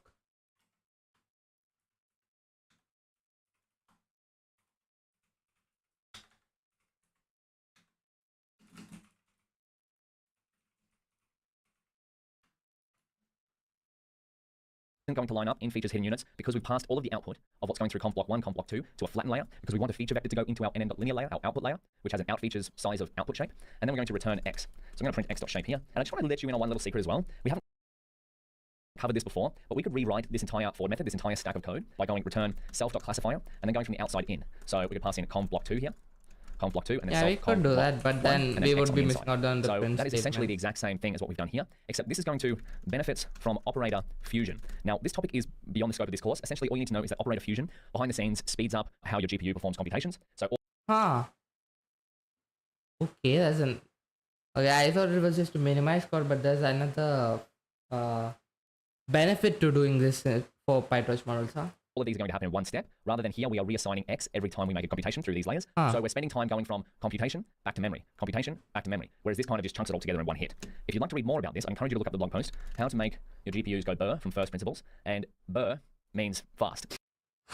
Going to line up in features hidden units because we passed all of the output of what's going through comp block 1, comp block 2 to a flatten layer because we want a feature vector to go into our nn.linear layer, our output layer, which has an out features size of output shape, and then we're going to return x. So I'm going to print x.shape here, and I just want to let you in on one little secret as well. We haven't covered this before, but we could rewrite this entire forward method, this entire stack of code, by going return self.classifier and then going from the outside in. So we could pass in comp block 2 here. Comp block 2 and then yeah, we could do that, but then we would be missing out on the so print that is essentially statement. the exact same thing as what we've done here, except this is going to benefit from operator fusion. Now, this topic is beyond the scope of this course. Essentially, all you need to know is that operator fusion behind the scenes speeds up how your GPU performs computations. So, okay, that's an. Okay, I thought it was just to minimize code, but there's another benefit to doing this for Pytorch models, huh? all of these are going to happen in one step, rather than here we are reassigning X every time we make a computation through these layers. So we're spending time going from computation back to memory, computation back to memory, whereas this kind of just chunks it all together in one hit. If you'd like to read more about this, I encourage you to look up the blog post, how to make your GPUs go burr from first principles, and burr means fast.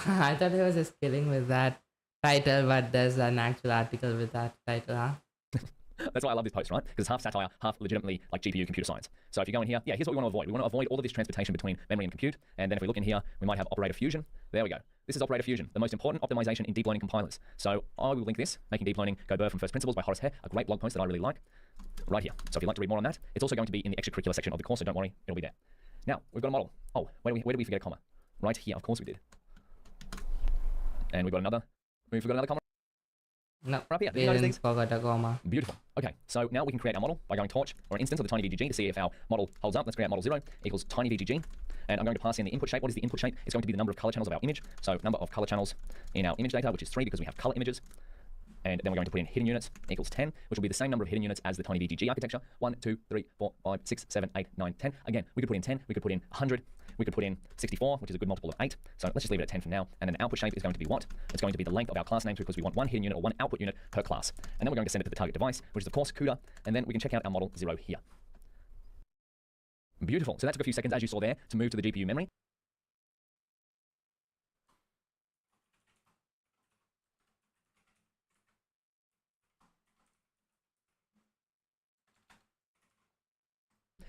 I thought he was just kidding with that title, but there's an actual article with that title, huh? That's why I love this post, right? Because it's half satire, half legitimately like GPU computer science. So if you go in here, yeah, here's what we want to avoid. We want to avoid all of this transportation between memory and compute. And then if we look in here, we might have operator fusion. There we go. This is operator fusion, the most important optimization in deep learning compilers. So I will link this, Making Deep Learning Go Burr from First Principles by Horace Hare, a great blog post that I really like, right here. So if you'd like to read more on that, it's also going to be in the extracurricular section of the course, so don't worry, it'll be there. Now, we've got a model. Oh, where did we forget a comma? Right here, of course we did. And we forgot another comma. No, right here. we didn't forget a comma. Beautiful. Okay, so now we can create our model by going torch or an instance of the tiny VGG to see if our model holds up. Let's create model 0 equals tiny VGG. And I'm going to pass in the input shape. What is the input shape? It's going to be the number of color channels of our image. So number of color channels in our image data, which is 3 because we have color images. And then we're going to put in hidden units equals 10, which will be the same number of hidden units as the tiny VGG architecture. 1, 2, 3, 4, 5, 6, 7, 8, 9, 10. Again, we could put in 10, we could put in 100, we could put in 64, which is a good multiple of 8. So let's just leave it at 10 for now. And then the output shape is going to be what? It's going to be the length of our class names because we want one hidden unit or one output unit per class. And then we're going to send it to the target device, which is of course CUDA. And then we can check out our model 0 here. Beautiful. So that took a few seconds, as you saw there, to move to the GPU memory.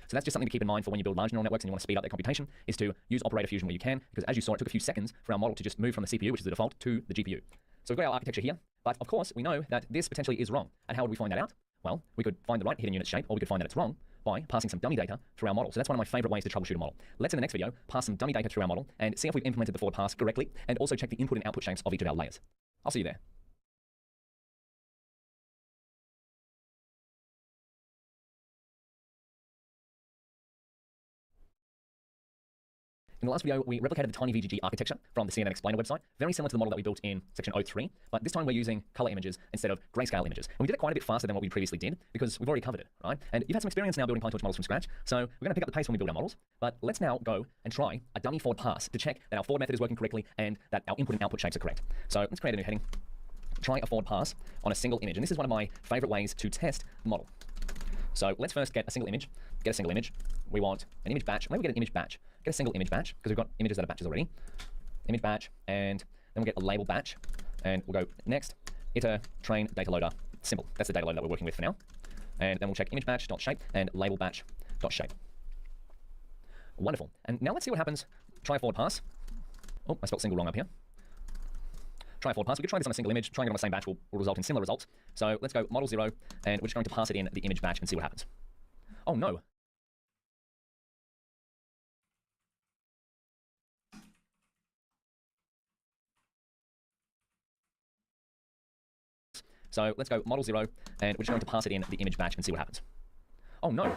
So that's just something to keep in mind for when you build large neural networks and you want to speed up their computation, is to use operator fusion where you can, because as you saw, it took a few seconds for our model to just move from the CPU, which is the default, to the GPU. So we've got our architecture here, but of course we know that this potentially is wrong. And how would we find that out? Well, we could find the right hidden unit shape, or we could find that it's wrong by passing some dummy data through our model. So that's one of my favorite ways to troubleshoot a model. Let's in the next video pass some dummy data through our model and see if we've implemented the forward pass correctly, and also check the input and output shapes of each of our layers. I'll see you there. In the last video, we replicated the tiny VGG architecture from the CNN Explainer website, very similar to the model that we built in section 03, but this time we're using color images instead of grayscale images. And we did it quite a bit faster than what we previously did because we've already covered it, right? And you've had some experience now building Pytorch models from scratch, so we're going to pick up the pace when we build our models. But let's now go and try a dummy forward pass to check that our forward method is working correctly and that our input and output shapes are correct. So let's create a new heading. Try a forward pass on a single image. And this is one of my favorite ways to test the model. So let's first get a single image. We want an image batch. Maybe we get an image batch. Get a single image batch because we've got images that are batches already. Image batch, and then we'll get a label batch, and we'll go next, iter train data loader. Simple. That's the data loader that we're working with for now. And then we'll check image batch.shape and label batch.shape. Wonderful. And now let's see what happens. Try a forward pass. Oh, I spelled single wrong up here. Try a forward pass. We could try this on a single image. Trying it on the same batch will result in similar results. So let's go model 0, and we're just going to pass it in the image batch and see what happens. Oh no. So let's go model 0, and we're just going to pass it in the image batch and see what happens. Oh no.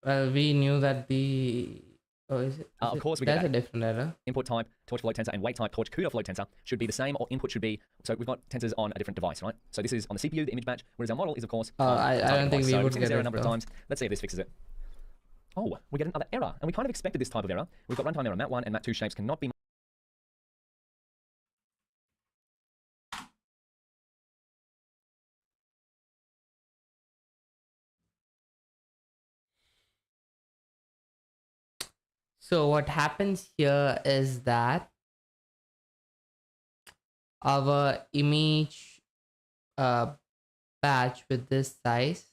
Well, we knew that the... Oh, is it? Of course we get that. That's a different error. Input type, torch float tensor, and wait type, torch CUDA float tensor should be the same, or input should be... So we've got tensors on a different device, right? So this is on the CPU, the image batch, whereas our model is, of course... I don't think we would get it a it, number of times. Let's see if this fixes it. Oh, we get another error. And we kind of expected this type of error. We've got runtime error mat1 and mat2 shapes cannot be... So what happens here is that our image batch with this size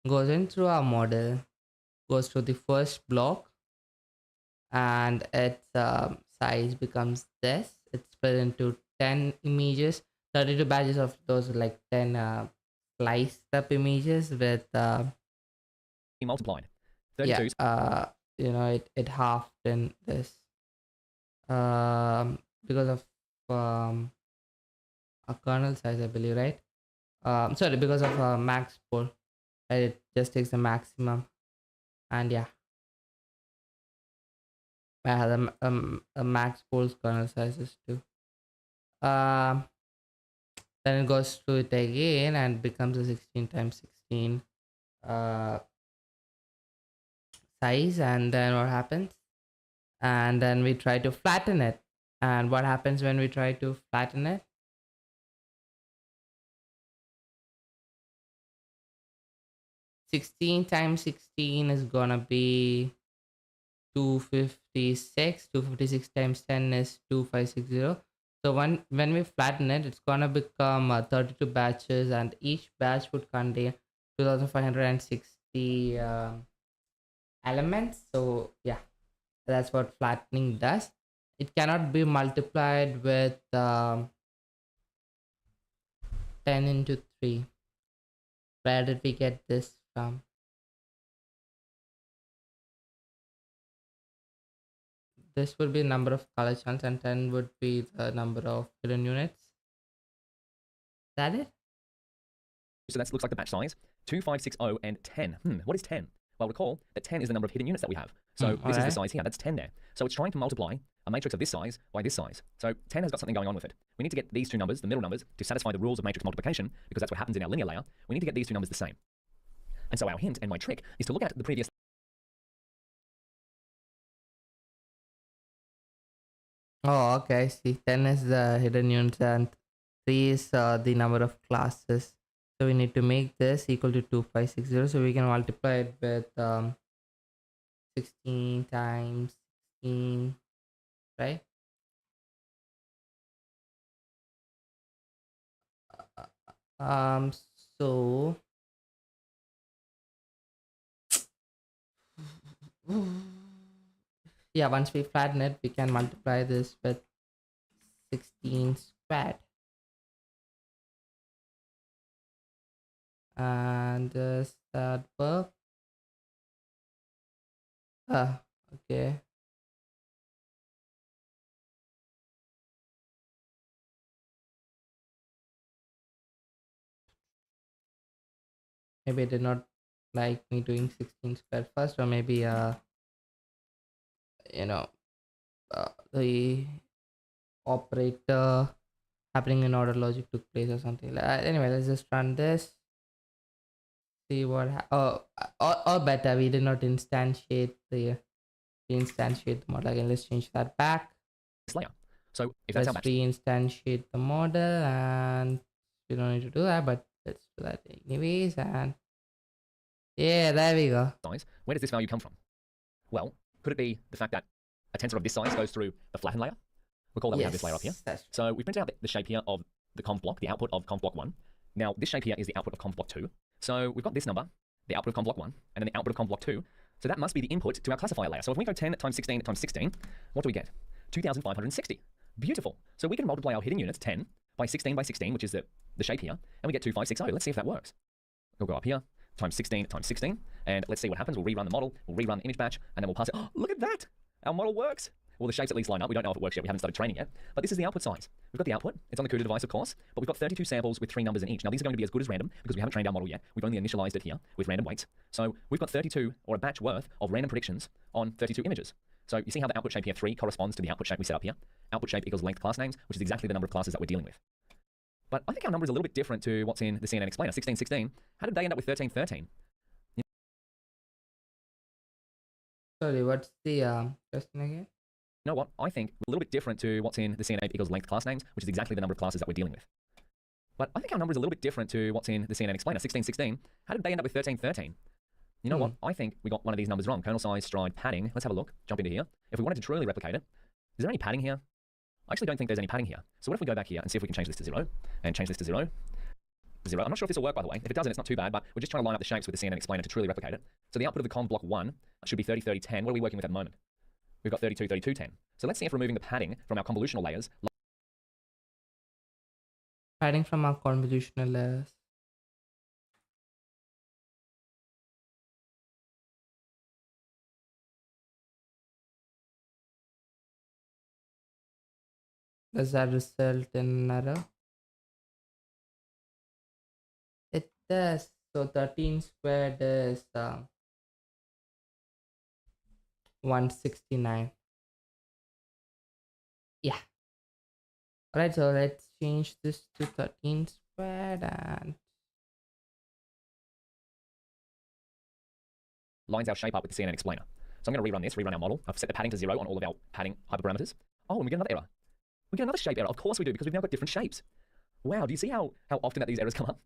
goes in through our model, goes to the first block, and its size becomes this. It's split into 10 images, 32 batches of those, like 10 sliced up images with multiplied. 32. Yeah, you know, it halved in this because of a kernel size, I believe, right? Sorry, because of max pool, right? It just takes the maximum, and yeah, I have a max pool's kernel sizes too. Then it goes through it again and becomes a 16 times 16 size, and then what happens? and then we try to flatten it. And what happens when we try to flatten it? Sixteen times 16 is gonna be 256. 256 times 10 is 2560. So when we flatten it, it's gonna become 32 batches, and each batch would contain 2560 elements. So yeah, that's what flattening does. It cannot be multiplied with 10 into 3. Where did we get this from? This would be number of color chunks, and 10 would be the number of hidden units. Is that it? So that looks like the batch size. 2560 and 10. What is 10? Well, recall that 10 is the number of hidden units that we have. So this is the size here. That's 10 there. So it's trying to multiply a matrix of this size by this size. So 10 has got something going on with it. We need to get these two numbers, the middle numbers, to satisfy the rules of matrix multiplication, because that's what happens in our linear layer. We need to get these two numbers the same. And so our hint and my trick is to look at the previous. Oh, okay. See, 10 is the hidden units and 3 is the number of classes. So we need to make this equal to 2560. So we can multiply it with 16 times 16, right? So yeah, once we flatten it, we can multiply this with 16 squared. And does that work? Okay. Maybe it did not like me doing 16 squared first, or maybe the operator happening in order logic took place or something. Anyway, let's just run this. See what or better, we did not instantiate the model again. Let's change that back. Layer. So if that's let's reinstantiate the model, and we don't need to do that, but let's do that anyways. And yeah, there we go. Size. Where does this value come from? Well, could it be the fact that a tensor of this size goes through the flattened layer? Recall that we have this layer up here. So we print out the shape here of the conv block, the output of conv block 1. Now this shape here is the output of conv block 2. So we've got this number, the output of conv block 1, and then the output of conv block 2. So that must be the input to our classifier layer. So if we go 10 times 16 times 16, what do we get? 2,560. Beautiful. So we can multiply our hidden units, 10, by 16 by 16, which is the shape here, and we get 2560. Let's see if that works. We'll go up here, times 16 times 16, and let's see what happens. We'll rerun the model, we'll rerun the image batch, and then we'll pass it. Oh, look at that! Our model works. Well, the shapes at least line up. We don't know if it works yet. We haven't started training yet. But this is the output size. We've got the output. It's on the CUDA device, of course. But we've got 32 samples with 3 numbers in each. Now, these are going to be as good as random because we haven't trained our model yet. We've only initialized it here with random weights. So we've got 32, or a batch worth, of random predictions on 32 images. So you see how the output shape here, 3, corresponds to the output shape we set up here. Output shape equals length class names, which is exactly the number of classes that we're dealing with. But I think our number is a little bit different to what's in the CNN explainer. 1616. How did they end up with 1313? Sorry, what's the question again? You know what? I think a little bit different to what's in the CNN equals length class names, which is exactly the number of classes that we're dealing with. But I think our number is a little bit different to what's in the CNN explainer. 1616. How did they end up with 1313? You know what? I think we got one of these numbers wrong. Kernel size, stride, padding. Let's have a look. Jump into here. If we wanted to truly replicate it, is there any padding here? I actually don't think there's any padding here. So what if we go back here and see if we can change this to 0, and change this to 0, 0. I'm not sure if this will work, by the way. If it doesn't, it's not too bad, but we're just trying to line up the shapes with the CNN explainer to truly replicate it. So the output of the conv block 1 should be 30, 30, 10. What are we working with at the moment? We've got 32, 32, 10. So let's see if removing the padding from our convolutional layers. Padding from our convolutional layers. Does that result in an error? It does. So 13 squared is 169. Yeah. Alright, so let's change this to 13 squared and lines our shape up with the CNN explainer. I'm going to rerun our model. I've set the padding to 0 on all of our padding hyperparameters. Oh, and we get another error. We get another shape error. Of course we do, because we've now got different shapes. Wow, do you see how often that these errors come up?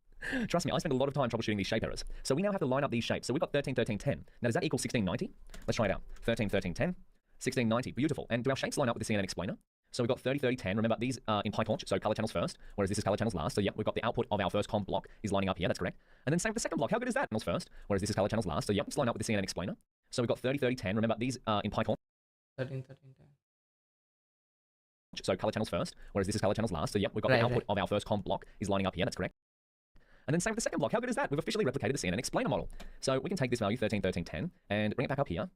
Trust me, I spend a lot of time troubleshooting these shape errors. So we now have to line up these shapes. So we've got 13, 13, 10. Now, does that equal 1690? Let's try it out. 13, 13, 10. 1690. Beautiful. And do our shapes line up with the CNN explainer? So we've got 30, 30, 10. Remember, these are in Pytorch, so color channels first, whereas this is color channels last. So yeah, we've got the output of our first comp block is lining up here. That's correct. And then same with the second block. How good is that? Channels first, whereas this is color channels last. So yeah, let's line up with the CNN explainer. So we've got 30, 30, 10. Remember, these are in Pytorch. 13, 13, 10. So color channels first, whereas this is color channels last. So yeah, we've got the output of our first comp block is lining up here. That's correct. And then same with the second block. How good is that? We've officially replicated the CNN explainer model. So we can take this value 13, 13, 10 and bring it back up here.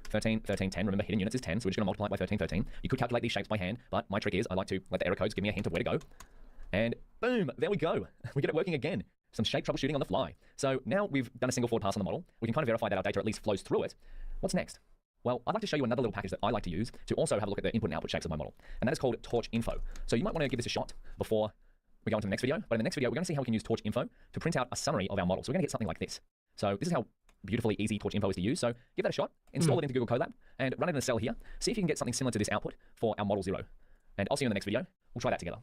13, 13, 10. Remember, hidden units is 10, so we're just going to multiply it by 13, 13. You could calculate these shapes by hand, but my trick is I like to let the error codes give me a hint of where to go. And boom, there we go. We get it working again. Some shape troubleshooting on the fly. So now we've done a single forward pass on the model. We can kind of verify that our data at least flows through it. What's next? Well, I'd like to show you another little package that I like to use to also have a look at the input and output shapes of my model. And that is called Torch Info. So you might want to give this a shot before we go into the next video. But in the next video, we're going to see how we can use Torch Info to print out a summary of our model. So we're going to get something like this. So this is how beautifully easy Torch Info is to use. So give that a shot, install it into Google Colab, and run it in a cell here. See if you can get something similar to this output for our model 0. And I'll see you in the next video. We'll try that together.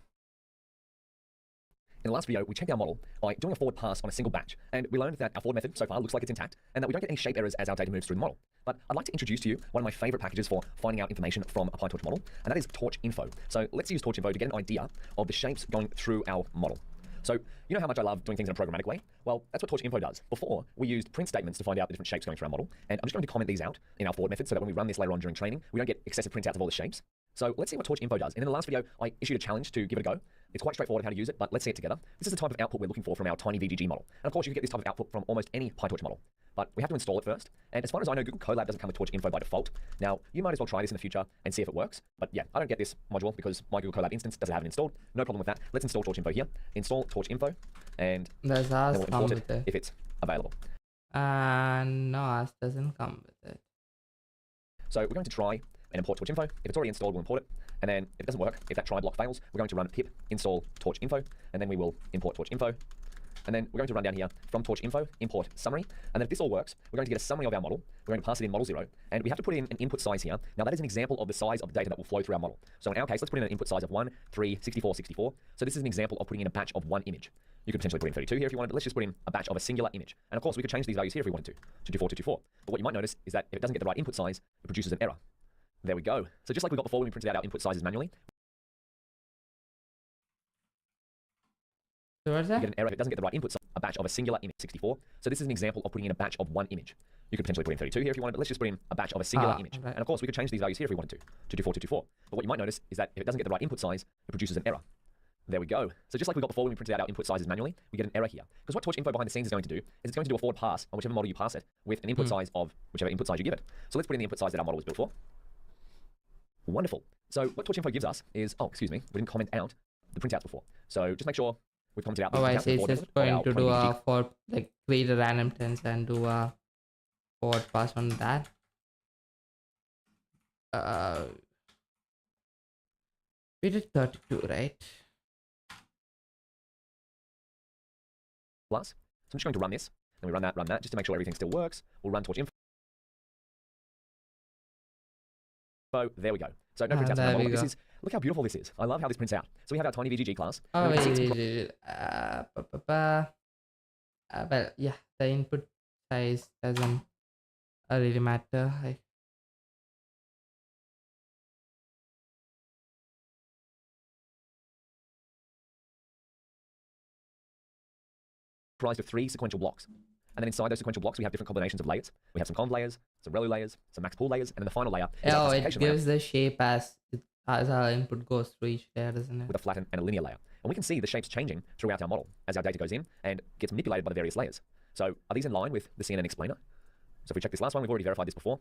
In the last video, we checked our model by doing a forward pass on a single batch, and we learned that our forward method so far looks like it's intact, and that we don't get any shape errors as our data moves through the model. But I'd like to introduce to you one of my favorite packages for finding out information from a Pytorch model, and that is Torch Info. So let's use Torch Info to get an idea of the shapes going through our model. So you know how much I love doing things in a programmatic way? Well, that's what Torch Info does. Before, we used print statements to find out the different shapes going through our model, and I'm just going to comment these out in our forward method so that when we run this later on during training, we don't get excessive printouts of all the shapes. So let's see what Torch Info does. And in the last video, I issued a challenge to give it a go. It's quite straightforward how to use it, but let's see it together. This is the type of output we're looking for from our tiny VGG model. And of course, you can get this type of output from almost any Pytorch model. But we have to install it first. And as far as I know, Google Colab doesn't come with Torch Info by default. Now, you might as well try this in the future and see if it works. But yeah, I don't get this module because my Google Colab instance doesn't have it installed. No problem with that. Let's install Torch Info here. Install Torch Info, and then we'll import it if it's available. No, ours doesn't come with it. So we're going to try and import Torch Info. If it's already installed, we'll import it. And then if it doesn't work, if that try block fails, we're going to run pip install Torch Info, and then we will import Torch Info. And then we're going to run down here from Torch Info, import summary. And then if this all works, we're going to get a summary of our model. We're going to pass it in model 0. And we have to put in an input size here. Now that is an example of the size of the data that will flow through our model. So in our case, let's put in an input size of 1, 3, 64, 64. So this is an example of putting in a batch of one image. You could potentially put in 32 here if you wanted, but let's just put in a batch of a singular image. And of course, we could change these values here if we wanted to 224, 224. But what you might notice is that if it doesn't get the right input size, it produces an error. There we go. So just like we got before when we printed out our input sizes manually, So what's that? we get an error if it doesn't get the right input size, a batch of a singular image, 64. So this is an example of putting in a batch of one image. You could potentially put in 32 here if you wanted, but let's just put in a batch of a singular image. Right. And of course, we could change these values here if we wanted to 224, 224. But what you might notice is that if it doesn't get the right input size, it produces an error. There we go. So just like we got before when we printed out our input sizes manually, we get an error here. Because what Torch Info behind the scenes is going to do is it's going to do a forward pass on whichever model you pass it with an input size of whichever input size you give it. So let's put in the input size that our model was built for. Wonderful. So what Torch Info gives us is, we didn't comment out the printouts before. So just make sure we've commented out the I printouts see. before It's just going to do a create a random tens and do a forward pass on that. We did 32, right? plus. So I'm just going to run this. Then we run that, just to make sure everything still works. We'll run Torch Info. So there we go. So no printouts on the model. Look how beautiful this is. I love how this prints out. So we have our tiny VGG class. Well, yeah, the input size doesn't really matter. Comprised of 3 sequential blocks. And then inside those sequential blocks, we have different combinations of layers. We have some conv layers, some relu layers, some max pool layers, and then the final layer is our classification layer. It gives the shape as our input goes through each layer, doesn't it? With a flat and a linear layer. And we can see the shapes changing throughout our model as our data goes in and gets manipulated by the various layers. So are these in line with the CNN explainer? So if we check this last one, we've already verified this before.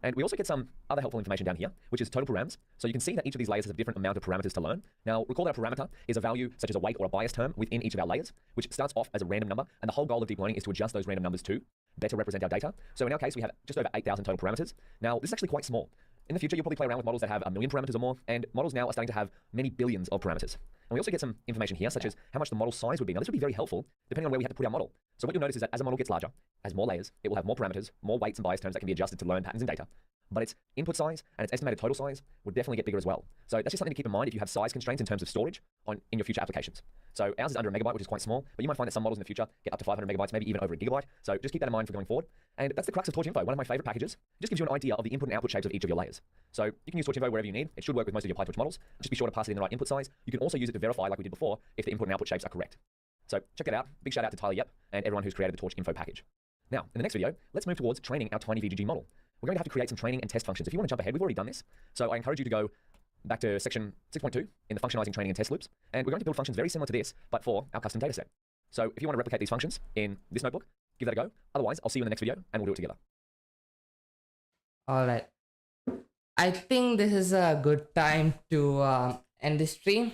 And we also get some other helpful information down here, which is total params. So you can see that each of these layers has a different amount of parameters to learn. Now, recall that a parameter is a value such as a weight or a bias term within each of our layers, which starts off as a random number. And the whole goal of deep learning is to adjust those random numbers to better represent our data. So in our case, we have just over 8,000 total parameters. Now, this is actually quite small. in the future, you'll probably play around with models that have 1 million parameters or more, and models now are starting to have many billions of parameters. And we also get some information here, such as how much the model size would be. Now, this would be very helpful depending on where we have to put our model. So what you'll notice is that as a model gets larger, has more layers, it will have more parameters, more weights and bias terms that can be adjusted to learn patterns in data. But its input size and its estimated total size would definitely get bigger as well. So that's just something to keep in mind if you have size constraints in terms of storage in your future applications. So ours is under a megabyte, which is quite small, but you might find that some models in the future get up to 500 megabytes, maybe even over a gigabyte. So just keep that in mind for going forward. And that's the crux of Torch Info, one of my favorite packages. It just gives you an idea of the input and output shapes of each of your layers. So you can use Torch Info wherever you need. It should work with most of your Pytorch models. Just be sure to pass it in the right input size. You can also use it to verify, like we did before, if the input and output shapes are correct. So check it out. Big shout out to Tyler Yep and everyone who's created the Torch Info package. Now, in the next video, let's move towards training our tiny VGG model. We're going to have to create some training and test functions. If you want to jump ahead, we've already done this. So I encourage you to go back to section 6.2 in the functionalizing training and test loops. And we're going to build functions very similar to this, but for our custom dataset. So if you want to replicate these functions in this notebook, give that a go. Otherwise, I'll see you in the next video and we'll do it together. All right. I think this is a good time to end the stream.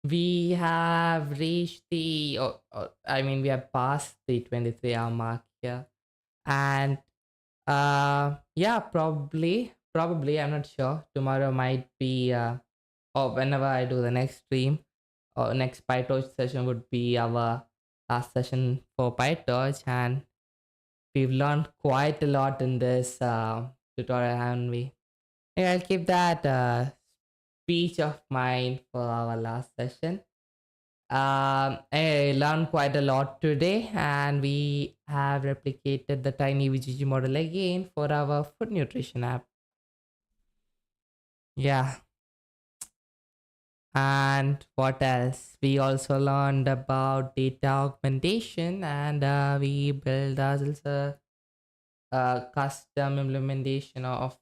We have reached the, we have passed the 23-hour mark here. And yeah, probably, I'm not sure. Tomorrow might be, or whenever I do the next stream, or next Pytorch session would be our last session for Pytorch. And we've learned quite a lot in this tutorial, haven't we? Yeah, I'll keep that speech of mine for our last session. I learned quite a lot today, and we have replicated the tiny VGG model again for our food nutrition app. Yeah. And what else? We also learned about data augmentation, and we built ourselves a custom implementation of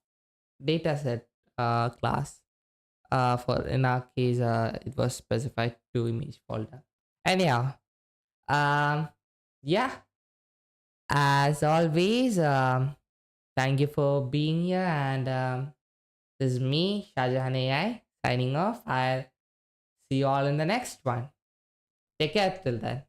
dataset class. For in our case, it was specified to image folder. Anyhow, yeah. As always, thank you for being here, and this is me, Shahjahan AI, signing off. I'll see you all in the next one. Take care till then.